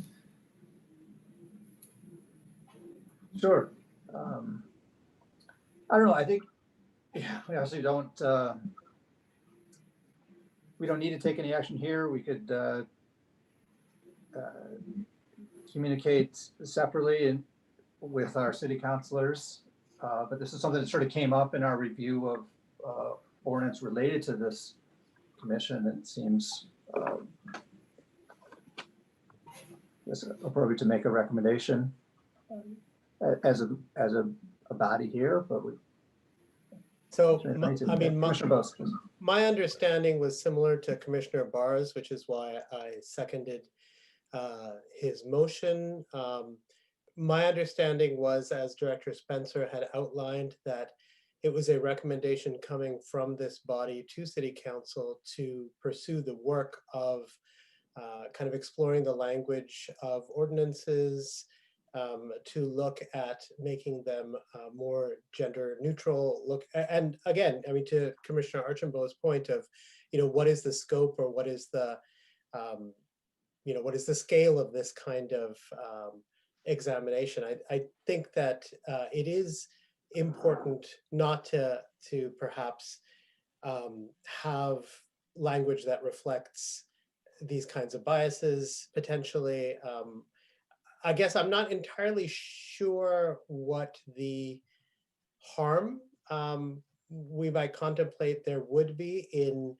[SPEAKER 1] Sure. I don't know. I think we obviously don't. We don't need to take any action here. We could communicate separately and with our city councilors. But this is something that sort of came up in our review of ordinance related to this commission. It seems it's appropriate to make a recommendation as a body here, but we.
[SPEAKER 10] So,
[SPEAKER 1] I mean,
[SPEAKER 10] my understanding was similar to Commissioner Barr's, which is why I seconded his motion. My understanding was, as Director Spencer had outlined, that it was a recommendation coming from this body to City Council to pursue the work of kind of exploring the language of ordinances, to look at making them more gender neutral. And again, I mean, to Commissioner Archambault's point of, what is the scope, or what is the, what is the scale of this kind of examination? I think that it is important not to perhaps have language that reflects these kinds of biases potentially. I guess I'm not entirely sure what the harm we might contemplate there would be in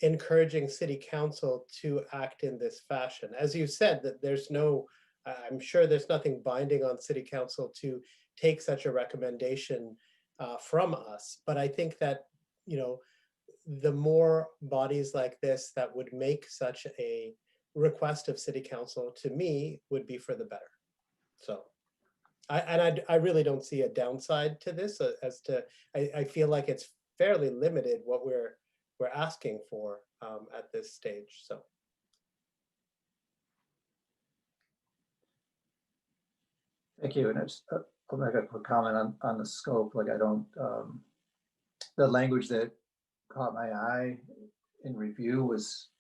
[SPEAKER 10] encouraging City Council to act in this fashion. As you said, that there's no, I'm sure there's nothing binding on City Council to take such a recommendation from us. But I think that, the more bodies like this that would make such a request of City Council, to me, would be for the better. So I really don't see a downside to this, I feel like it's fairly limited what we're asking for at this stage. So
[SPEAKER 1] thank you. And I'll make a quick comment on the scope. Like, I don't, the language that caught my eye in review was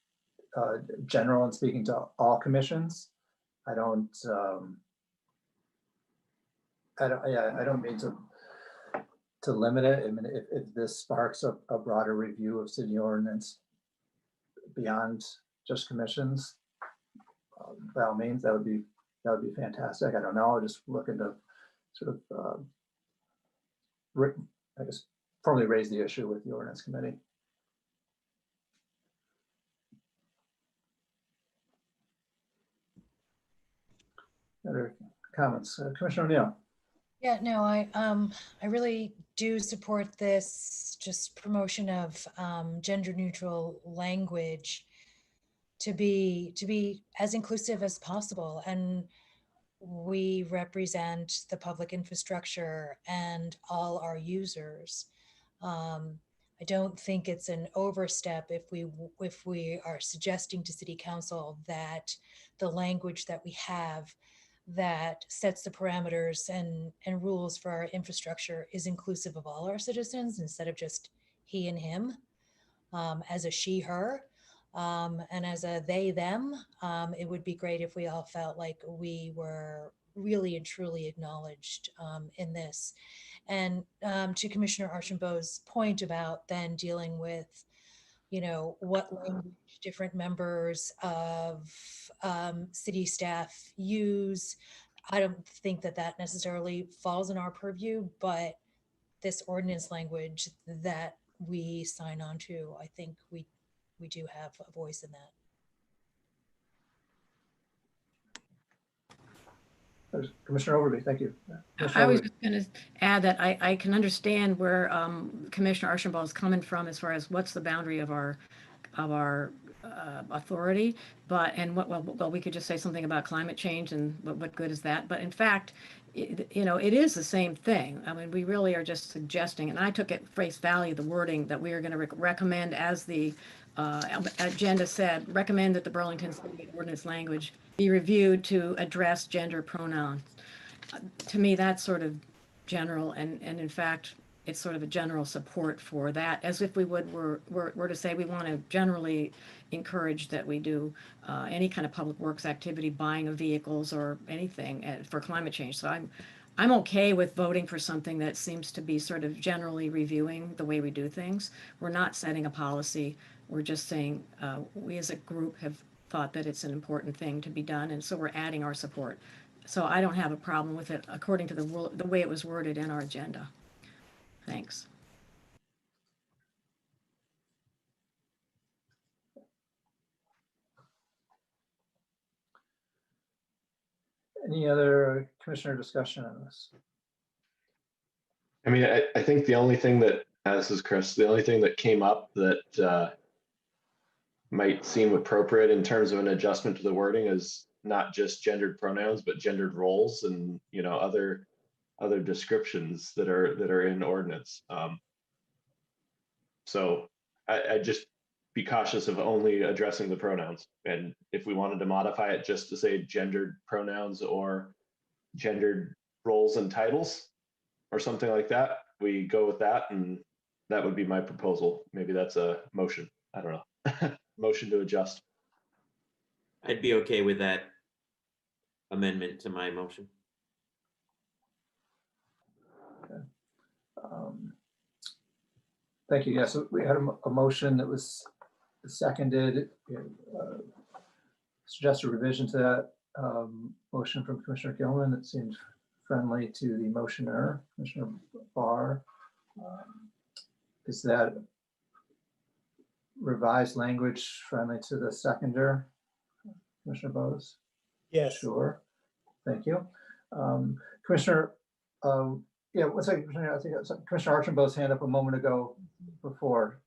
[SPEAKER 1] general and speaking to all commissions. I don't mean to limit it. I mean, if this sparks a broader review of city ordinance beyond just commissions, by all means, that would be fantastic. I don't know. I'm just looking to sort of, I guess, formally raise the issue with the ordinance committee. Other comments, Commissioner O'Neill?
[SPEAKER 5] Yeah, no, I really do support this just promotion of gender neutral language to be as inclusive as possible. And we represent the public infrastructure and all our users. I don't think it's an overstep if we are suggesting to City Council that the language that we have that sets the parameters and rules for our infrastructure is inclusive of all our citizens instead of just he and him, as a she, her, and as a they, them. It would be great if we all felt like we were really and truly acknowledged in this. And to Commissioner Archambault's point about then dealing with, what language different members of city staff use. I don't think that necessarily falls in our purview, but this ordinance language that we sign on to, I think we do have a voice in that.
[SPEAKER 1] Commissioner Overby, thank you.
[SPEAKER 12] I was just going to add that I can understand where Commissioner Archambault is coming from as far as what's the boundary of our authority, but well, we could just say something about climate change and what good is that? But in fact, it is the same thing. I mean, we really are just suggesting, and I took at face value the wording that we are going to recommend, as the agenda said, recommend that the Burlington City Ordinance language be reviewed to address gender pronouns. To me, that's sort of general, and in fact, it's sort of a general support for that, as if we were to say we want to generally encourage that we do any kind of public works activity, buying of vehicles or anything for climate change. So I'm okay with voting for something that seems to be sort of generally reviewing the way we do things. We're not setting a policy. We're just saying we as a group have thought that it's an important thing to be done, and so we're adding our support. So I don't have a problem with it according to the way it was worded in our agenda. Thanks.
[SPEAKER 1] Any other commissioner discussion on this?
[SPEAKER 11] I mean, I think the only thing that, this is Chris, the only thing that came up that might seem appropriate in terms of an adjustment to the wording is not just gendered pronouns, but gendered roles and, other descriptions that are in ordinance. So I just be cautious of only addressing the pronouns. And if we wanted to modify it just to say gendered pronouns or gendered roles and titles or something like that, we go with that, and that would be my proposal. Maybe that's a motion. I don't know. Motion to adjust.
[SPEAKER 3] I'd be okay with that amendment to my motion.
[SPEAKER 1] Okay. Thank you. Yes, we had a motion that was seconded. Suggested revision to that motion from Commissioner Gilman that seemed friendly to the motioner, Commissioner Barr. Is that revised language friendly to the seconder, Commissioner Bose?
[SPEAKER 10] Yes.
[SPEAKER 1] Sure. Thank you. Commissioner, yeah, one second, Commissioner. I think Commissioner Archambault's hand up a moment ago before.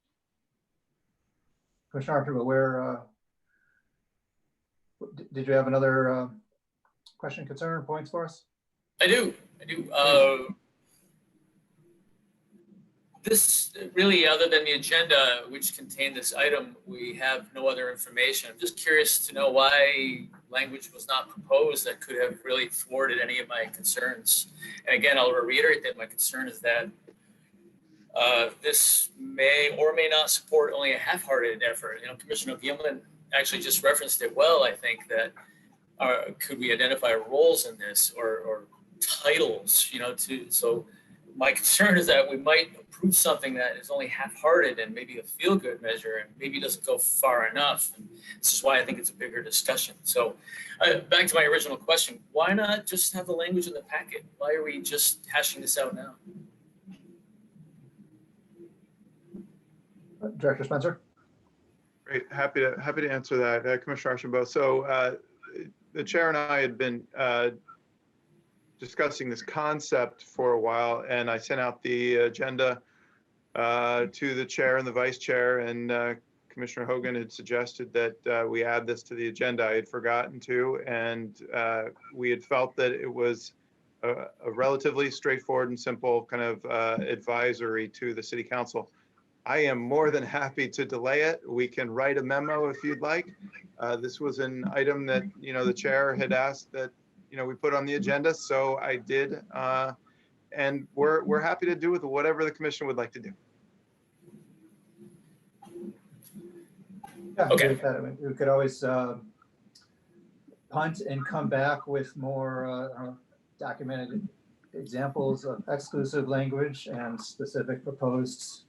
[SPEAKER 1] Commissioner Archambault, where did you have another question, concern, points for us?
[SPEAKER 4] I do. This really, other than the agenda, which contained this item, we have no other information. I'm just curious to know why language was not proposed that could have really thwarted any of my concerns. And again, I'll reiterate that my concern is that this may or may not support only a half-hearted effort. Commissioner Gilman actually just referenced it well. I think that could we identify roles in this or titles? So my concern is that we might approve something that is only half-hearted and maybe a feel-good measure and maybe doesn't go far enough. And this is why I think it's a bigger discussion. So back to my original question, why not just have the language in the packet? Why are we just hashing this out now?
[SPEAKER 1] Director Spencer.
[SPEAKER 2] Great, happy to answer that, Commissioner Archambault. So the chair and I had been discussing this concept for a while, and I sent out the agenda to the chair and the vice chair, and Commissioner Hogan had suggested that we add this to the agenda. I had forgotten to, and we had felt that it was a relatively straightforward and simple kind of advisory to the city council. I am more than happy to delay it. We can write a memo if you'd like. This was an item that, the chair had asked that, we put on the agenda. So I did, and we're happy to do with whatever the commission would like to do.
[SPEAKER 1] Yeah,
[SPEAKER 4] okay.
[SPEAKER 1] We could always punt and come back with more documented examples of exclusive language and specific proposed.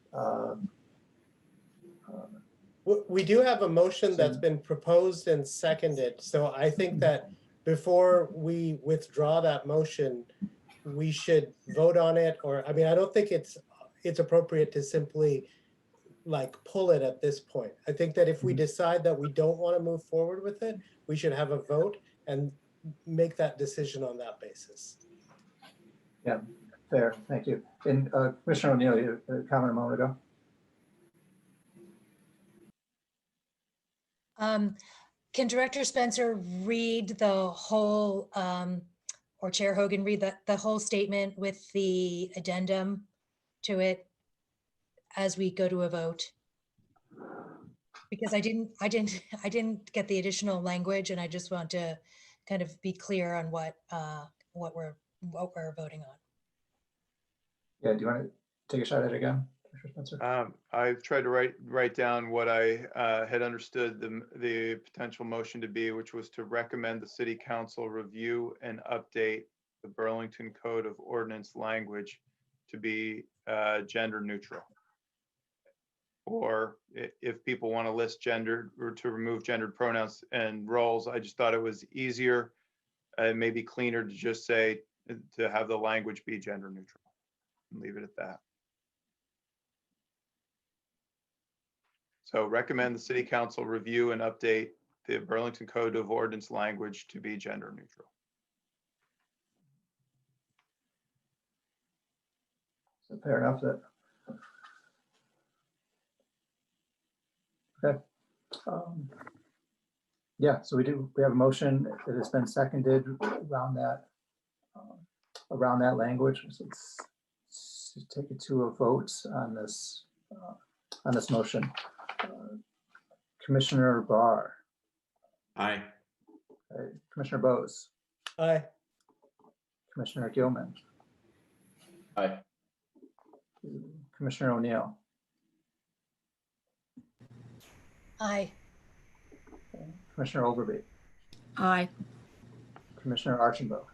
[SPEAKER 10] We do have a motion that's been proposed and seconded. So I think that before we withdraw that motion, we should vote on it. Or, I don't think it's appropriate to simply pull it at this point. I think that if we decide that we don't want to move forward with it, we should have a vote. And make that decision on that basis.
[SPEAKER 1] Yeah, fair, thank you. And Commissioner O'Neill, you had a comment a moment ago.
[SPEAKER 5] Can Director Spencer read the whole, or Chair Hogan read the whole statement with the addendum to it as we go to a vote? Because I didn't get the additional language, and I just want to kind of be clear on what we're voting on.
[SPEAKER 1] Yeah, do you want to take a shot at it again, Commissioner Spencer?
[SPEAKER 2] I've tried to write down what I had understood the potential motion to be, which was to recommend the city council review and update the Burlington Code of Ordinance language to be gender neutral. Or if people want to list gender or to remove gendered pronouns and roles, I just thought it was easier and maybe cleaner to just say to have the language be gender neutral and leave it at that. So recommend the city council review and update the Burlington Code of Ordinance language to be gender neutral.
[SPEAKER 1] So fair enough that. Okay. Yeah, so we have a motion that has been seconded around that language. So let's take it to a vote on this motion. Commissioner Barr.
[SPEAKER 3] Aye.
[SPEAKER 1] Commissioner Bose.
[SPEAKER 10] Aye.
[SPEAKER 1] Commissioner Gilman.
[SPEAKER 11] Aye.
[SPEAKER 1] Commissioner O'Neill.
[SPEAKER 5] Aye.
[SPEAKER 1] Commissioner Overby.
[SPEAKER 12] Aye.
[SPEAKER 1] Commissioner Archambault.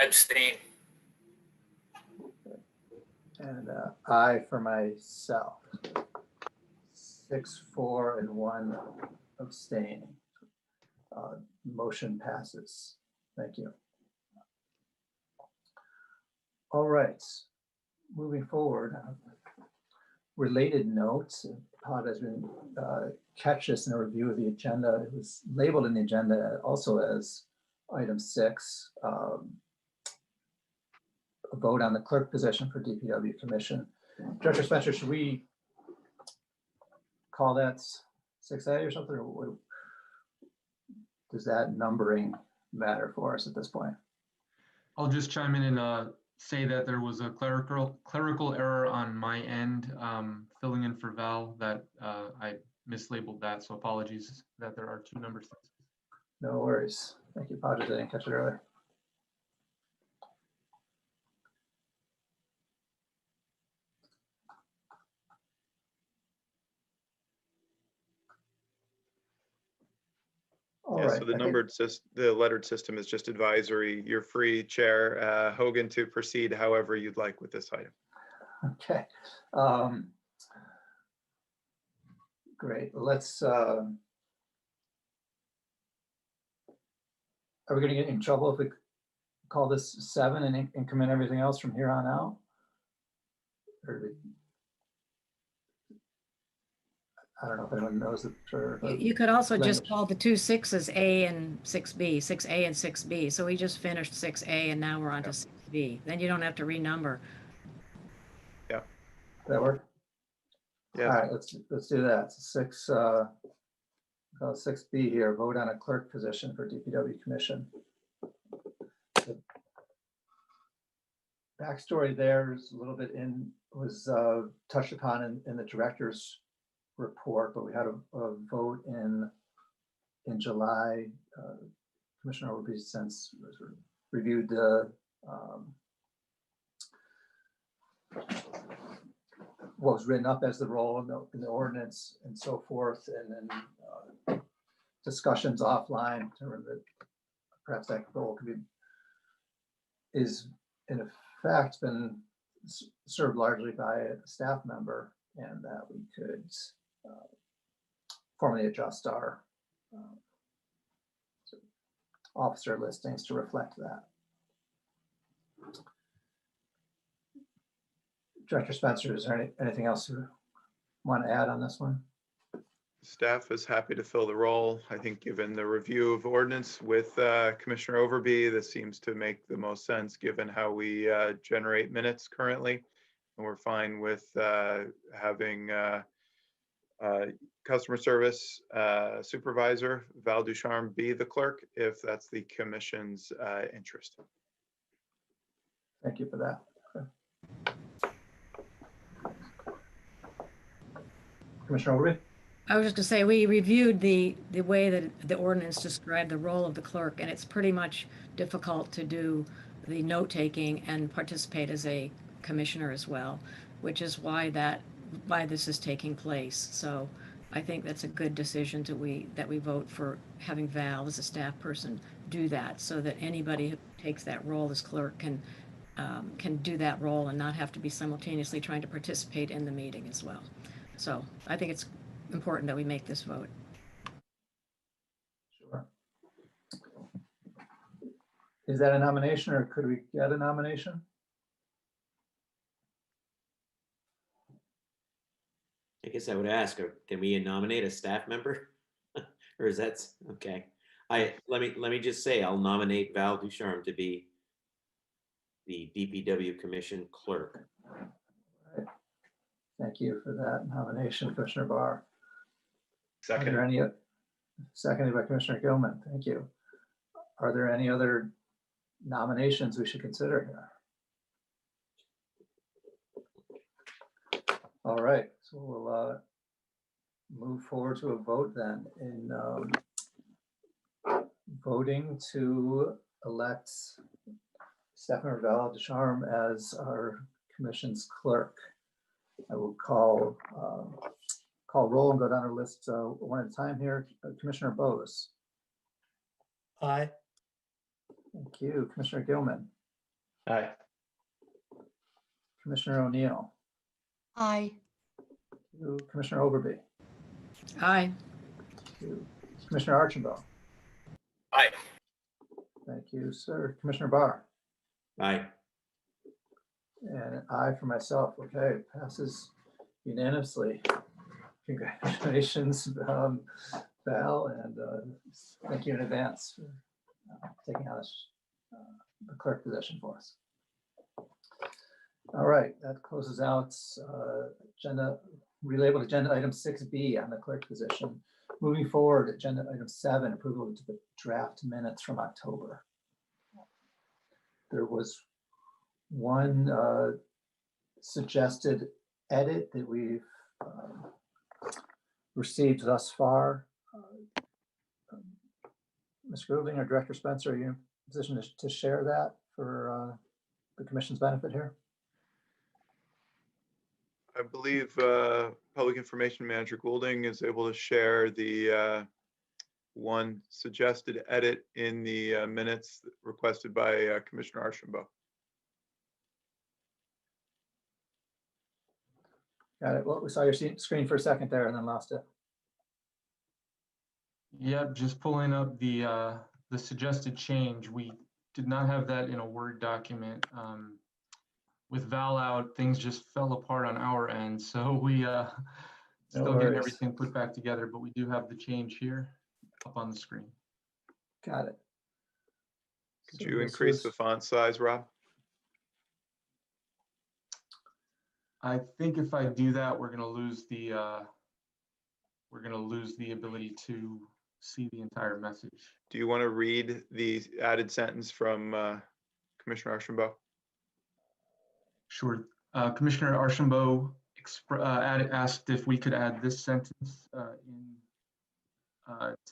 [SPEAKER 4] Abstain.
[SPEAKER 1] And aye for myself. 6, 4, and 1 abstaining. Motion passes. Thank you. All right, moving forward. Related notes. Todd has been catch this in a review of the agenda. It was labeled in the agenda also as item 6, a vote on the clerk position for DPW Commission. Director Spencer, should we call that 6A or something? Or does that numbering matter for us at this point?
[SPEAKER 6] I'll just chime in and say that there was a clerical error on my end, filling in for Val, that I mislabeled that. So apologies that there are 2 number 6s.
[SPEAKER 1] No worries. Thank you. Apologies, I didn't catch it earlier. All
[SPEAKER 2] yeah,
[SPEAKER 1] right.
[SPEAKER 2] so the lettered system is just advisory. You're free, Chair Hogan, to proceed however you'd like with this item.
[SPEAKER 1] Okay. Great. Let's. Are we going to get in trouble if we call this 7 and increment everything else from here on out? Or I don't know if anyone knows it.
[SPEAKER 12] You could also just call the 2 6s A and 6B, 6A and 6B. So we just finished 6A and now we're on to 6B. Then you don't have to renumber.
[SPEAKER 1] Yeah. That work?
[SPEAKER 2] Yeah.
[SPEAKER 1] All right, let's do that. 6B here, vote on a clerk position for DPW Commission. The backstory there is a little bit was touched upon in the director's report, but we had a vote in July. Commissioner Overby since reviewed the what was written up as the role in the ordinance and so forth, and then discussions offline that perhaps that role could is in effect been served largely by a staff member, and that we could formally adjust our officer listings to reflect that. Director Spencer, is there anything else you want to add on this one?
[SPEAKER 2] Staff is happy to fill the role. I think given the review of ordinance with Commissioner Overby, this seems to make the most sense given how we generate minutes currently. And we're fine with having customer service supervisor Val Ducharme be the clerk if that's the commission's interest.
[SPEAKER 1] Thank you for that. Commissioner Overby?
[SPEAKER 12] I was just gonna say, we reviewed the way that the ordinance described the role of the clerk, and it's pretty much difficult to do the note-taking and participate as a commissioner as well, which is why this is taking place. So I think that's a good decision that we vote for having Val as a staff person do that, so that anybody who takes that role as clerk can do that role and not have to be simultaneously trying to participate in the meeting as well. So I think it's important that we make this vote.
[SPEAKER 1] Sure. Is that a nomination, or could we get a nomination?
[SPEAKER 3] I guess I would ask, can we nominate a staff member? Or is that, okay. Let me just say, I'll nominate Val Ducharme to be the DPW Commission clerk.
[SPEAKER 1] Right. Thank you for that nomination, Commissioner Barr.
[SPEAKER 11] Second.
[SPEAKER 1] Are there any, seconded by Commissioner Gilman. Thank you. Are there any other nominations we should consider here? All right, so we'll move forward to a vote then in voting to elect Stephanie Val Ducharme as our commission's clerk. I will call roll and go down our list one at a time here. Commissioner Bose.
[SPEAKER 10] Aye.
[SPEAKER 1] Thank you. Commissioner Gilman.
[SPEAKER 11] Aye.
[SPEAKER 1] Commissioner O'Neill.
[SPEAKER 5] Aye.
[SPEAKER 1] Thank you. Commissioner Overby.
[SPEAKER 12] Aye.
[SPEAKER 1] Thank you. Commissioner Archambault.
[SPEAKER 4] Aye.
[SPEAKER 1] Thank you, sir. Commissioner Barr.
[SPEAKER 3] Aye.
[SPEAKER 1] And aye for myself. Okay, passes unanimously. Congratulations, Val, and thank you in advance for taking on this, the clerk position for us. All right, that closes out relabeled agenda item 6B on the clerk position. Moving forward, agenda item 7, approval of the draft minutes from October. There was one suggested edit that we've received thus far. Ms. Grooving or Director Spencer, are you in a position to share that for the commission's benefit here?
[SPEAKER 2] I believe Public Information Manager Goulding is able to share the one suggested edit in the minutes requested by Commissioner Archambault.
[SPEAKER 1] Got it. Well, we saw your screen for a second there and then lost it.
[SPEAKER 6] Yep, just pulling up the suggested change. We did not have that in a Word document. With Val out, things just fell apart on our end. So we still getting everything put back together, but we do have the change here up on the screen.
[SPEAKER 1] Got it.
[SPEAKER 2] Could you increase the font size, Rob?
[SPEAKER 6] I think if I do that, we're gonna lose the ability to see the entire message.
[SPEAKER 2] Do you want to read the added sentence from Commissioner Archambault?
[SPEAKER 6] Sure. Commissioner Archambault asked if we could add this sentence to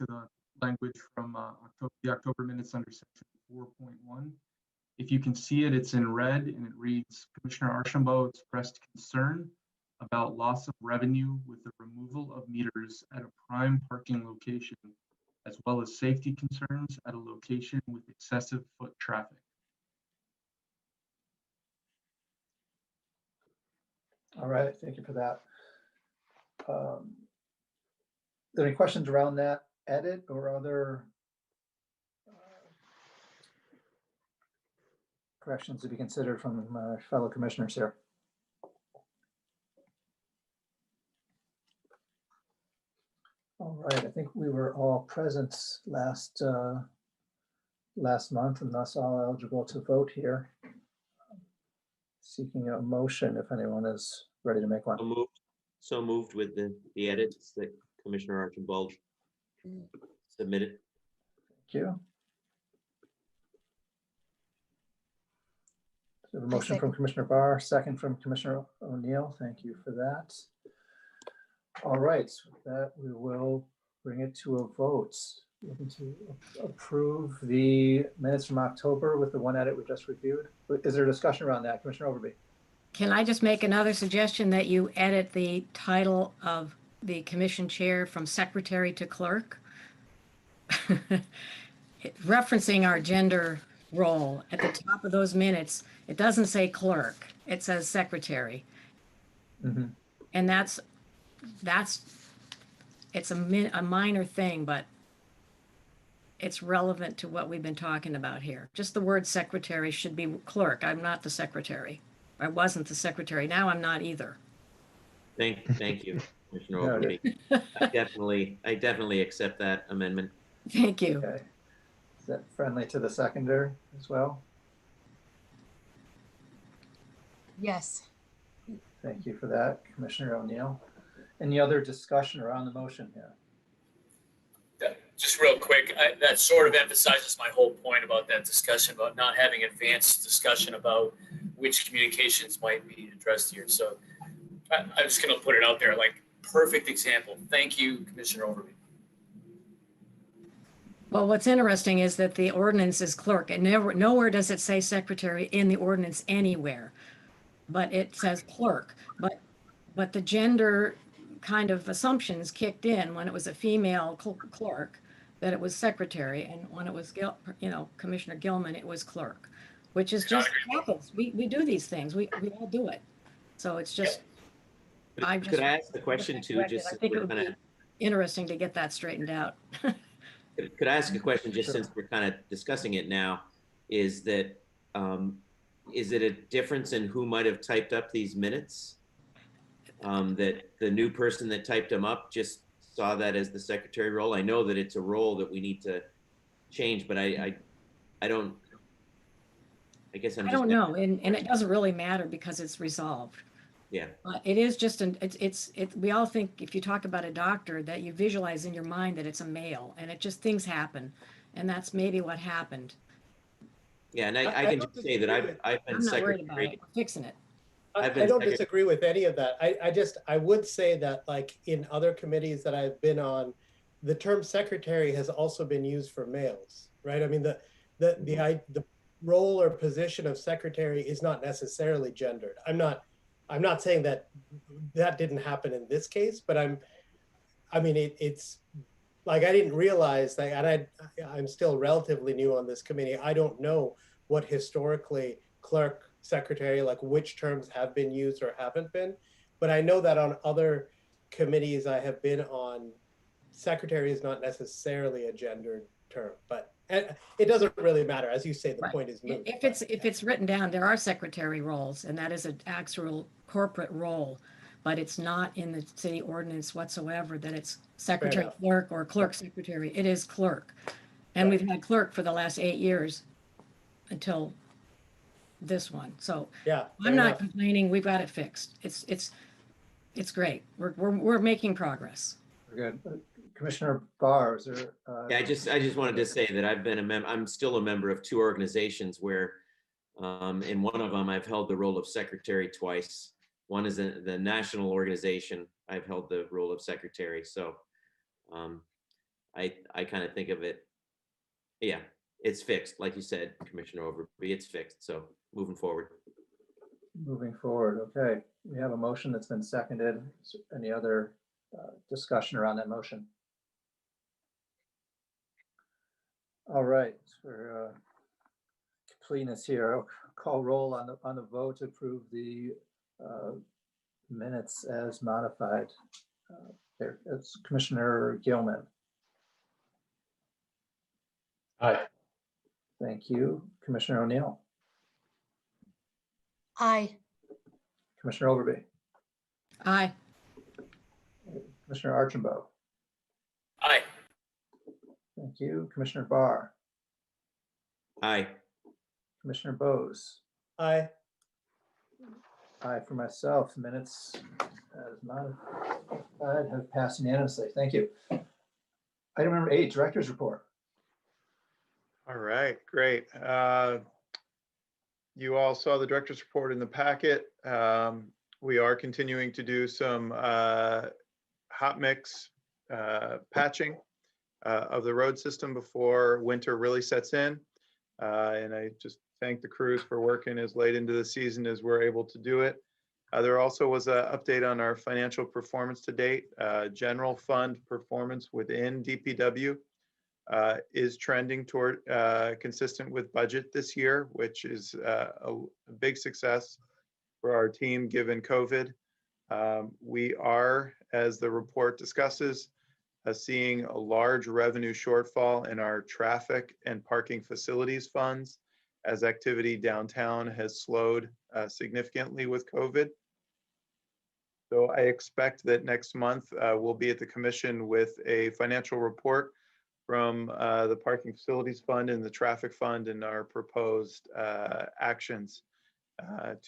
[SPEAKER 6] the language from the October minutes under section 4.1. If you can see it, it's in red and it reads, Commissioner Archambault expressed concern about loss of revenue with the removal of meters at a prime parking location, as well as safety concerns at a location with excessive foot traffic.
[SPEAKER 1] All right, thank you for that. Are there any questions around that edit or other corrections to be considered from my fellow commissioners here? right, I think we were all present last month and thus all eligible to vote here. Seeking a motion if anyone is ready to make one.
[SPEAKER 3] So moved with the edits that Commissioner Archibald submitted.
[SPEAKER 1] Thank you. So a motion from Commissioner Barr, second from Commissioner O'Neill. Thank you for that. All right, with that we will bring it to a vote. Looking to approve the minutes from October with the one edit we just reviewed. Is there a discussion around that, Commissioner Overby?
[SPEAKER 12] Can I just make another suggestion that you edit the title of the commission chair from secretary to clerk? Referencing our gender role at the top of those minutes, it doesn't say clerk, it says secretary.
[SPEAKER 1] Mm-hmm.
[SPEAKER 12] And it's a minor thing, but it's relevant to what we've been talking about here. Just the word secretary should be clerk. I'm not the secretary. I wasn't the secretary. Now I'm not either.
[SPEAKER 3] Thank you, Commissioner Overby. I definitely accept that amendment.
[SPEAKER 12] Thank you.
[SPEAKER 1] Okay. Is that friendly to the seconder as well?
[SPEAKER 5] Yes.
[SPEAKER 1] Thank you for that, Commissioner O'Neill. Any other discussion around the motion here?
[SPEAKER 4] Just real quick, that sort of emphasizes my whole point about that discussion, about not having advanced discussion about which communications might be addressed here. So I'm just going to put it out there, like, perfect example. Thank you, Commissioner Overby.
[SPEAKER 12] Well, what's interesting is that the ordinance is clerk, and nowhere does it say secretary in the ordinance anywhere, but it says clerk. But the gender kind of assumptions kicked in when it was a female clerk, that it was secretary, and when it was Commissioner Gilman, it was clerk, which is just happens. We do these things. We all do it. So it's just.
[SPEAKER 3] Could I ask the question too? Just
[SPEAKER 12] I think it would be interesting to get that straightened out.
[SPEAKER 3] Could I ask a question, just since we're kind of discussing it now, is that, is it a difference in who might have typed up these minutes? That the new person that typed them up just saw that as the secretary role? I know that it's a role that we need to change, but I don't, I guess I'm just.
[SPEAKER 12] I don't know, and it doesn't really matter because it's resolved.
[SPEAKER 3] Yeah.
[SPEAKER 12] It is just we all think if you talk about a doctor that you visualize in your mind that it's a male, and things happen, and that's maybe what happened.
[SPEAKER 3] Yeah, and I can just say that I've been
[SPEAKER 12] I'm not worried
[SPEAKER 3] secretary.
[SPEAKER 12] about it. We're fixing it.
[SPEAKER 10] I don't disagree with any of that. I would say that, like, in other committees that I've been on, the term secretary has also been used for males, right? I mean, the role or position of secretary is not necessarily gendered. I'm not saying that didn't happen in this case, but it's like, I didn't realize that, and I'm still relatively new on this committee. I don't know what historically clerk, secretary, like which terms have been used or haven't been, but I know that on other committees I have been on, secretary is not necessarily a gendered term, but it doesn't really matter. As you say, the point is moot.
[SPEAKER 12] If it's written down, there are secretary roles, and that is an actual corporate role, but it's not in the city ordinance whatsoever that it's secretary clerk or clerk secretary. It is clerk. And we've had clerk for the last 8 years until this one. So
[SPEAKER 10] yeah,
[SPEAKER 12] I'm not complaining. We've got it fixed. It's great. We're making progress.
[SPEAKER 1] Very good. Commissioner Barr, is there?
[SPEAKER 3] Yeah, I just wanted to say that I'm still a member of two organizations where, in one of them, I've held the role of secretary twice. One is the national organization. I've held the role of secretary. So, I kind of think of it. Yeah, it's fixed, like you said, Commissioner Overby. It's fixed. So moving forward.
[SPEAKER 1] Moving forward. Okay, we have a motion that's been seconded. Is there any other discussion around that motion? All right, for completeness here, I'll call roll on the vote to approve the minutes as modified. There, it's Commissioner Gilman.
[SPEAKER 11] Aye.
[SPEAKER 1] Thank you. Commissioner O'Neill.
[SPEAKER 5] Aye.
[SPEAKER 1] Commissioner Overby.
[SPEAKER 12] Aye.
[SPEAKER 1] Commissioner Archambault. Thank you. Commissioner Barr,
[SPEAKER 3] Aye.
[SPEAKER 1] Commissioner Bose.
[SPEAKER 10] Aye.
[SPEAKER 1] Aye for myself. Minutes as modified have passed unanimously. Thank you. Item number 8, Director's Report.
[SPEAKER 2] All right, great. You all saw the director's report in the packet. We are continuing to do some hot mix patching of the road system before winter really sets in. And I just thank the crews for working as late into the season as we're able to do it. There also was an update on our financial performance to date. General fund performance within DPW is trending toward consistent with budget this year, which is a big success for our team given COVID. We are, as the report discusses, seeing a large revenue shortfall in our traffic and parking facilities funds as activity downtown has slowed significantly with COVID. So I expect that next month we'll be at the commission with a financial report from the Parking Facilities Fund and the Traffic Fund and our proposed actions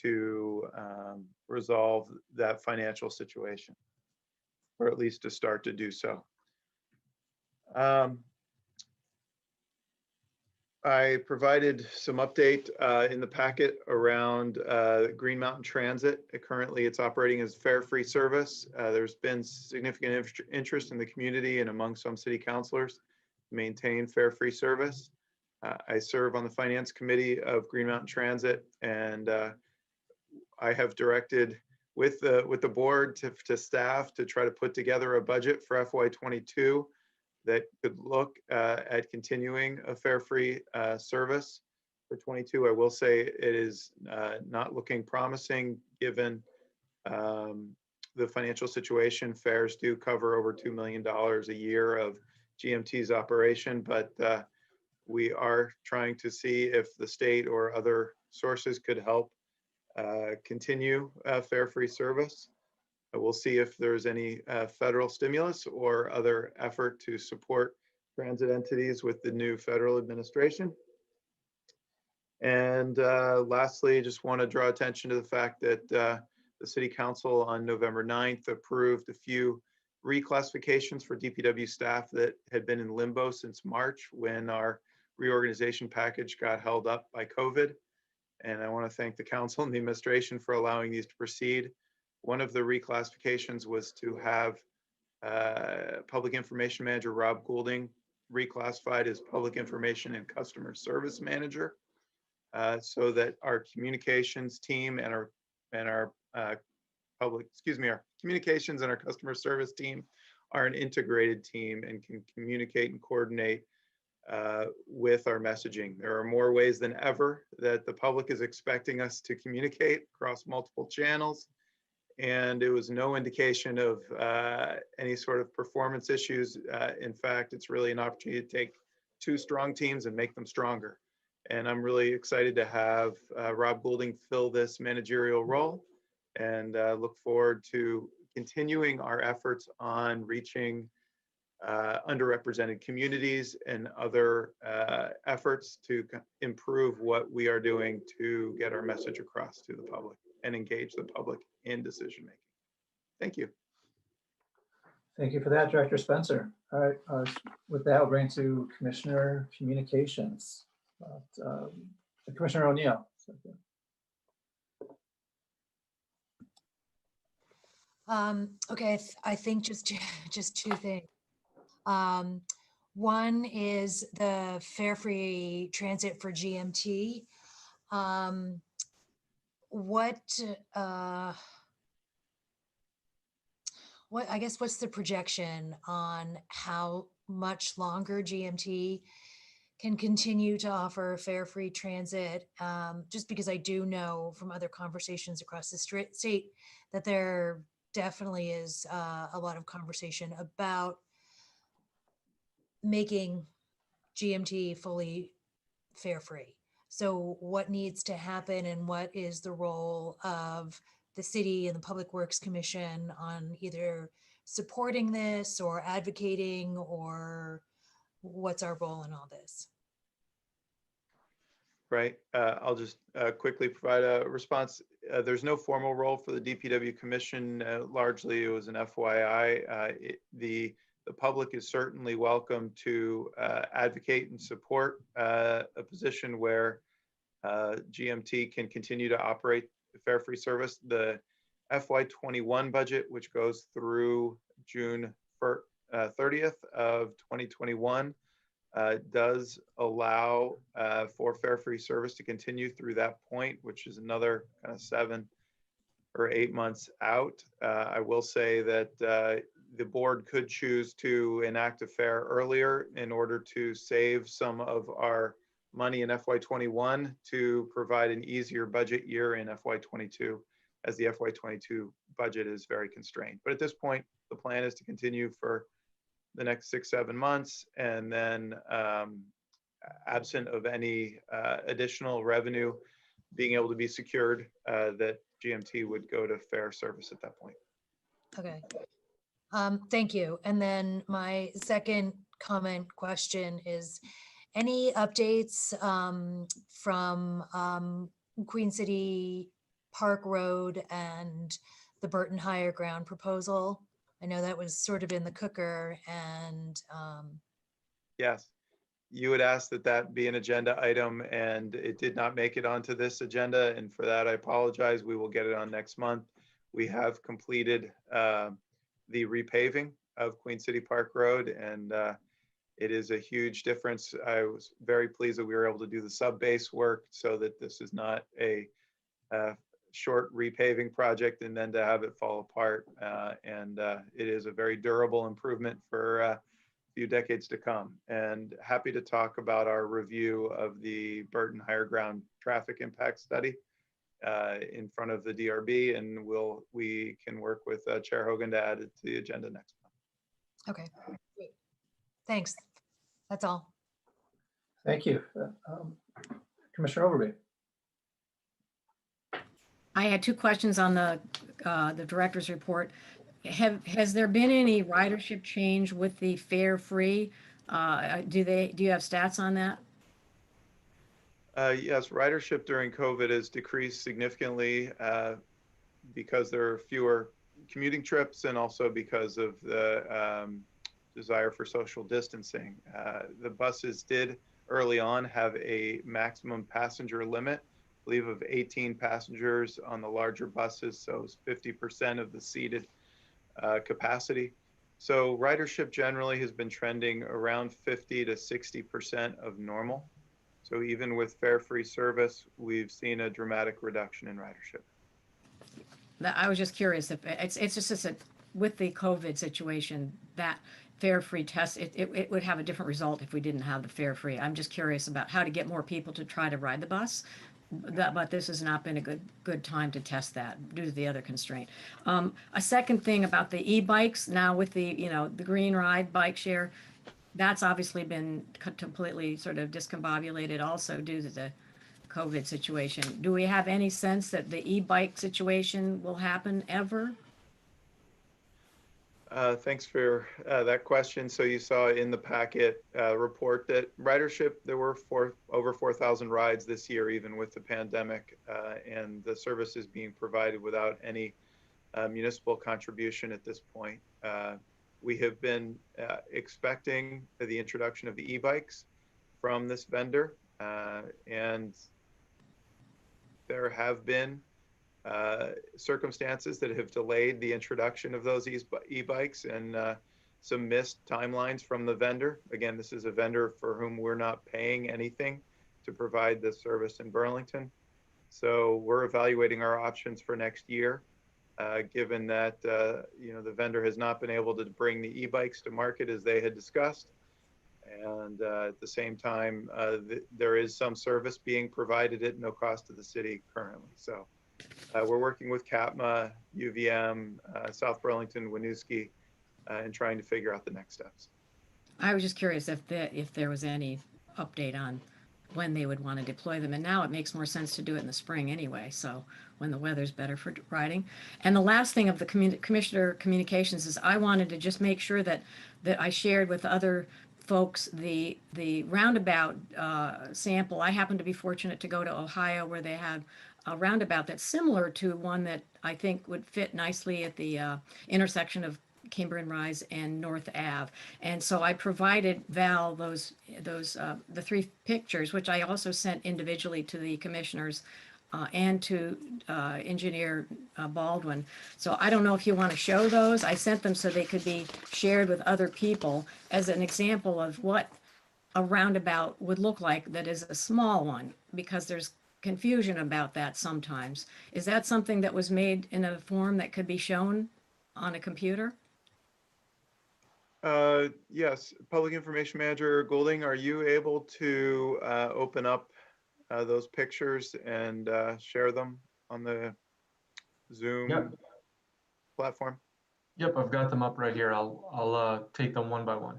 [SPEAKER 2] to resolve that financial situation, or at least to start to do so. I provided some update in the packet around Green Mountain Transit. Currently, it's operating as fare-free service. There's been significant interest in the community and among some city councilors to maintain fare-free service. I serve on the Finance Committee of Green Mountain Transit, and I have directed with the board to staff to try to put together a budget for FY22 that could look at continuing a fare-free service for 22. I will say it is not looking promising given the financial situation. Fares do cover over $2 million a year of GMT's operation, but we are trying to see if the state or other sources could help continue fare-free service. We'll see if there's any federal stimulus or other effort to support transit entities with the new federal administration. And lastly, I just want to draw attention to the fact that the City Council on November 9th approved a few reclassifications for DPW staff that had been in limbo since March when our reorganization package got held up by COVID. And I want to thank the council and the administration for allowing these to proceed. One of the reclassifications was to have Public Information Manager Rob Goulding reclassified as Public Information and Customer Service Manager, so that our communications team and our communications and our customer service team are an integrated team and can communicate and coordinate with our messaging. There are more ways than ever that the public is expecting us to communicate across multiple channels. And it was no indication of any sort of performance issues. In fact, it's really an opportunity to take two strong teams and make them stronger. And I'm really excited to have Rob Goulding fill this managerial role, and look forward to continuing our efforts on reaching underrepresented communities and other efforts to improve what we are doing to get our message across to the public and engage the public in decision making. Thank you.
[SPEAKER 1] Thank you for that, Director Spencer. All right, with that, I'll bring to Commissioner Communications. Commissioner O'Neill.
[SPEAKER 5] Okay, I think just two things. One is the fare-free transit for GMT. What's the projection on how much longer GMT can continue to offer fare-free transit? Just because I do know from other conversations across the state that there definitely is a lot of conversation about making GMT fully fare-free. So what needs to happen, and what is the role of the city and the Public Works Commission on either supporting this or advocating or what's our role in all this?
[SPEAKER 2] Right. I'll just quickly provide a response. There's no formal role for the DPW Commission. Largely, it was an FYI. The public is certainly welcome to advocate and support a position where GMT can continue to operate fare free service. The FY21 budget, which goes through June 30th of 2021, does allow for fare free service to continue through that point, which is another kind of 7 or 8 months out. I will say that the board could choose to enact a fare earlier in order to save some of our money in FY21 to provide an easier budget year in FY22, as the FY22 budget is very constrained. But at this point, the plan is to continue for the next 6-7 months, and then absent of any additional revenue being able to be secured, that GMT would go to fare service at that point.
[SPEAKER 5] Okay. Thank you. And then my second question is, any updates from Queen City Park Road and the Burton Higher Ground proposal? I know that was sort of in the cooker, and
[SPEAKER 2] Yes, you had asked that that be an agenda item, and it did not make it onto this agenda. And for that, I apologize. We will get it on next month. We have completed the repaving of Queen City Park Road, and it is a huge difference. I was very pleased that we were able to do the sub-base work so that this is not a short repaving project and then to have it fall apart. It is a very durable improvement for a few decades to come. And happy to talk about our review of the Burton Higher Ground traffic impact study in front of the DRB, and we can work with Chair Hogan to add it to the agenda next month.
[SPEAKER 5] okay, great. Thanks. That's all.
[SPEAKER 1] Thank you. Commissioner Overby.
[SPEAKER 12] I had 2 questions on the director's report. Has there been any ridership change with the fare free? Do you have stats on that?
[SPEAKER 2] Yes, ridership during COVID has decreased significantly because there are fewer commuting trips, and also because of the desire for social distancing. The buses did early on have a maximum passenger limit, I believe of 18 passengers on the larger buses, so it's 50% of the seated capacity. So ridership generally has been trending around 50 to 60% of normal. So even with fare-free service, we've seen a dramatic reduction in ridership.
[SPEAKER 12] I was just curious if it's just that with the COVID situation, that fare-free test, it would have a different result if we didn't have the fare-free. I'm just curious about how to get more people to try to ride the bus. But this has not been a good time to test that due to the other constraint. A second thing about the e-bikes, now with the the Green Ride bike share, that's obviously been completely sort of discombobulated also due to the COVID situation. Do we have any sense that the e-bike situation will happen ever?
[SPEAKER 2] Thanks for that question. So you saw in the packet report that ridership, there were over 4,000 rides this year, even with the pandemic, and the service is being provided without any municipal contribution at this point. We have been expecting the introduction of the e-bikes from this vendor, and there have been circumstances that have delayed the introduction of those e-bikes, and some missed timelines from the vendor. Again, this is a vendor for whom we're not paying anything to provide this service in Burlington. So we're evaluating our options for next year, given that the vendor has not been able to bring the e-bikes to market as they had discussed. And at the same time, there is some service being provided at no cost to the city currently. So we're working with CAPMA, UVM, South Burlington, Winooski, and trying to figure out the next steps.
[SPEAKER 12] I was just curious if there was any update on when they would want to deploy them. And now it makes more sense to do it in the spring anyway, so when the weather's better for riding. And the last thing of the commissioner communications is I wanted to just make sure that I shared with other folks the roundabout sample. I happen to be fortunate to go to Ohio where they had a roundabout that's similar to one that I think would fit nicely at the intersection of Cambrian Rise and North Ave. And so I provided Val the 3 pictures, which I also sent individually to the commissioners and to engineer Baldwin. So I don't know if you want to show those. I sent them so they could be shared with other people as an example of what a roundabout would look like that is a small one, because there's confusion about that sometimes. Is that something that was made in a form that could be shown on a computer?
[SPEAKER 2] Yes, Public Information Manager Goulding, are you able to open up those pictures and share them on the Zoom platform?
[SPEAKER 6] Yep, I've got them up right here. I'll take them one by one.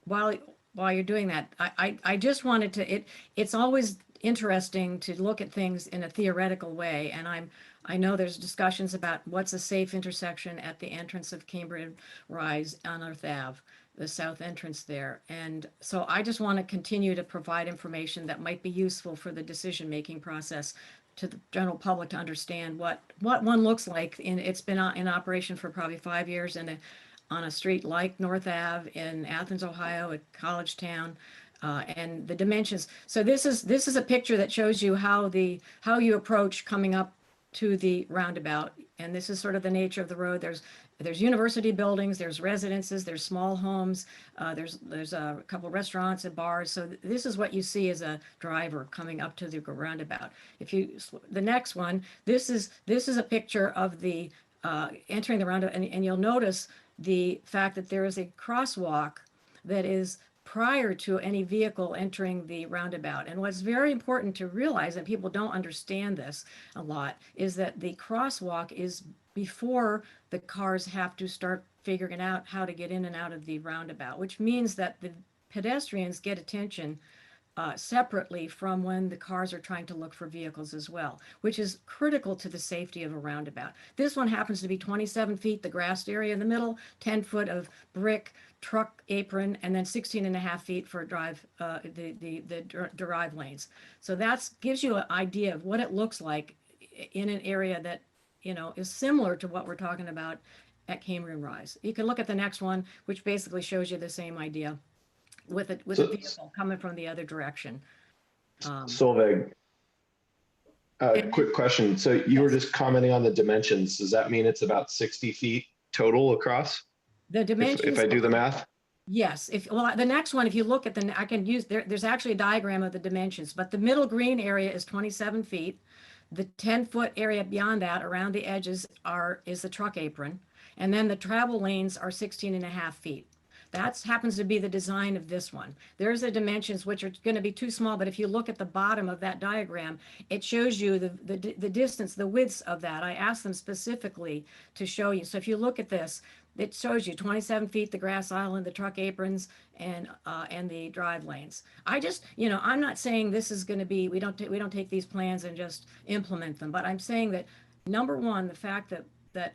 [SPEAKER 12] While you're doing that, I just wanted to, it's always interesting to look at things in a theoretical way, and I know there's discussions about what's a safe intersection at the entrance of Cambrian Rise on North Ave, the south entrance there. And so I just want to continue to provide information that might be useful for the decision-making process to the general public to understand what one looks like. It's been in operation for probably 5 years on a street like North Ave in Athens, Ohio, at College Town. And the dimensions. So this is a picture that shows you how you approach coming up to the roundabout. And this is sort of the nature of the road. There's university buildings, there's residences, there's small homes, there's a couple of restaurants and bars. So this is what you see as a driver coming up to the roundabout. The next one, this is a picture of the entering the roundabout, and you'll notice the fact that there is a crosswalk that is prior to any vehicle entering the roundabout. And what's very important to realize, and people don't understand this a lot, is that the crosswalk is before the cars have to start figuring out how to get in and out of the roundabout, which means that the pedestrians get attention separately from when the cars are trying to look for vehicles as well, which is critical to the safety of a roundabout. This one happens to be 27 feet, the grassed area in the middle, 10 foot of brick, truck apron, and then 16.5 feet for the drive lanes. So that gives you an idea of what it looks like in an area that, is similar to what we're talking about at Cambrian Rise. You can look at the next one, which basically shows you the same idea with a vehicle coming from the other direction.
[SPEAKER 11] Solveig, quick question. So you were just commenting on the dimensions. Does that mean it's about 60 feet total across?
[SPEAKER 12] The dimensions.
[SPEAKER 11] If I do the math?
[SPEAKER 12] Yes. The next one, if you look at I can use, there's actually a diagram of the dimensions, but the middle green area is 27 feet. The 10-foot area beyond that, around the edges, is the truck apron. And then the travel lanes are 16.5 feet. That happens to be the design of this one. There's the dimensions, which are going to be too small, but if you look at the bottom of that diagram, it shows you the distance, the widths of that. I asked them specifically to show you. So if you look at this, it shows you 27 feet, the grass island, the truck aprons, and the drive lanes. I just, I'm not saying this is going to be, we don't take these plans and just implement them, but I'm saying that, number one, the fact that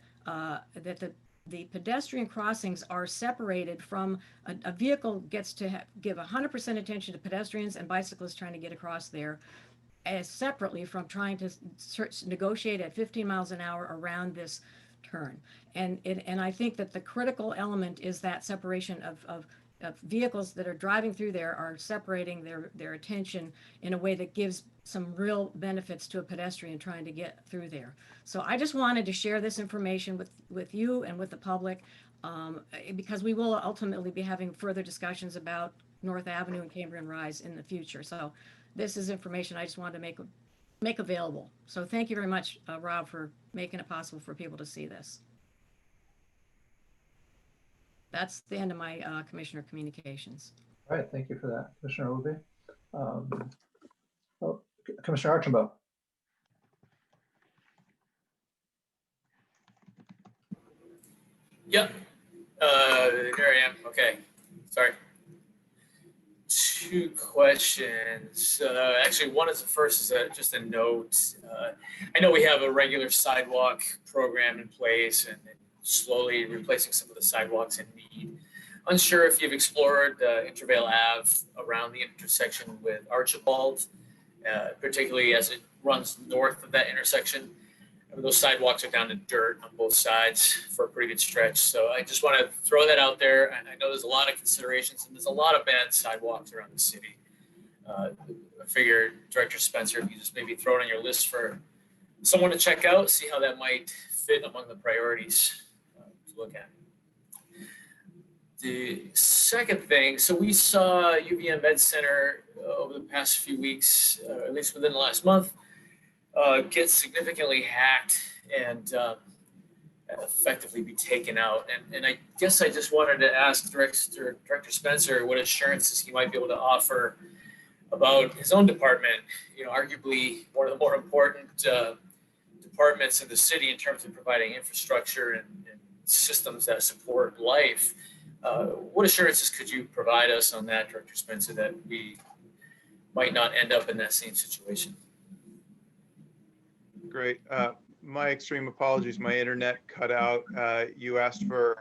[SPEAKER 12] the pedestrian crossings are separated from a vehicle gets to give 100% attention to pedestrians and bicyclists trying to get across there, as separately from trying to negotiate at 15 miles an hour around this turn. And I think that the critical element is that separation of vehicles that are driving through there are separating their attention in a way that gives some real benefits to a pedestrian trying to get through there. So I just wanted to share this information with you and with the public, because we will ultimately be having further discussions about North Avenue and Cambrian Rise in the future. So this is information I just wanted to make available. So thank you very much, Rob, for making it possible for people to see this. That's the end of my commissioner communications.
[SPEAKER 1] All right, thank you for that, Commissioner Ruby. Commissioner Archambault.
[SPEAKER 4] Yep. Here I am. Okay. Sorry. 2 questions. Actually, one is the first is just a note. I know we have a regular sidewalk program in place and slowly replacing some of the sidewalks in need. unsure if you've explored Intervale Ave around the intersection with Archibald, particularly as it runs north of that intersection. I mean, those sidewalks are down to dirt on both sides for a pretty good stretch. So I just want to throw that out there. And I know there's a lot of considerations and there's a lot of bad sidewalks around the city. I figure Director Spencer, if you just maybe throw it on your list for someone to check out, see how that might fit among the priorities to look at. The second thing, so we saw UVM Med Center over the past few weeks, at least within the last month, get significantly hacked and effectively be taken out. And I guess I just wanted to ask Director Spencer what assurances he might be able to offer about his own department, you know, arguably one of the more important departments in the city in terms of providing infrastructure and systems that support life. What assurances could you provide us on that, Director Spencer, that we might not end up in that same situation?
[SPEAKER 2] Great. My extreme apologies. My internet cut out. You asked for,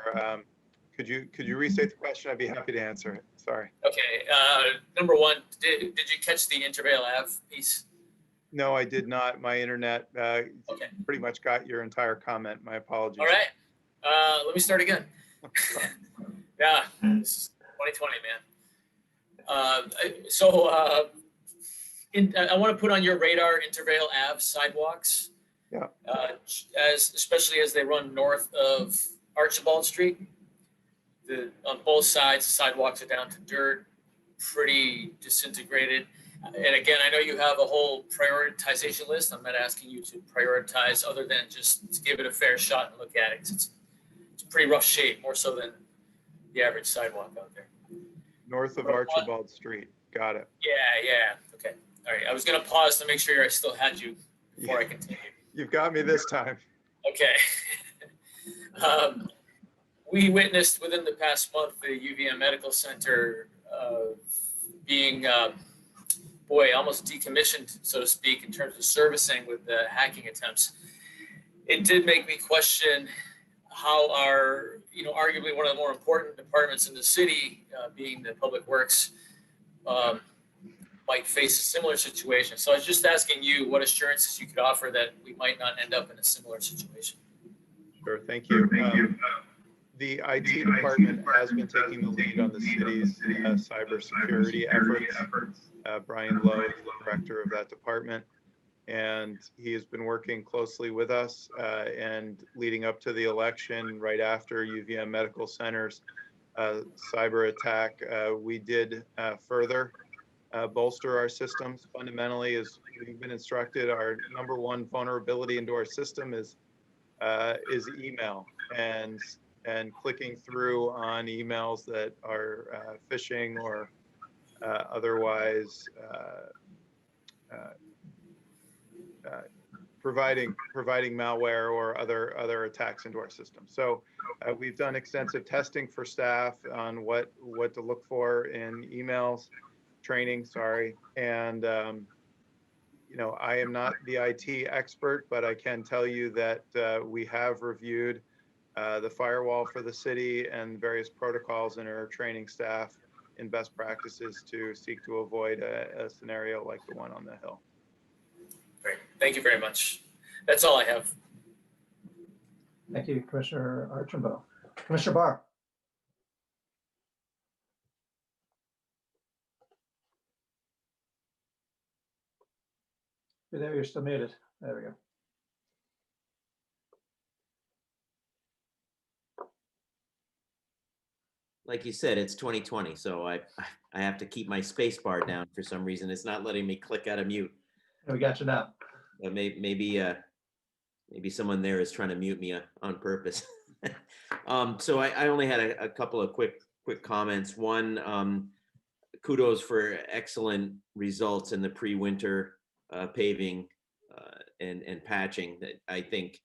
[SPEAKER 2] could you restate the question? I'd be happy to answer it. Sorry.
[SPEAKER 4] Okay. Number one, did you catch the Intervale Ave piece?
[SPEAKER 2] No, I did not. My internet
[SPEAKER 4] Okay.
[SPEAKER 2] pretty much got your entire comment. My apologies.
[SPEAKER 4] All right. Let me start again. Yeah, this is 2020, man. I want to put on your radar Intervale Ave sidewalks.
[SPEAKER 2] Yeah.
[SPEAKER 4] Especially as they run north of Archibald Street. On both sides, the sidewalks are down to dirt, pretty disintegrated. And again, I know you have a whole prioritization list. I'm not asking you to prioritize other than just to give it a fair shot and look at it. It's pretty rough shape, more so than the average sidewalk out there.
[SPEAKER 2] North of Archibald Street. Got it.
[SPEAKER 4] Yeah. Okay. All right. I was going to pause to make sure I still had you before I continue.
[SPEAKER 2] You've got me this time.
[SPEAKER 4] Okay. We witnessed within the past month the UVM Medical Center being, almost decommissioned, so to speak, in terms of servicing with the hacking attempts. It did make me question how our, arguably one of the more important departments in the city, being the Public Works, might face a similar situation. So I was just asking you what assurances you could offer that we might not end up in a similar situation.
[SPEAKER 2] Sure, thank you. The IT department has been taking the lead on the city's cybersecurity efforts. Brian Lowe is the director of that department, and he has been working closely with us and leading up to the election, right after UVM Medical Center's cyber attack, we did further bolster our systems. Fundamentally, as we've been instructed, our number one vulnerability into our system is email and clicking through on emails that are phishing or otherwise providing malware or other attacks into our system. So we've done extensive testing for staff on what to look for in emails, training, and I am not the IT expert, but I can tell you that we have reviewed the firewall for the city and various protocols in our training staff in best practices to seek to avoid a scenario like the one on the Hill.
[SPEAKER 4] Great. Thank you very much. That's all I have.
[SPEAKER 1] Thank you, Commissioner Archambault. Commissioner Barr. You're there, you're still muted. There we go.
[SPEAKER 3] Like you said, it's 2020, so I have to keep my space bar down for some reason. It's not letting me click out of mute.
[SPEAKER 1] We got you now.
[SPEAKER 3] Maybe someone there is trying to mute me on purpose. So I only had a couple of quick comments. One, kudos for excellent results in the pre-winter paving and patching. That I think,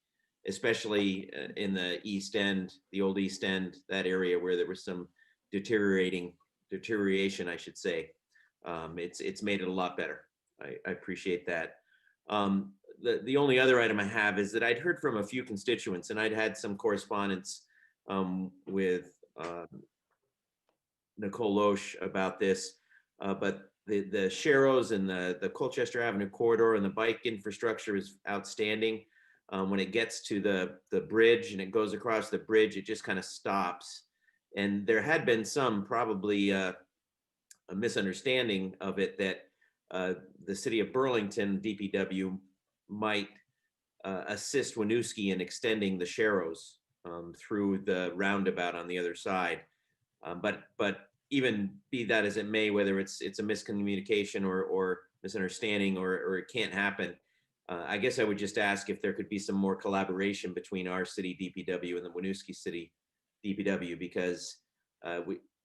[SPEAKER 3] especially in the East End, the old East End, that area where there was some deterioration, I should say. It's made it a lot better. I appreciate that. The only other item I have is that I'd heard from a few constituents, and I'd had some correspondence with Nicole Loesch about this, but the Sharrows and the Colchester Avenue corridor and the bike infrastructure is outstanding. When it gets to the bridge and it goes across the bridge, it just kind of stops. And there had been some probably a misunderstanding of it that the city of Burlington DPW might assist Winooski in extending the Sharrows through the roundabout on the other side. But even be that as it may, whether it's a miscommunication or misunderstanding or it can't happen, I guess I would just ask if there could be some more collaboration between our city DPW and the Winooski City DPW, because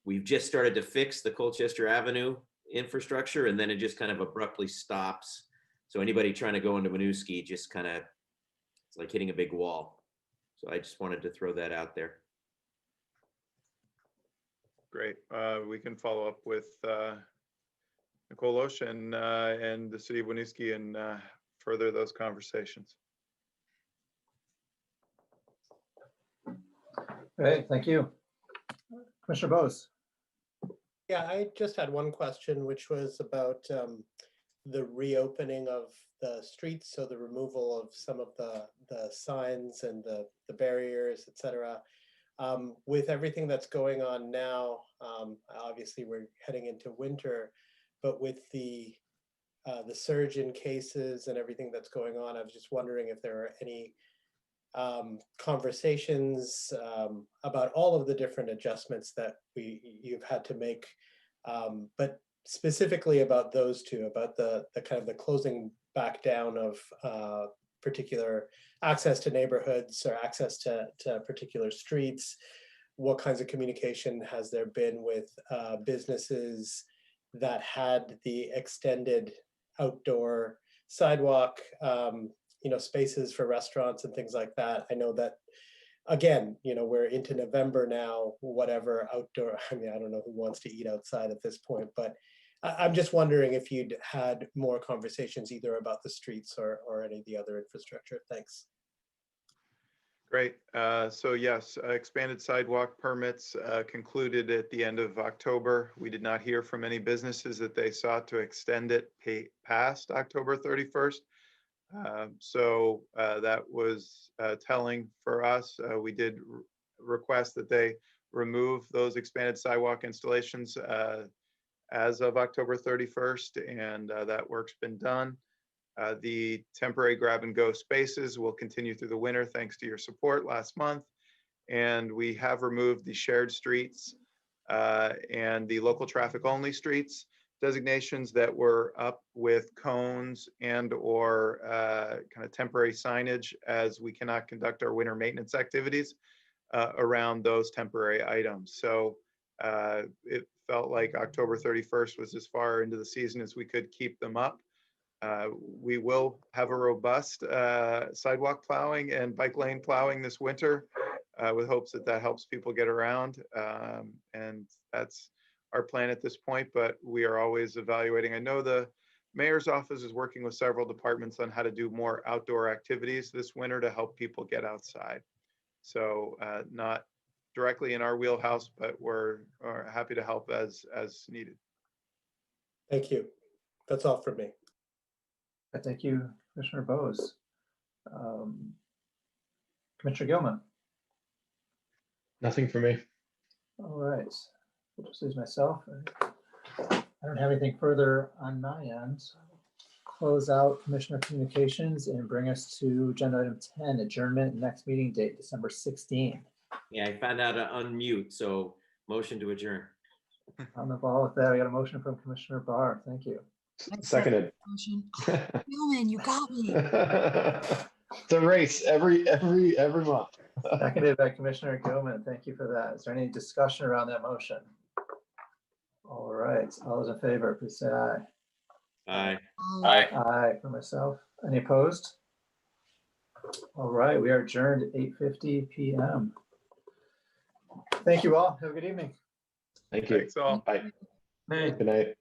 [SPEAKER 3] we've just started to fix the Colchester Avenue infrastructure, and then it just kind of abruptly stops. So anybody trying to go into Winooski just kind of, it's like hitting a big wall. So I just wanted to throw that out there.
[SPEAKER 2] Great. We can follow up with Nicole Loesch and the city of Winooski and further those conversations.
[SPEAKER 1] Great, thank you. Commissioner Bose.
[SPEAKER 10] Yeah, I just had one question, which was about the reopening of the streets, so the removal of some of the signs and the barriers, et cetera. With everything that's going on now, obviously we're heading into winter, but with the surge in cases and everything that's going on, I was just wondering if there are any conversations about all of the different adjustments that you've had to make, but specifically about those two, about the kind of the closing back down of particular access to neighborhoods or access to particular streets. What kinds of communication has there been with businesses that had the extended outdoor sidewalk, spaces for restaurants and things like that? I know that, again, we're into November now, whatever outdoor, I mean, I don't know who wants to eat outside at this point, but I'm just wondering if you'd had more conversations either about the streets or any of the other infrastructure. Thanks.
[SPEAKER 2] Great. So yes, expanded sidewalk permits concluded at the end of October. We did not hear from any businesses that they sought to extend it past October 31st. So that was telling for us. We did request that they remove those expanded sidewalk installations as of October 31st, and that work's been done. The temporary grab and go spaces will continue through the winter thanks to your support last month. And we have removed the shared streets and the local traffic only streets designations that were up with cones and or kind of temporary signage, as we cannot conduct our winter maintenance activities around those temporary items. So it felt like October 31st was as far into the season as we could keep them up. We will have a robust sidewalk plowing and bike lane plowing this winter with hopes that that helps people get around. And that's our plan at this point, but we are always evaluating. I know the mayor's office is working with several departments on how to do more outdoor activities this winter to help people get outside. So not directly in our wheelhouse, but we're happy to help as needed.
[SPEAKER 10] Thank you. That's all for me.
[SPEAKER 1] Thank you, Commissioner Bose. Commissioner Gilman.
[SPEAKER 11] Nothing for me.
[SPEAKER 1] All right. Just lose myself. I don't have anything further on my end. So I'll close out Commissioner communications and bring us to agenda item 10, adjournment, next meeting date, December 16.
[SPEAKER 3] Yeah, I found out to unmute, so motion to adjourn.
[SPEAKER 1] On the ball with that, I got a motion from Commissioner Barr. Thank you.
[SPEAKER 11] Seconded.
[SPEAKER 12] Gilman, you got me.
[SPEAKER 11] It's a race every month.
[SPEAKER 1] Seconded by Commissioner Gilman. Thank you for that. Is there any discussion around that motion? All right. All those in favor, please say aye.
[SPEAKER 3] Aye.
[SPEAKER 4] Aye.
[SPEAKER 1] Aye for myself. Any opposed? All right. We are adjourned at 8:50 p.m. Thank you all. Have a good evening.
[SPEAKER 11] Thank you.
[SPEAKER 2] Thanks all.
[SPEAKER 11] Bye. Good night.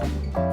[SPEAKER 1] Aye.